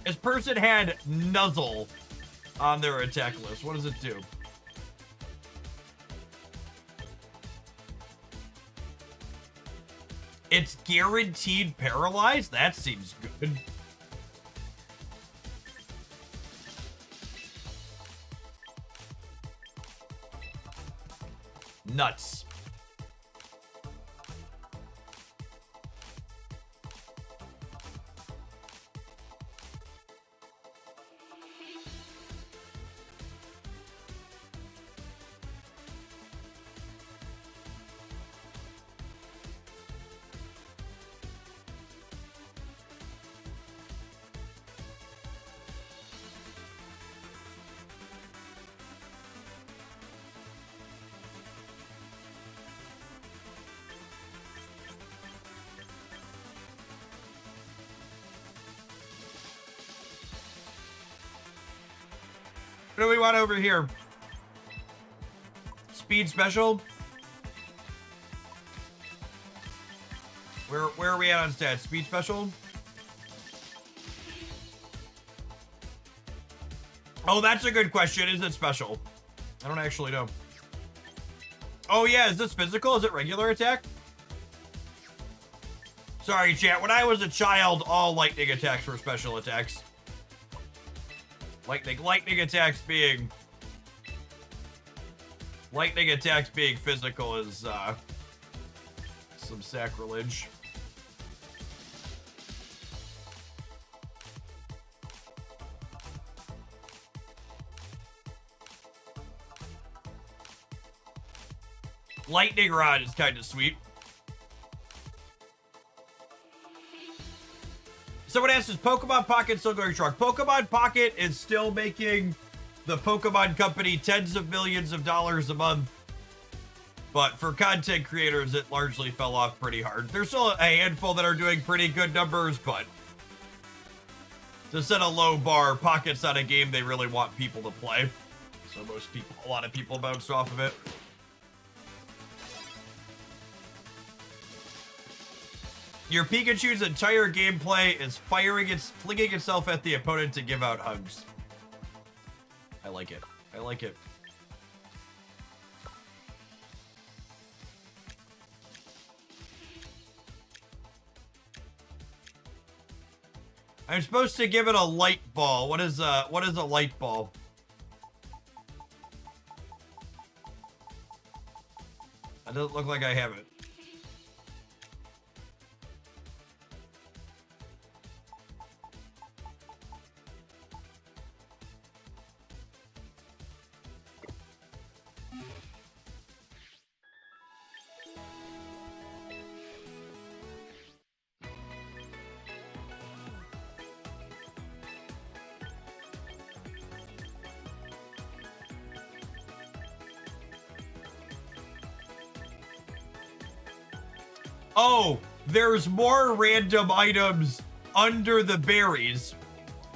This person had Nuzzle on their attack list. What does it do? It's guaranteed paralyzed? That seems good. Nuts. What do we want over here? Speed special? Where are we at on stats? Speed special? Oh, that's a good question. Is it special? I don't actually know. Oh yeah, is this physical? Is it regular attack? Sorry, chat. When I was a child, all lightning attacks were special attacks. Lightning attacks being physical is some sacrilege. Lightning Rod is kind of sweet. Someone asks, is Pokemon Pocket still going strong? Pokemon Pocket is still making the Pokemon Company tens of millions of dollars a month. But for content creators, it largely fell off pretty hard. There's still a handful that are doing pretty good numbers, but to set a low bar, Pocket's not a game they really want people to play. So a lot of people bounced off of it. Your Pikachu's entire gameplay is flinging itself at the opponent to give out hugs. I like it. I like it. I'm supposed to give it a light ball. What is a light ball? It doesn't look like I have it. Oh, there's more random items under the berries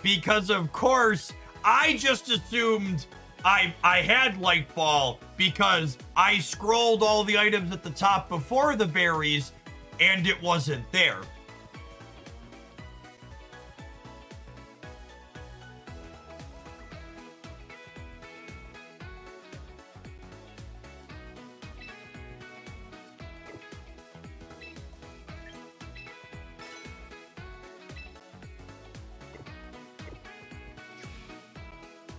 because, of course, I just assumed I had light ball because I scrolled all the items at the top before the berries and it wasn't there.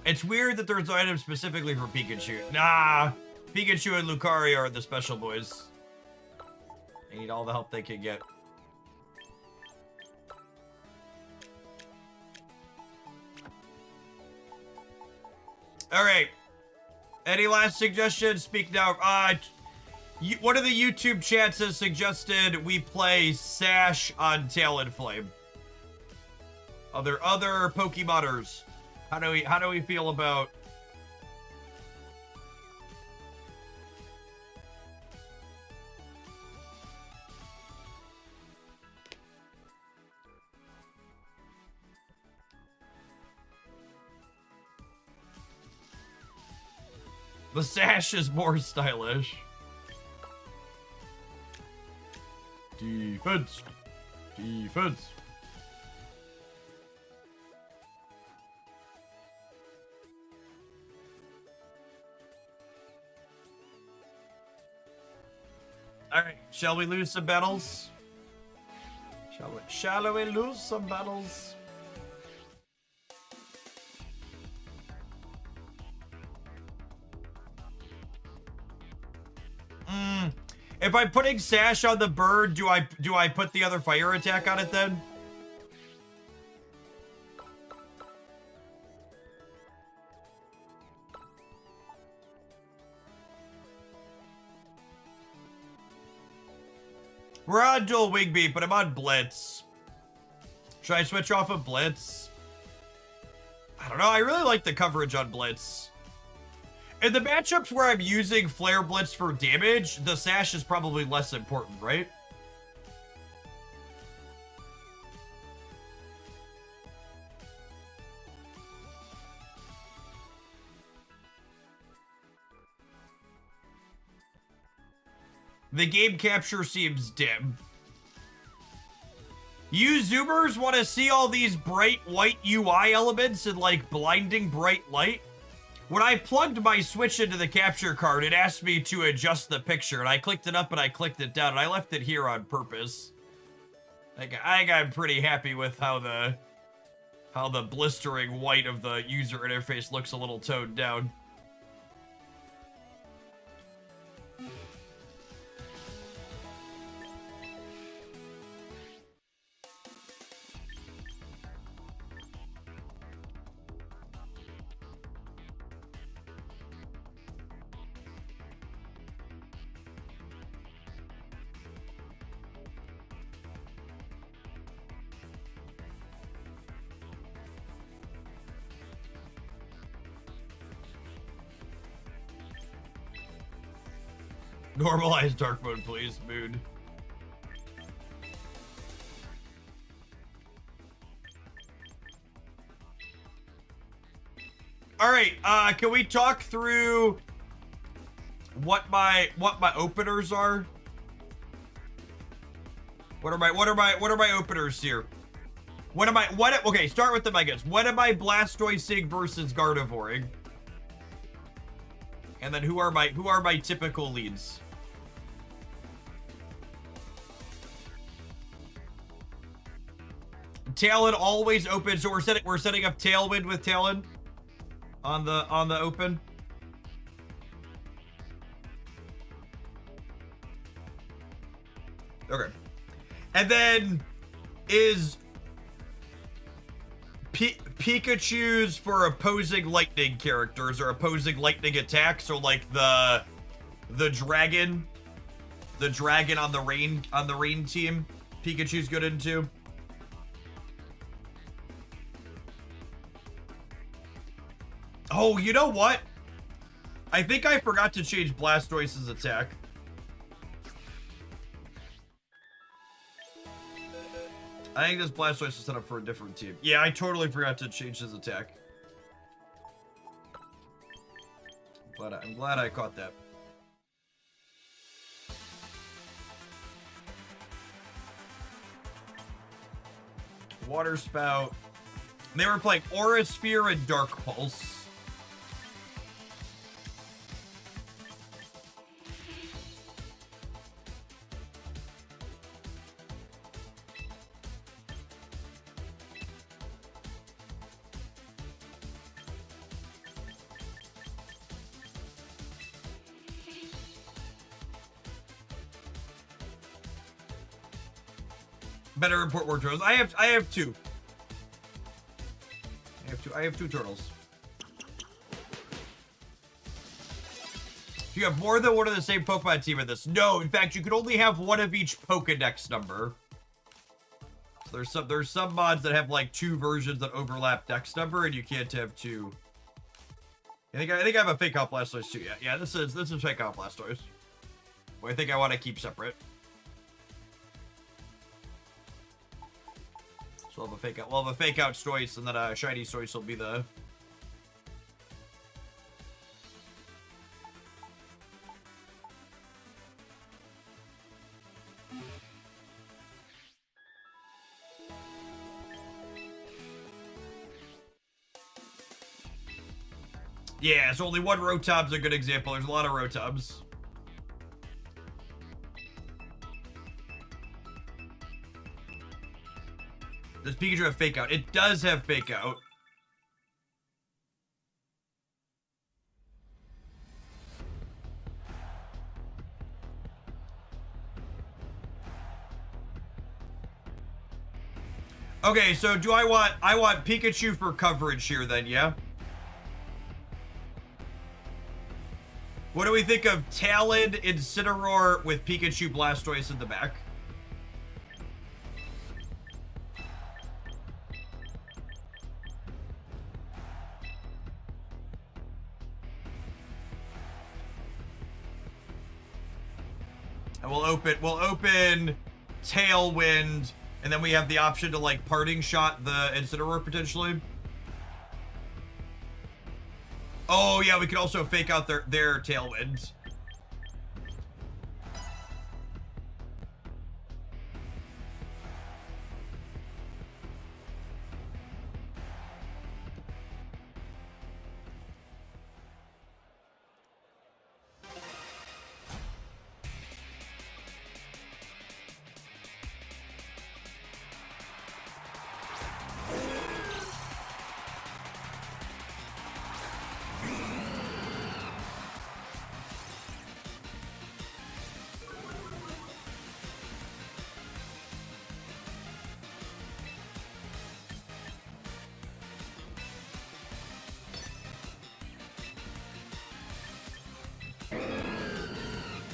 It's weird that there's items specifically for Pikachu. Nah, Pikachu and Lucario are the special boys. They need all the help they can get. All right. Any last suggestions? Speak now. One of the YouTube chats has suggested we play Sash on Talonflame. Other Pokemoners. How do we feel about? The Sash is more stylish. Defense. Defense. All right, shall we lose some battles? Shall we lose some battles? If I'm putting Sash on the bird, do I put the other fire attack on it then? We're on dual wing beat, but I'm on Blitz. Should I switch off of Blitz? I don't know. I really like the coverage on Blitz. In the matchups where I'm using Flare Blitz for damage, the Sash is probably less important, right? The game capture seems dim. You Zoomers want to see all these bright white UI elements and like blinding bright light? When I plugged my Switch into the capture card, it asked me to adjust the picture, and I clicked it up and I clicked it down, and I left it here on purpose. I think I'm pretty happy with how the blistering white of the user interface looks a little toned down. Normalize dark mode, please, Moon. All right, can we talk through what my openers are? What are my openers here? Okay, start with the megas. What am I Blastoising versus Gardevoring? And then who are my typical leads? Talon always open, so we're setting up Tailwind with Talon on the open. Okay. And then is Pikachu's for opposing lightning characters or opposing lightning attacks, so like the dragon on the rain team, Pikachu's good into. Oh, you know what? I think I forgot to change Blastoise's attack. I think this Blastoise is set up for a different team. Yeah, I totally forgot to change his attack. I'm glad I caught that. Water Spout. They were playing Aura Sphere and Dark Pulse. Better import more turtles. I have two. I have two turtles. You have more than one of the same Pokemon team in this. No, in fact, you could only have one of each Pokedex number. So there's some mods that have like two versions that overlap dex number, and you can't have two. I think I have a fake out Blastoise too. Yeah, this is fake out Blastoise. Well, I think I want to keep separate. So we'll have a fake out Stoice, and then a shiny Stoice will be the. Yeah, so only one Rotob's a good example. There's a lot of Rotobs. Does Pikachu have fake out? It does have fake out. Okay, so do I want Pikachu for coverage here then, yeah? What do we think of Talon, Incineroar with Pikachu, Blastoise in the back? And we'll open Tailwind, and then we have the option to like parting shot the Incineroar potentially. Oh yeah, we could also fake out their Tailwinds.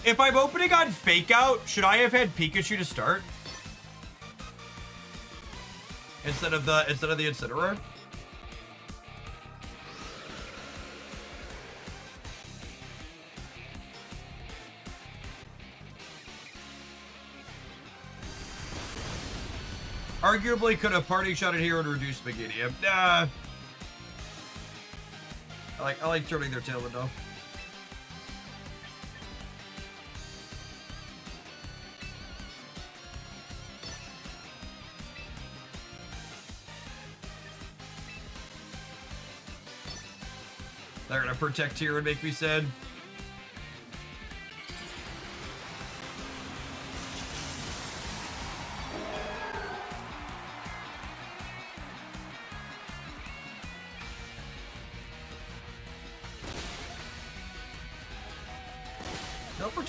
If I'm opening on Fake Out, should I have had Pikachu to start? Instead of the Incineroar? Arguably could have party shot it here and reduced Meganium. Nah. I like turning their Tailwind off. They're gonna protect here and make me sad.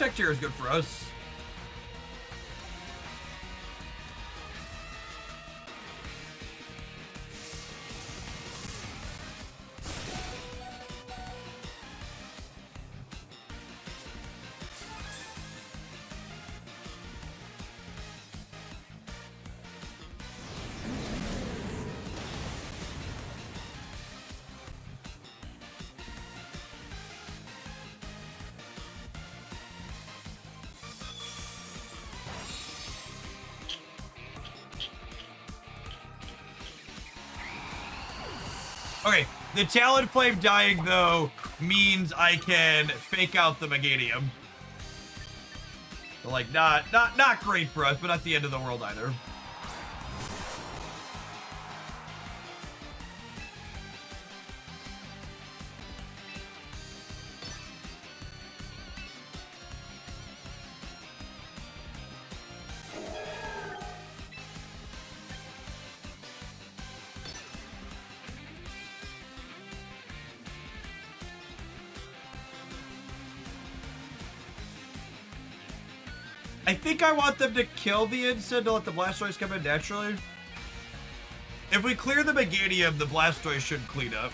Protect here is good for us. Okay, the Talonflame dying, though, means I can fake out the Meganium. So, like, not great for us, but not the end of the world either. I think I want them to kill the Insect to let the Blastoise come in naturally. If we clear the Meganium, the Blastoise should clean up.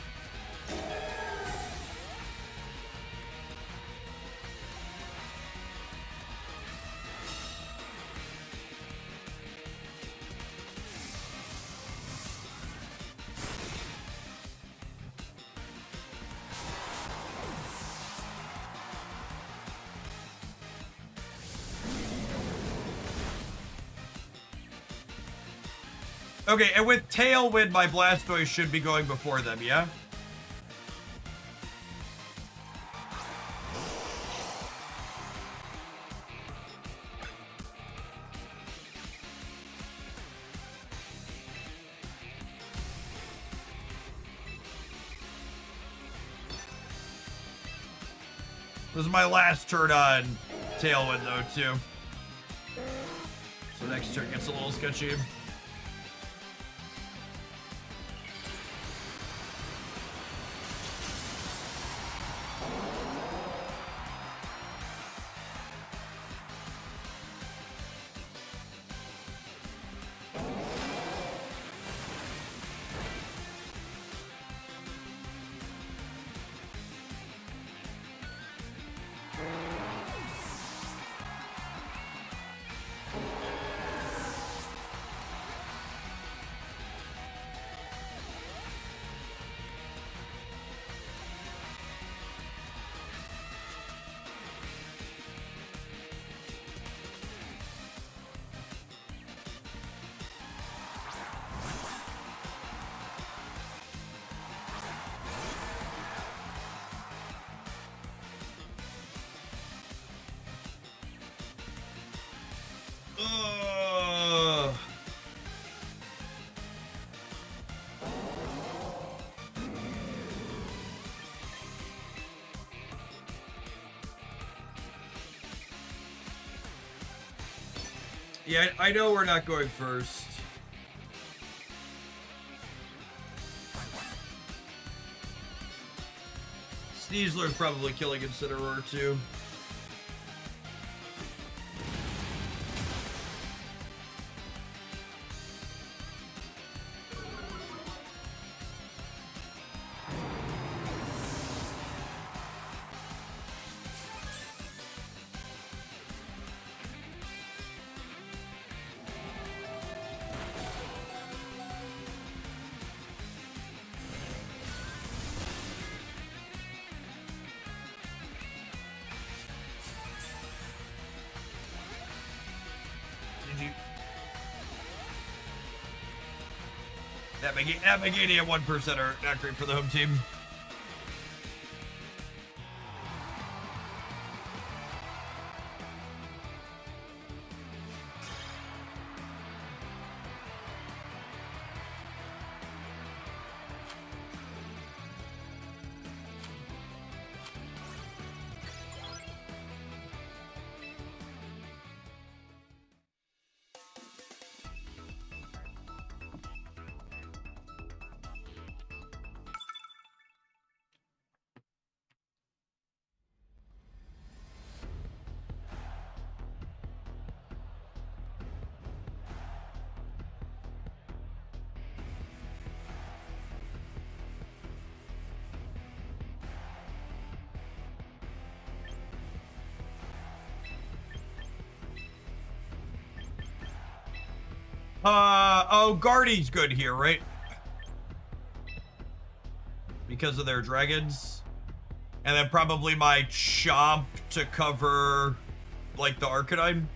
Okay, and with Tailwind, my Blastoise should be going before them, yeah? This is my last turn on Tailwind, though, too. So next turn gets a little sketchy. Yeah, I know we're not going first. Sneasler's probably killing Incineroar too. That Meganium 1% are not great for the home team. Oh, Guardy's good here, right? Because of their dragons. And then probably my Chomp to cover, like, the Arcanine.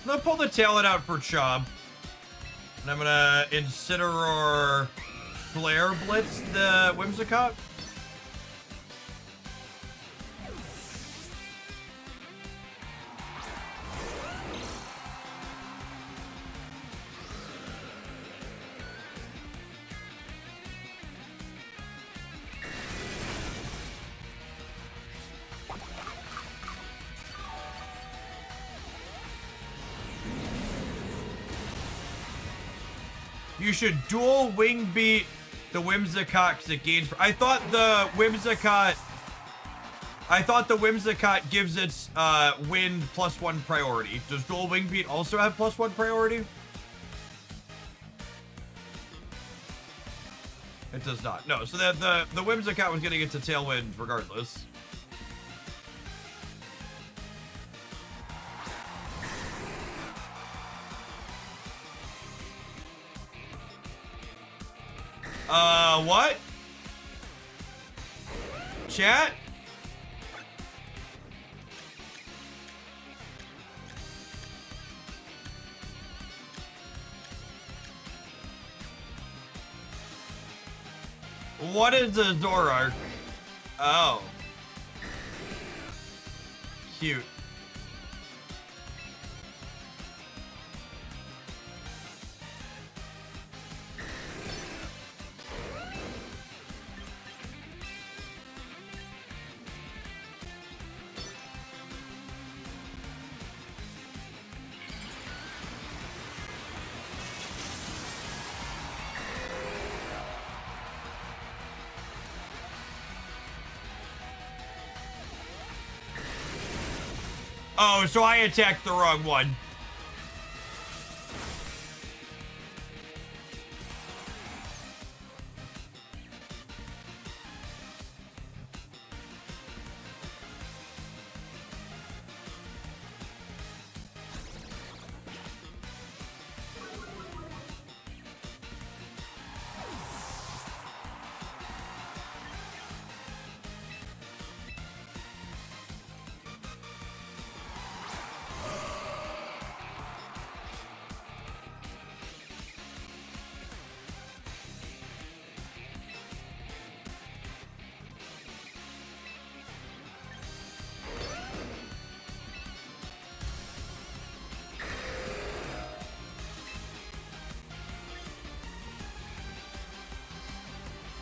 I'm gonna pull the talent out for Chomp. And I'm gonna Incineroar Flare Blitz the Whimsicott. You should dual wing beat the Whimsicott because it gains. I thought the Whimsicott gives its wind +1 priority. Does dual wing beat also have +1 priority? It does not. No. So that the Whimsicott was getting into Tailwind regardless. What? Chat? What is the Zoroark? Oh. Cute. Oh, so I attacked the wrong one.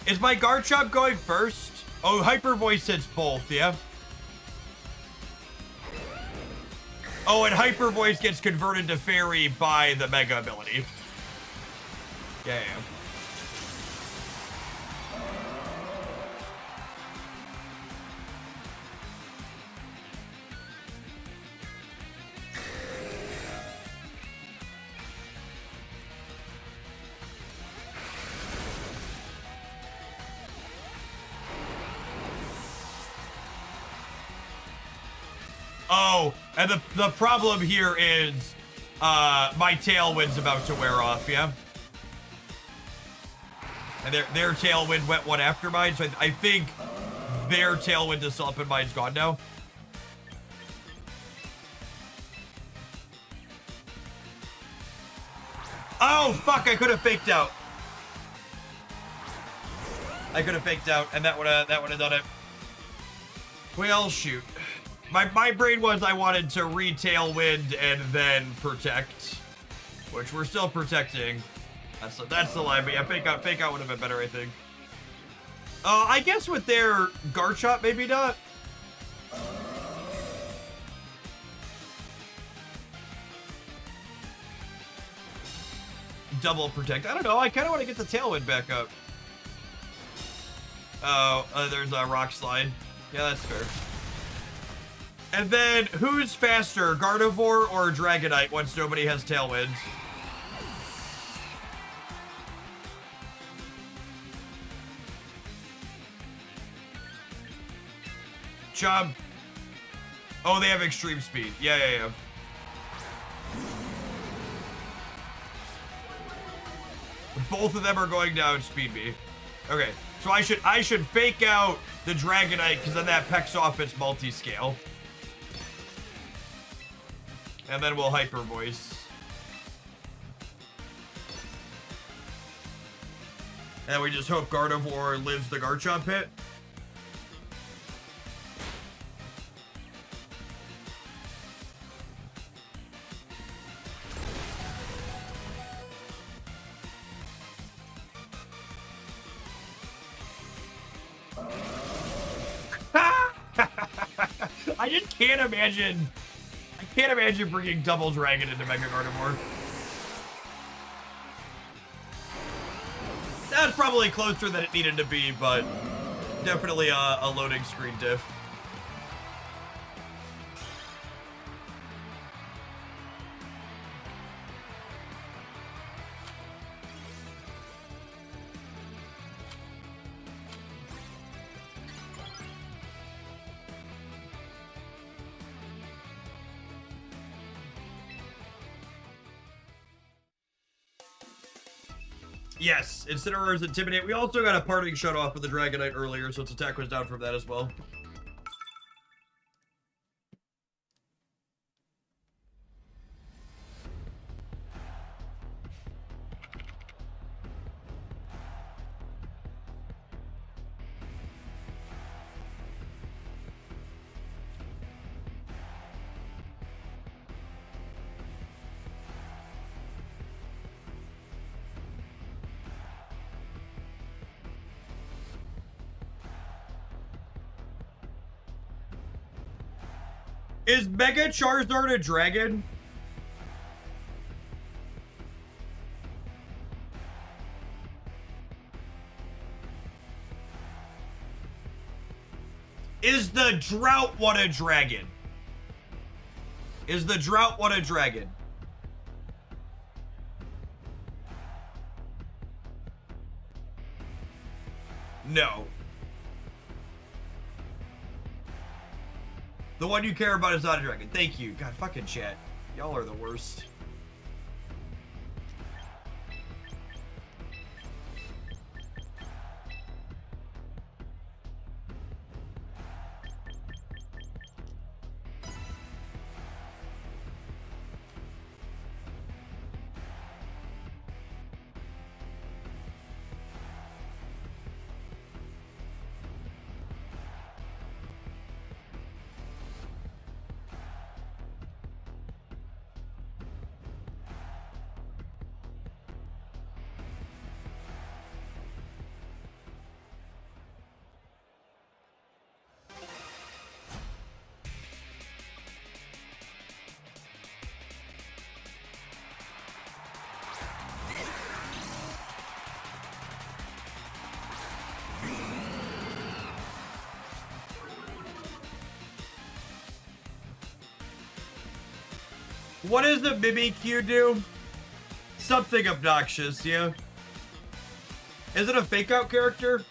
Is my Garchomp going first? Oh, Hyper Voice hits both, yeah? Oh, and Hyper Voice gets converted to Fairy by the Mega ability. Yeah. Oh, and the problem here is my Tailwind's about to wear off, yeah? And their Tailwind went one after mine, so I think their Tailwind is still up and mine's gone now. Oh, fuck, I could have faked out. I could have faked out, and that would have done it. Well, shoot. My brain was I wanted to re-Tailwind and then protect, which we're still protecting. That's the line, but yeah, fake out would have been better, I think. I guess with their guard shot, maybe not. Double protect. I don't know. I kind of want to get the Tailwind back up. Oh, there's a rock slide. Yeah, that's fair. And then, who's faster, Gardevoir or Dragonite once nobody has Tailwind? Chub. Oh, they have extreme speed. Yeah. Both of them are going down speed me. Okay, so I should fake out the Dragonite because then that pecks off its multi-scale. And then we'll Hyper Voice. And we just hope Gardevoir lives the Garchomp hit. I just can't imagine. I can't imagine bringing Double Dragon into Mega Gardevoir. That's probably closer than it needed to be, but definitely a loading screen diff. Yes, Incineroar's Intimidate. We also got a parting shut off with the Dragonite earlier, so its attack was down from that as well. Is Mega Charizard a dragon? Is the Drought one a dragon? Is the Drought one a dragon? No. The one you care about is not a dragon. Thank you. God, fucking chat. Y'all are the worst. What does the Mimikyu do? Something obnoxious, yeah. Is it a fake out character?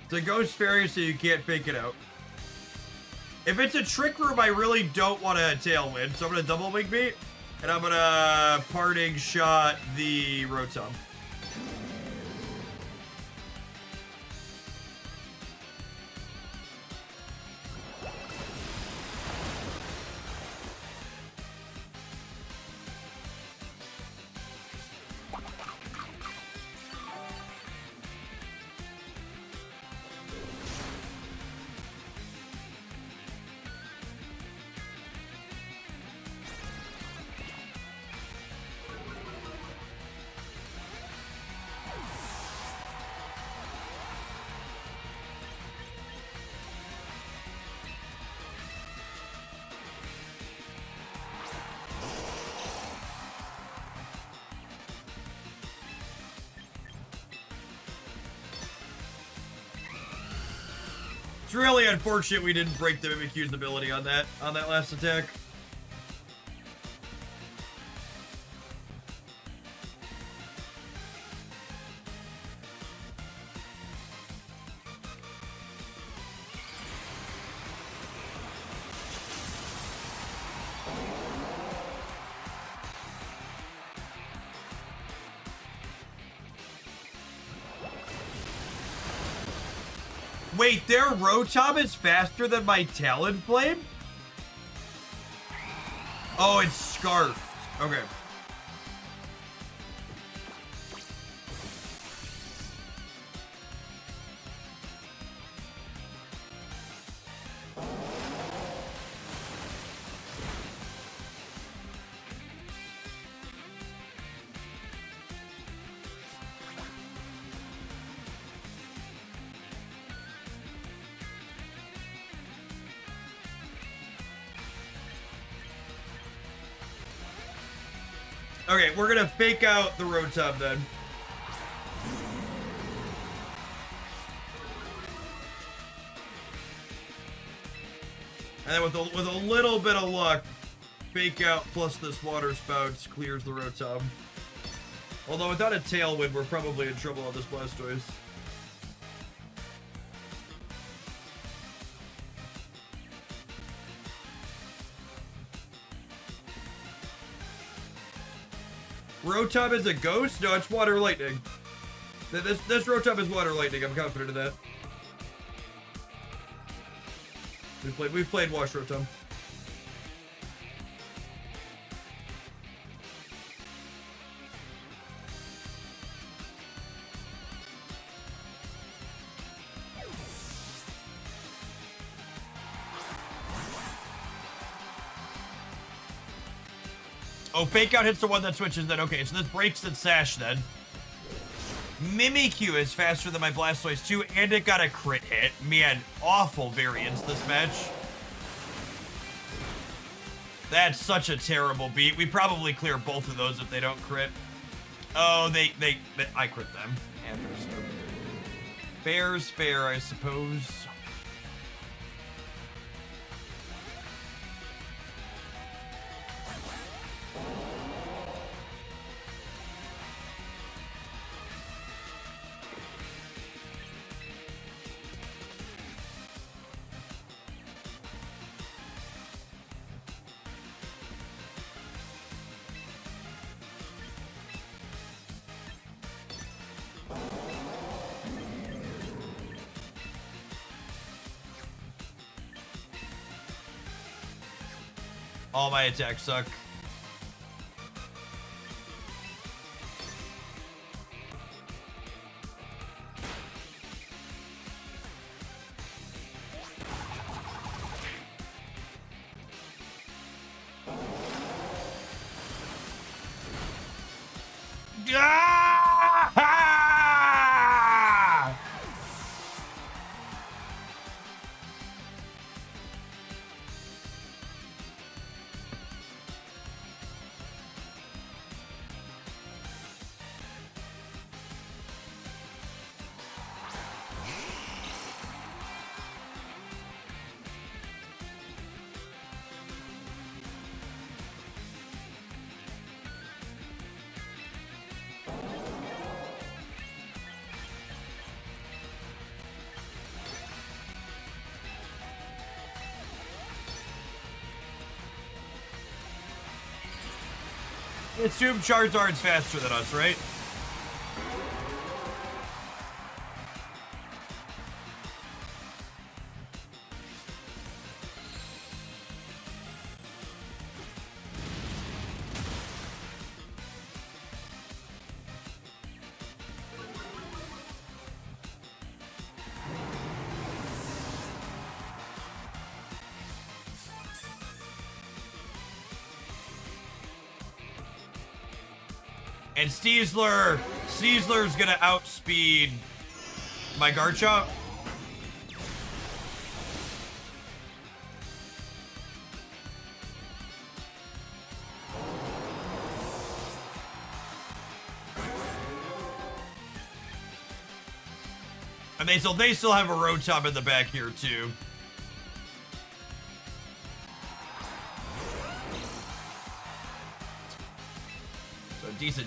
It's a ghost fairy, so you can't fake it out. If it's a trick room, I really don't want to tailwind, so I'm going to double wing beat, and I'm going to parting shot the Rotom. It's really unfortunate we didn't break the Mimikyu's ability on that last attack. Wait, their Rotom is faster than my Talonflame? Oh, it's Scarfed. Okay. Okay, we're gonna fake out the Rotom then. And then with a little bit of luck, fake out plus this water spout clears the Rotom. Although without a Tailwind, we're probably in trouble on this Blastoise. Rotom is a ghost? No, it's water lightning. This Rotom is water lightning. I'm confident of that. We've played Wash Rotom. Oh, fake out hits the one that switches then. Okay, so this breaks the Sash then. Mimikyu is faster than my Blastoise too, and it got a crit hit. Man, awful variance this match. That's such a terrible beat. We probably clear both of those if they don't crit. Oh, I crit them. Yeah, fair's fair, I suppose. All my attacks suck. Assume Charizard's faster than us, right? And Steezler's gonna outspeed my Garchomp. And they still have a Rotom in the back here too.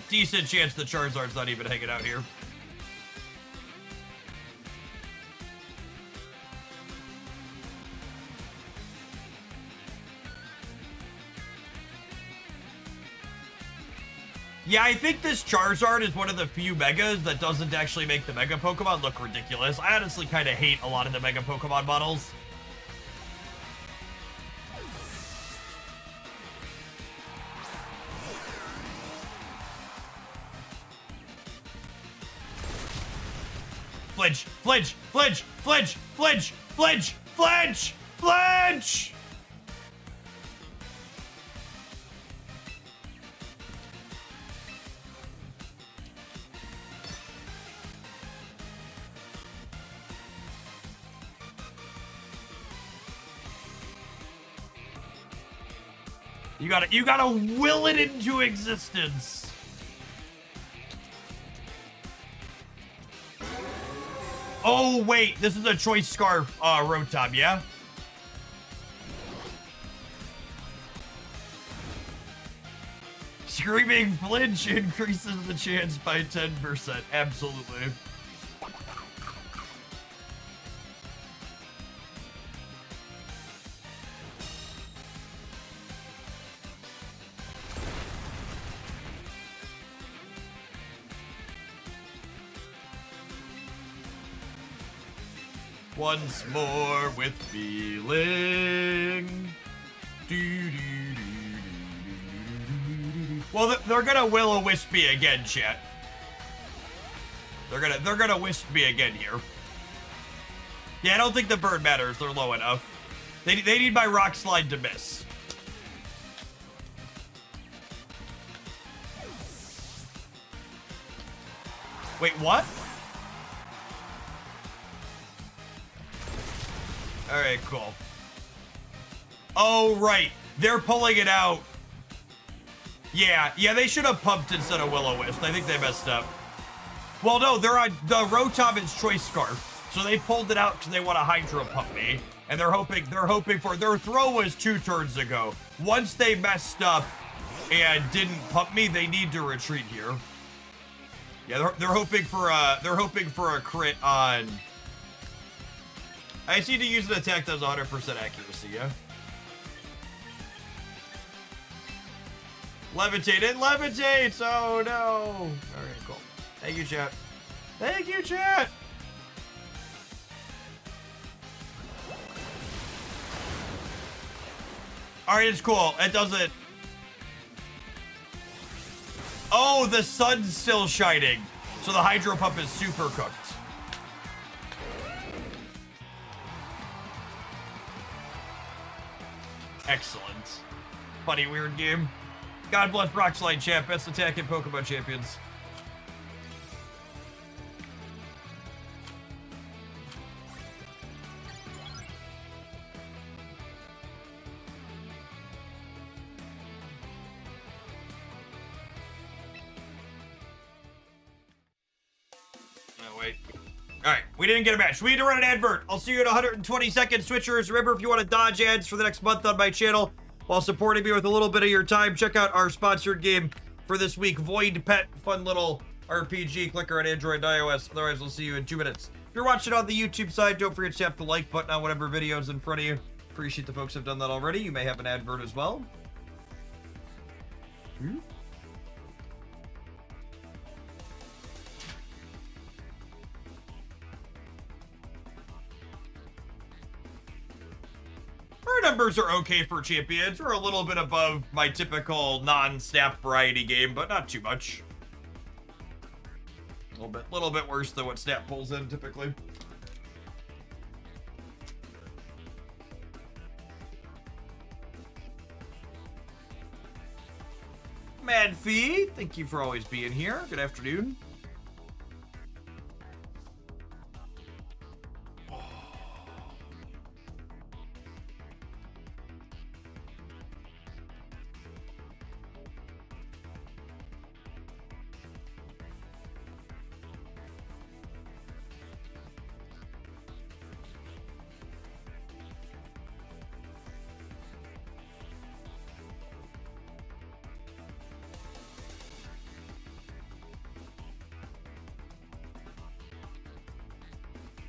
Decent chance the Charizard's not even hanging out here. Yeah, I think this Charizard is one of the few Megas that doesn't actually make the Mega Pokemon look ridiculous. I honestly kind of hate a lot of the Mega Pokemon models. Flinch, flinch, flinch, flinch, flinch, flinch, flinch, flinch! You gotta will it into existence. Oh, wait, this is a Choice Scarf Rotom, yeah? Screaming Flinch increases the chance by 10%. Absolutely. Once more with feeling. Well, they're gonna will-o-wisp me again, chat. They're gonna wisp me again here. Yeah, I don't think the bird matters. They're low enough. They need my Rock Slide to miss. Wait, what? Alright, cool. Oh, right. They're pulling it out. Yeah, they should have pumped instead of Will-O-Wisp. I think they messed up. Well, no, they're on the Rotom is Choice Scarf. So they pulled it out because they want to Hydro Pump me. And they're hoping for their throw was 2 turns ago. Once they messed up and didn't pump me, they need to retreat here. Yeah, they're hoping for a crit on. I just need to use an attack that has 100% accuracy, yeah? Levitate, it levitates! Oh no! Alright, cool. Thank you, chat. Thank you, chat! Alright, it's cool. It doesn't. Oh, the sun's still shining. So the Hydro Pump is super cooked. Excellent. Funny, weird game. God bless Rock Slide Champ. Best attack in Pokemon Champions. Oh, wait. Alright, we didn't get a match. We need to run an advert. I'll see you in 120 seconds, Switchers. Remember, if you want to dodge ads for the next month on my channel while supporting me with a little bit of your time, check out our sponsored game for this week, Void Pet. Fun little RPG clicker on Android and iOS. Otherwise, we'll see you in 2 minutes. If you're watching on the YouTube side, don't forget to tap the like button on whatever video's in front of you. Appreciate the folks who have done that already. You may have an advert as well. numbers are okay for champions. We're a little bit above my typical non-snap variety game, but not too much. A little bit worse than what snap pulls in typically. Madfee, thank you for always being here. Good afternoon.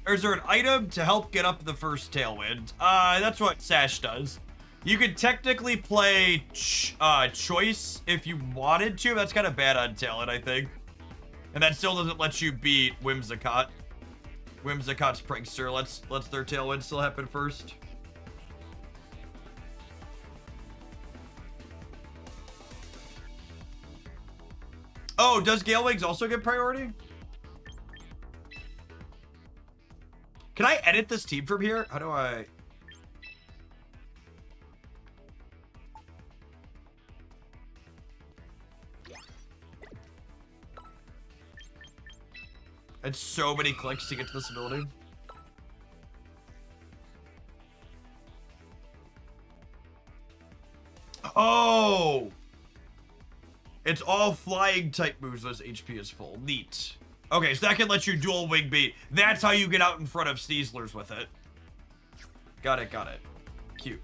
Is there an item to help get up the first Tailwind? That's what Sash does. You could technically play Choice if you wanted to. That's kind of bad on Talent, I think. And that still doesn't let you beat Whimsicott. Whimsicott's Prankster lets their Tailwind still happen first. Oh, does Gale Wings also get priority? Can I edit this team from here? How do I... It's so many clicks to get to this ability. Oh! It's all flying type moves as HP is full. Neat. Okay, so that can let you dual wing beat. That's how you get out in front of Sneaslers with it. Got it, got it. Cute.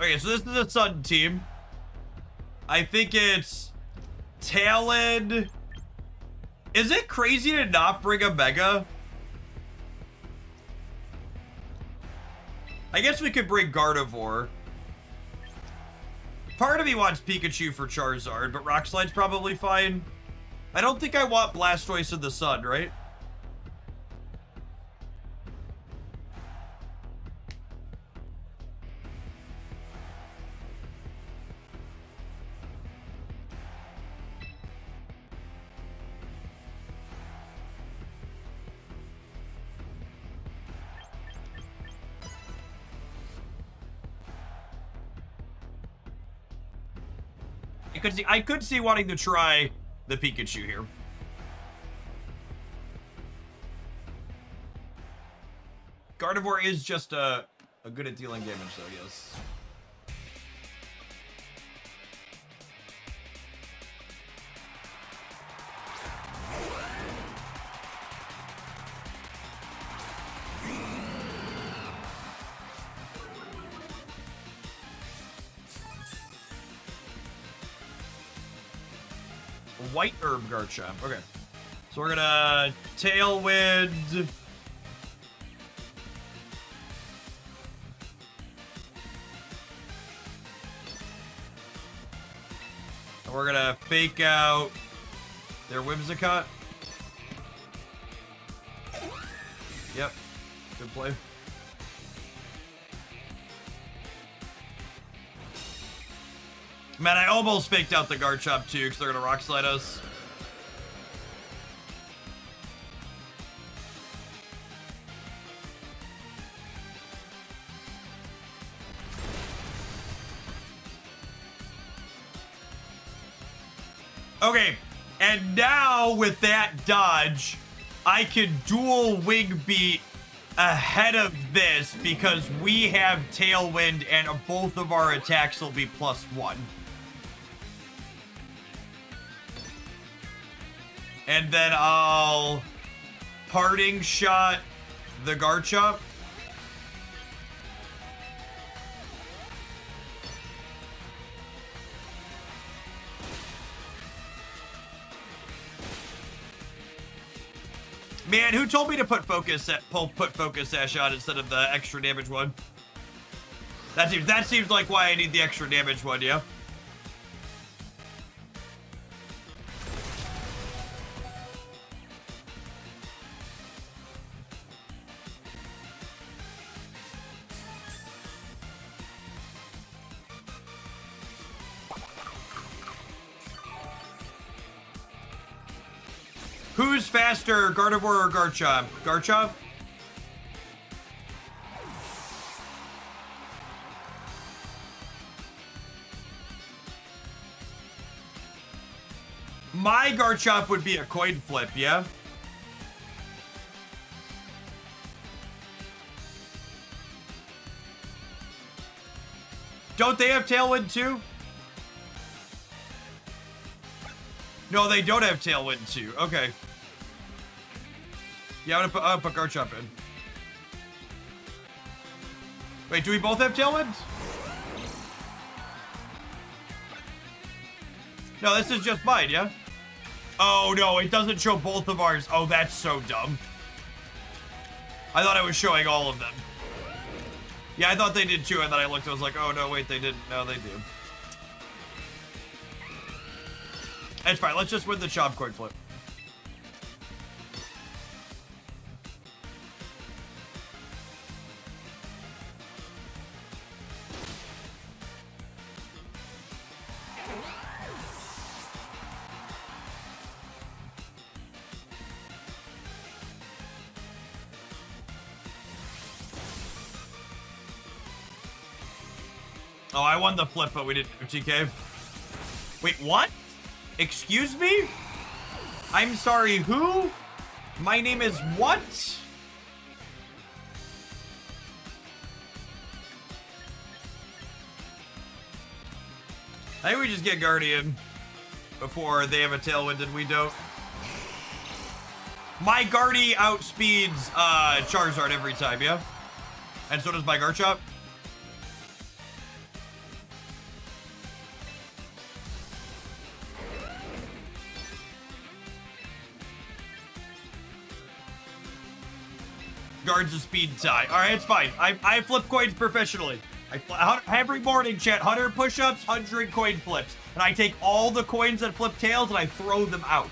Okay, so this is a Sun team. I think it's Talon. Is it crazy to not bring a Mega? I guess we could bring Gardevoir. Part of me wants Pikachu for Charizard, but Rock Slide's probably fine. I don't think I want Blastoise in the Sun, right? I could see wanting to try the Pikachu here. Gardevoir is just a good at dealing damage, though, yes. White Herb Garchomp. Okay. So we're gonna Tailwind. And we're gonna fake out their Whimsicott. Yep. Good play. Man, I almost faked out the Garchomp too, because they're gonna Rock Slide us. Okay, and now with that dodge, I can dual wing beat ahead of this because we have Tailwind and both of our attacks will be +1. And then I'll Parting Shot the Garchomp. Man, who told me to put focus sash on instead of the extra damage one? That seems like why I need the extra damage one, yeah? Who's faster, Gardevoir or Garchomp? Garchomp? My Garchomp would be a coin flip, yeah? Don't they have Tailwind too? No, they don't have Tailwind too. Okay. Yeah, I'm gonna put Garchomp in. Wait, do we both have Tailwind? No, this is just mine, yeah? Oh, no, it doesn't show both of ours. Oh, that's so dumb. I thought I was showing all of them. Yeah, I thought they did too, and then I looked, I was like, oh, no, wait, they didn't. No, they do. It's fine, let's just win the Chomp coin flip. Oh, I won the flip, but we didn't do TK. Wait, what? Excuse me? I'm sorry, who? My name is what? I think we just get Guardian before they have a Tailwind and we don't. My Guardy outspeeds Charizard every time, yeah? And so does my Garchomp. Guards a speed tie. All right, it's fine. I flip coins professionally. Every morning, chat, 100 push-ups, 100 coin flips. And I take all the coins that flip tails and I throw them out.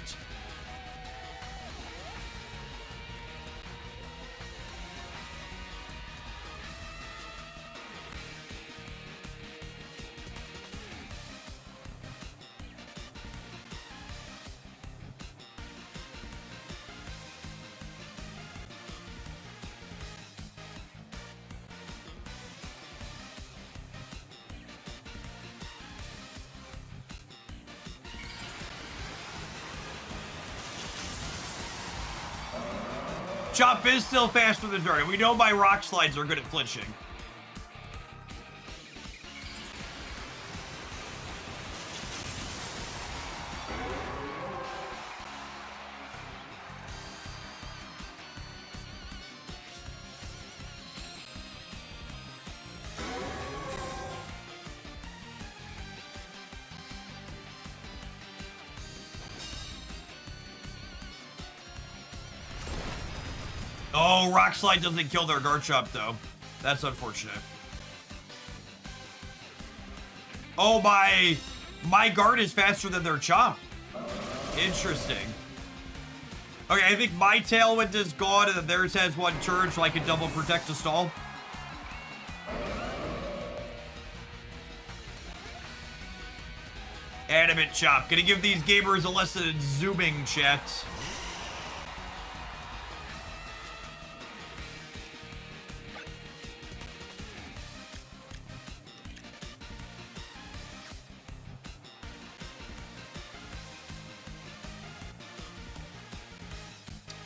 Chomp is still faster than Jordan. We know my rock slides are good at flinching. Oh, Rock Slide doesn't kill their Garchomp, though. That's unfortunate. Oh, my guard is faster than their Chomp. Interesting. Okay, I think my Tailwind is gone, and then theirs has one turn, so I can double protect to stall. Animate Chop. Gonna give these gamers a lesson in zooming, chat.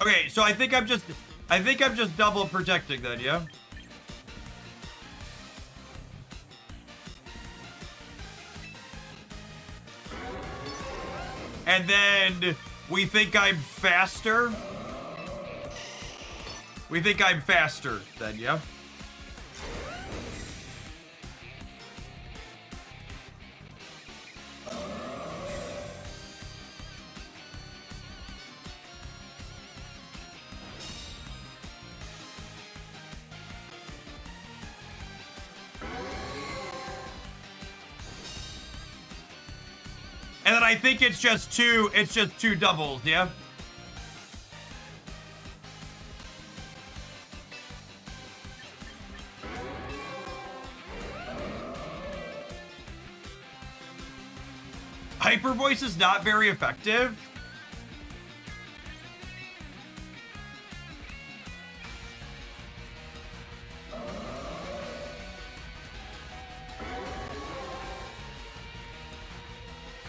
Okay, so I think I'm just double protecting then, yeah? And then we think I'm faster. We think I'm faster then, yeah? I think it's just two doubles, yeah? Hyper Voice is not very effective.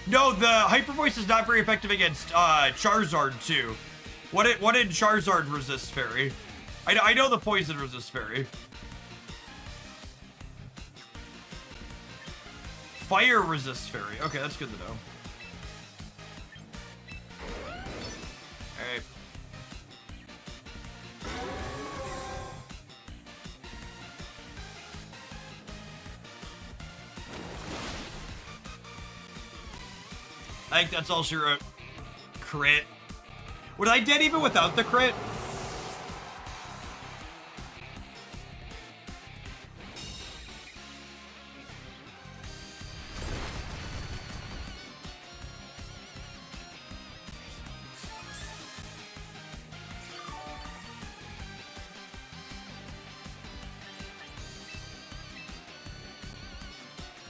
No, the Hyper Voice is not very effective against Charizard too. What did Charizard resist Fairy? I know the poison resists Fairy. Fire resists Fairy. Okay, that's good to know. Alright. I think that's all she wrote. Crit. Would I dead even without the crit?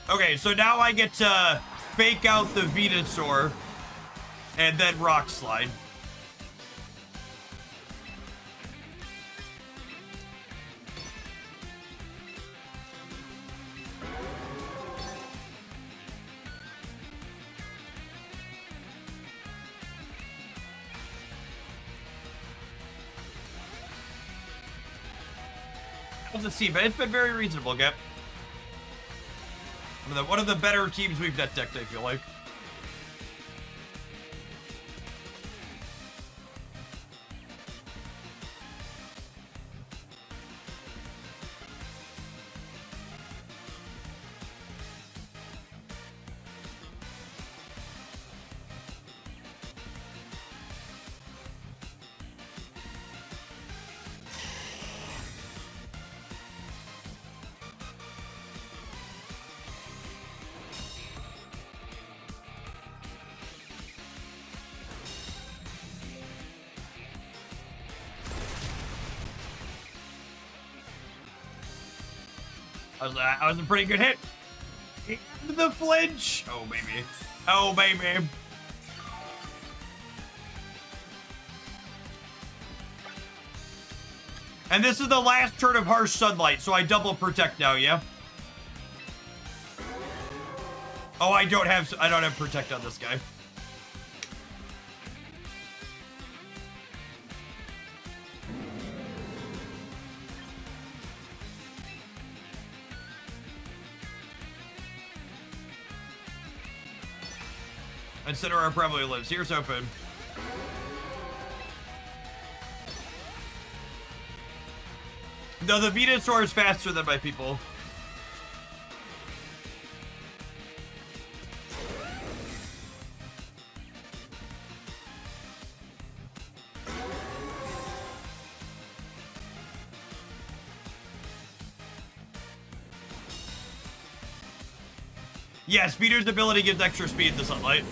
Okay, so now I get to fake out the Venusaur and then Rock Slide. Let's see, but it's been very reasonable, Gep. One of the better teams we've net decked, I feel like. That was a pretty good hit. The flinch. Oh, baby. Oh, baby. And this is the last turn of Harsh Sunlight, so I double protect now, yeah? Oh, I don't have protect on this guy. Incineroar probably lives. Here's open. No, the Venusaur is faster than my people. Yes, Speeder's ability gives extra speed to Sunlight.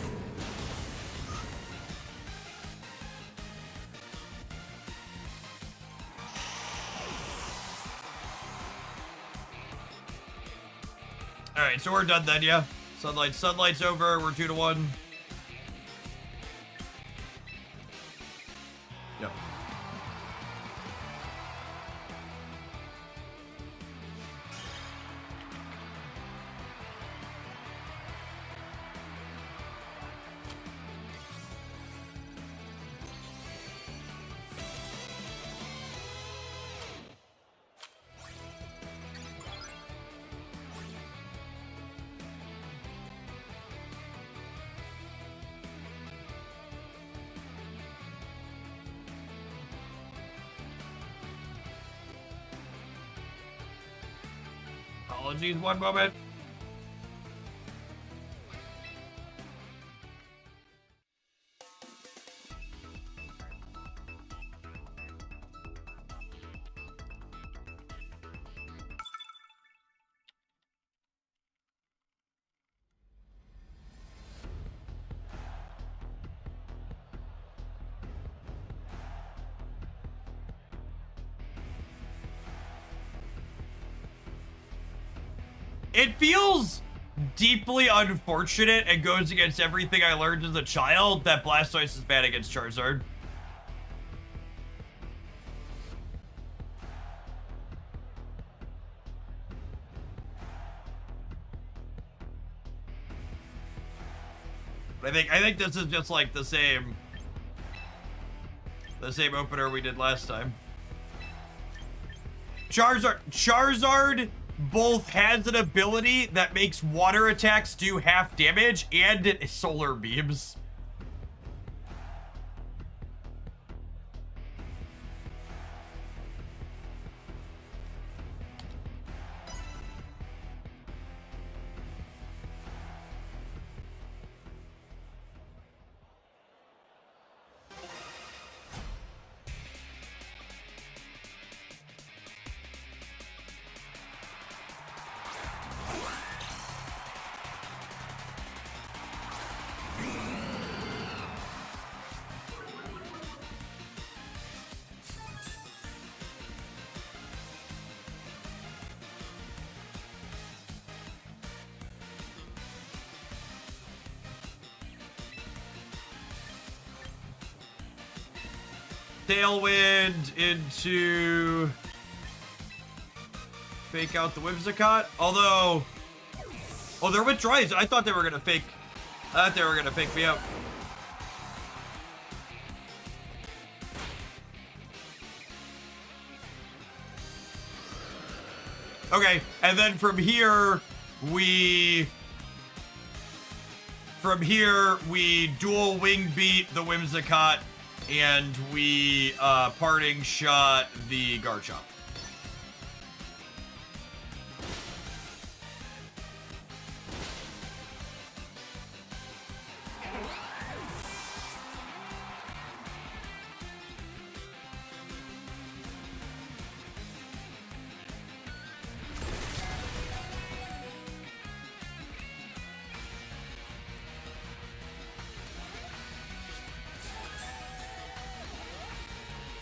Alright, so we're done then, yeah? Sunlight's over, we're 2-1. Yep. Apologies, one moment. It feels deeply unfortunate and goes against everything I learned as a child that Blastoise is bad against Charizard. I think this is just like the same opener we did last time. Charizard both has an ability that makes water attacks do half damage and it solar beams. Tailwind into fake out the Whimsicott. Although, oh, they're with Dries. I thought they were gonna fake. I thought they were gonna fake me out. Okay, and then from here we dual wing beat the Whimsicott. And we parting shot the Garchomp.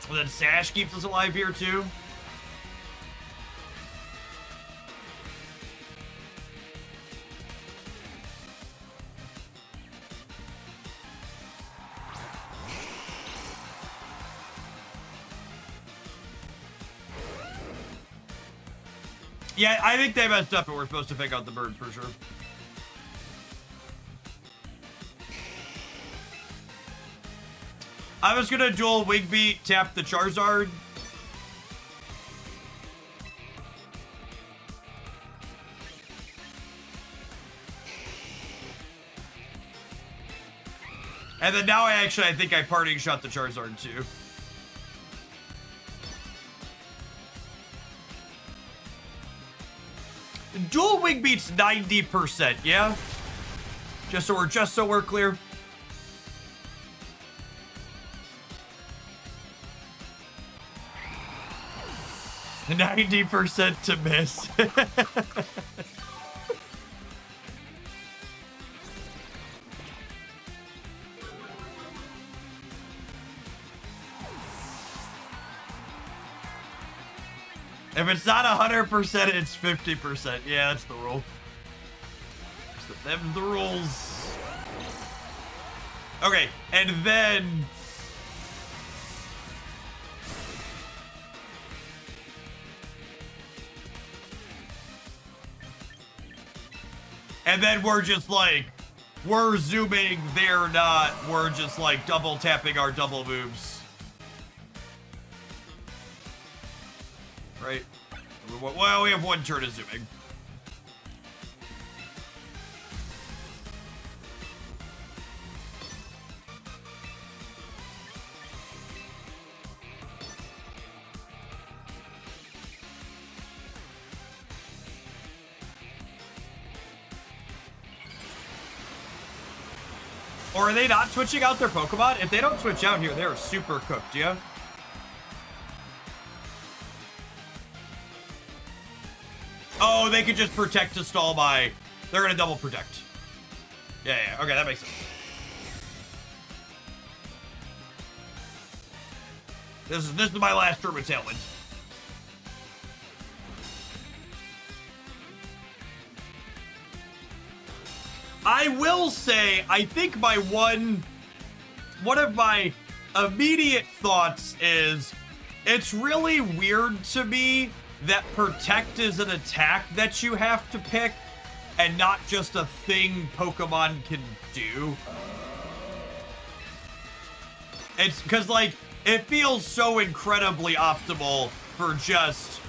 And then Sash keeps us alive here too. Yeah, I think they messed up and we're supposed to pick out the birds for sure. I was gonna dual wing beat, tap the Charizard. And then now I think I parting shot the Charizard too. Dual wing beats 90%, yeah? Just so we're clear. 90% to miss. If it's not 100%, it's 50%. Yeah, that's the rule. Them's the rules. Okay, and then... And then we're just like, we're zooming, they're not. We're just like double tapping our double moves. Right? Well, we have one turn of zooming. Or are they not switching out their Pokemon? If they don't switch out here, they're super cooked, yeah? Oh, they could just protect to stall my... They're gonna double protect. Yeah, okay, that makes sense. This is my last turn with Tailwind. I will say, I think one of my immediate thoughts is, it's really weird to me that Protect is an attack that you have to pick and not just a thing Pokemon can do. It's because, like, it feels so incredibly optimal for just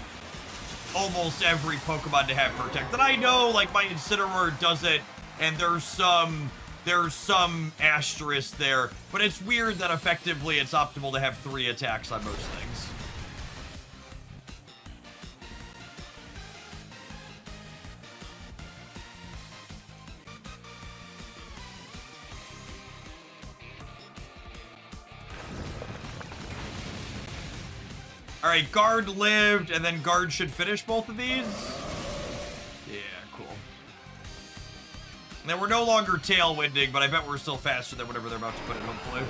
almost every Pokemon to have Protect. And I know, like, my Incineroar does it, and there's some asterisk there, but it's weird that effectively it's optimal to have 3 attacks on most things. All right, Guard lived, and then Guard should finish both of these. Yeah, cool. And then we're no longer tailwinding, but I bet we're still faster than whatever they're about to put in, hopefully.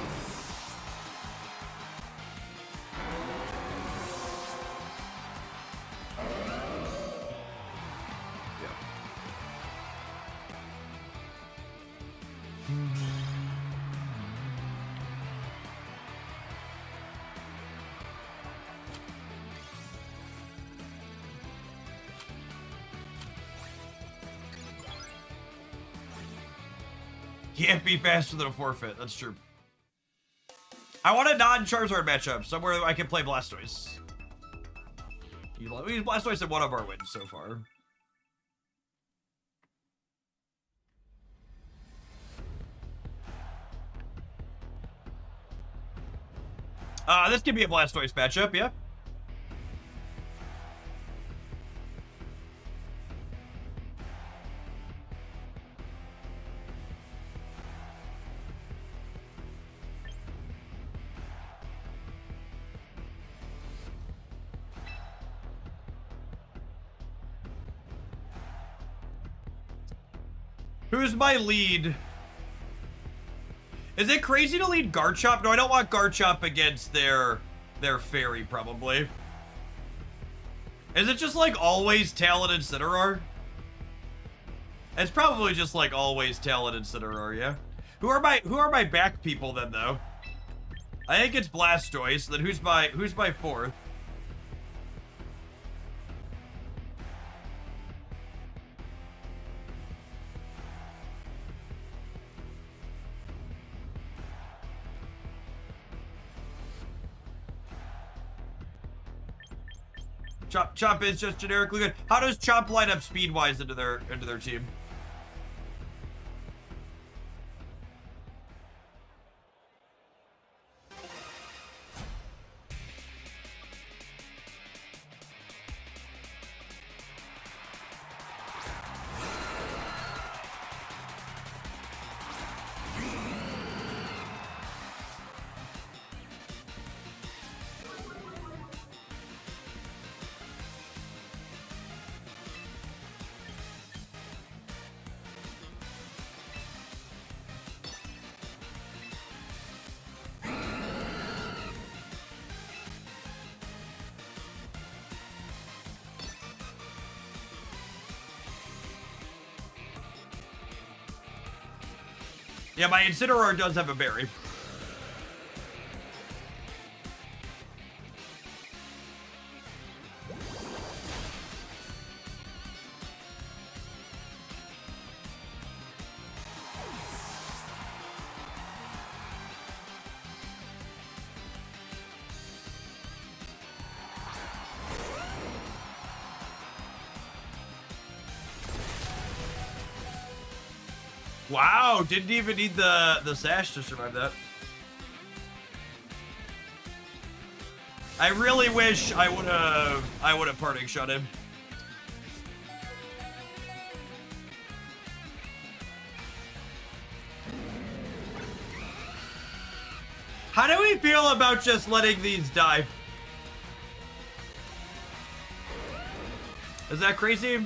Can't be faster than a forfeit. That's true. I want a non-Charizard matchup somewhere I can play Blastoise. We used Blastoise in one of our wins so far. This could be a Blastoise matchup, yeah. Who's my lead? Is it crazy to lead Garchomp? No, I don't want Garchomp against their fairy, probably. Is it just like always Talon and Incineroar? It's probably just like always Talon and Incineroar, yeah. Who are my back people then though? I think it's Blastoise. Then who's my fourth? Chomp is just generically good. How does Chomp line up speed-wise into their team? Yeah, my Incineroar does have a berry. Wow, didn't even need the sash to survive that. I really wish I would have parting shot him. How do we feel about just letting these die? Is that crazy?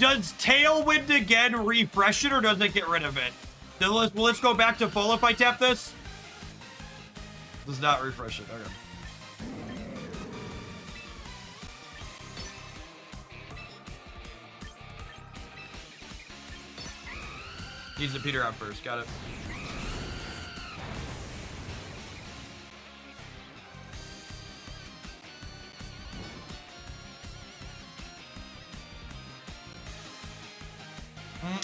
Does Tailwind again refresh it, or does it get rid of it? Then let's go back to full if I tap this. Does not refresh it. Okay. Needs to peter out first. Got it.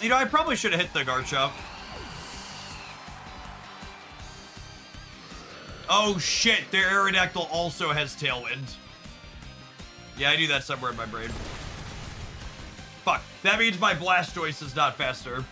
You know, I probably should have hit the Garchomp. Oh shit, their Aerodactyl also has Tailwind. Yeah, I knew that somewhere in my brain. Fuck, that means my Blastoise is not faster.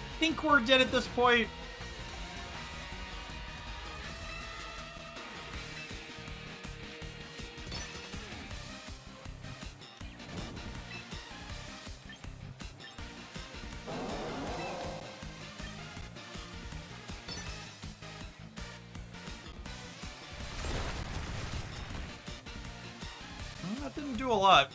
I think we're dead at this point. That didn't do a lot.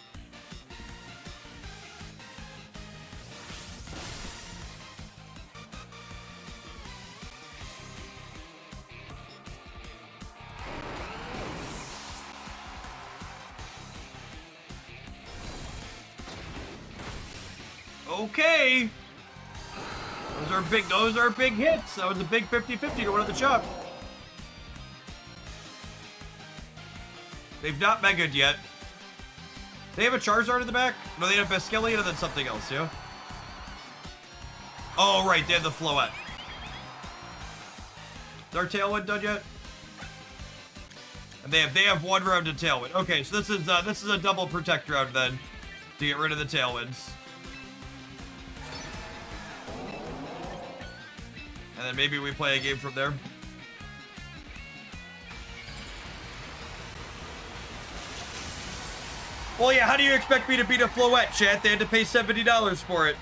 Okay. Those are big hits. That was a big 50-50 to one of the chop. They've not megaed yet. They have a Charizard in the back? No, they have Bascullion and then something else, yeah? Oh, right, they have the Floette. Is our Tailwind done yet? And they have one round to Tailwind. Okay, so this is a double protect round then to get rid of the Tailwinds. And then maybe we play a game from there. Well, yeah, how do you expect me to beat a Floette, chat? They had to pay $70 for it.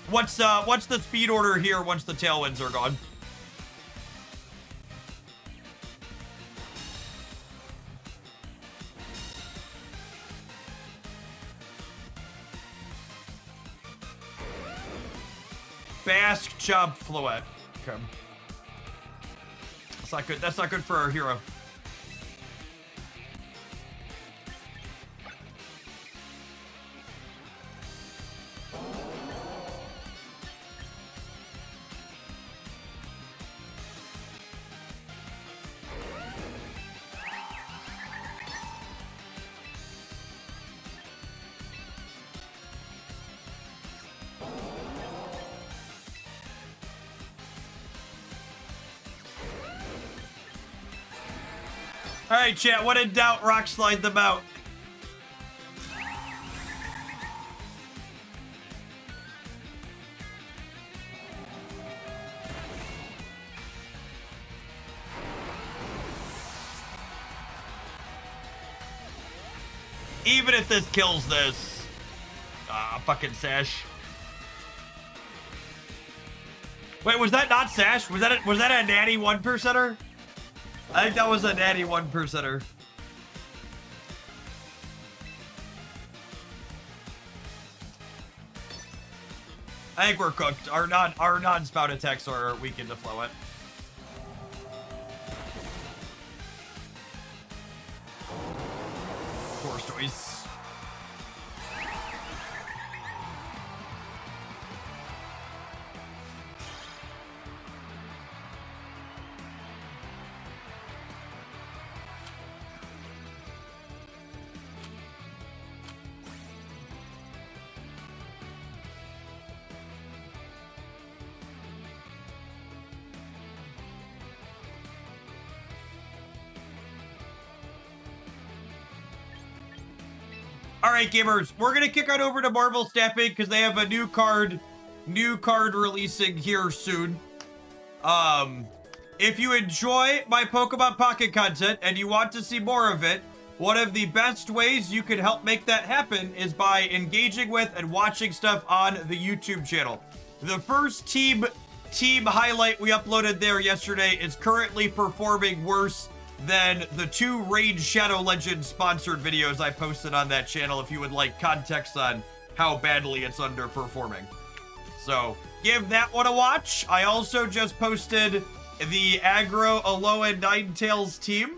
What's the speed order here once the Tailwinds are gone? Bask, Chub, Floette. Okay. That's not good. That's not good for our hero. All right, chat. When in doubt, rock slide them out. Even if this kills this. Fucking Sash. Wait, was that not Sash? Was that a natty 1%er? I think that was a natty 1%er. I think we're cooked. Our non-spout attacks are weakened to flow it. Blastoise. All right, gamers, we're gonna kick on over to Marvel Snapping because they have a new card releasing here soon. If you enjoy my Pokemon Pocket content and you want to see more of it, one of the best ways you can help make that happen is by engaging with and watching stuff on the YouTube channel. The first team highlight we uploaded there yesterday is currently performing worse than the 2 Raid Shadow Legends sponsored videos I posted on that channel if you would like context on how badly it's underperforming. So give that one a watch. I also just posted the Aggro Alolan Ninetales team.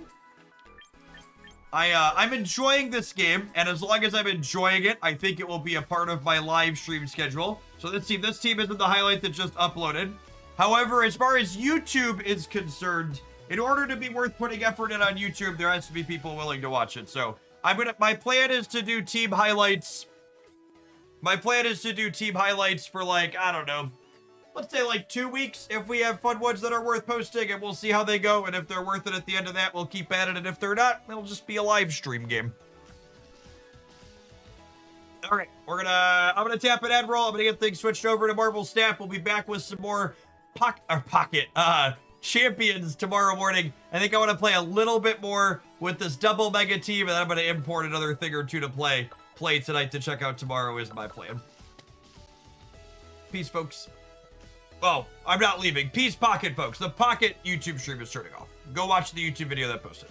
I'm enjoying this game, and as long as I'm enjoying it, I think it will be a part of my live stream schedule. So this team isn't the highlight that just uploaded. However, as far as YouTube is concerned, in order to be worth putting effort in on YouTube, there has to be people willing to watch it. So my plan is to do team highlights. My plan is to do team highlights for like, I don't know, let's say like 2 weeks if we have fun ones that are worth posting, and we'll see how they go. And if they're worth it at the end of that, we'll keep at it. And if they're not, it'll just be a live stream game. All right, I'm gonna tap an ad roll. I'm gonna get things switched over to Marvel Snap. We'll be back with some more pocket champions tomorrow morning. I think I want to play a little bit more with this double mega team, and then I'm going to import another thing or two to play tonight to check out tomorrow is my plan. Peace, folks. Oh, I'm not leaving. Peace, Pocket, folks. The Pocket YouTube stream is turning off. Go watch the YouTube video that posted.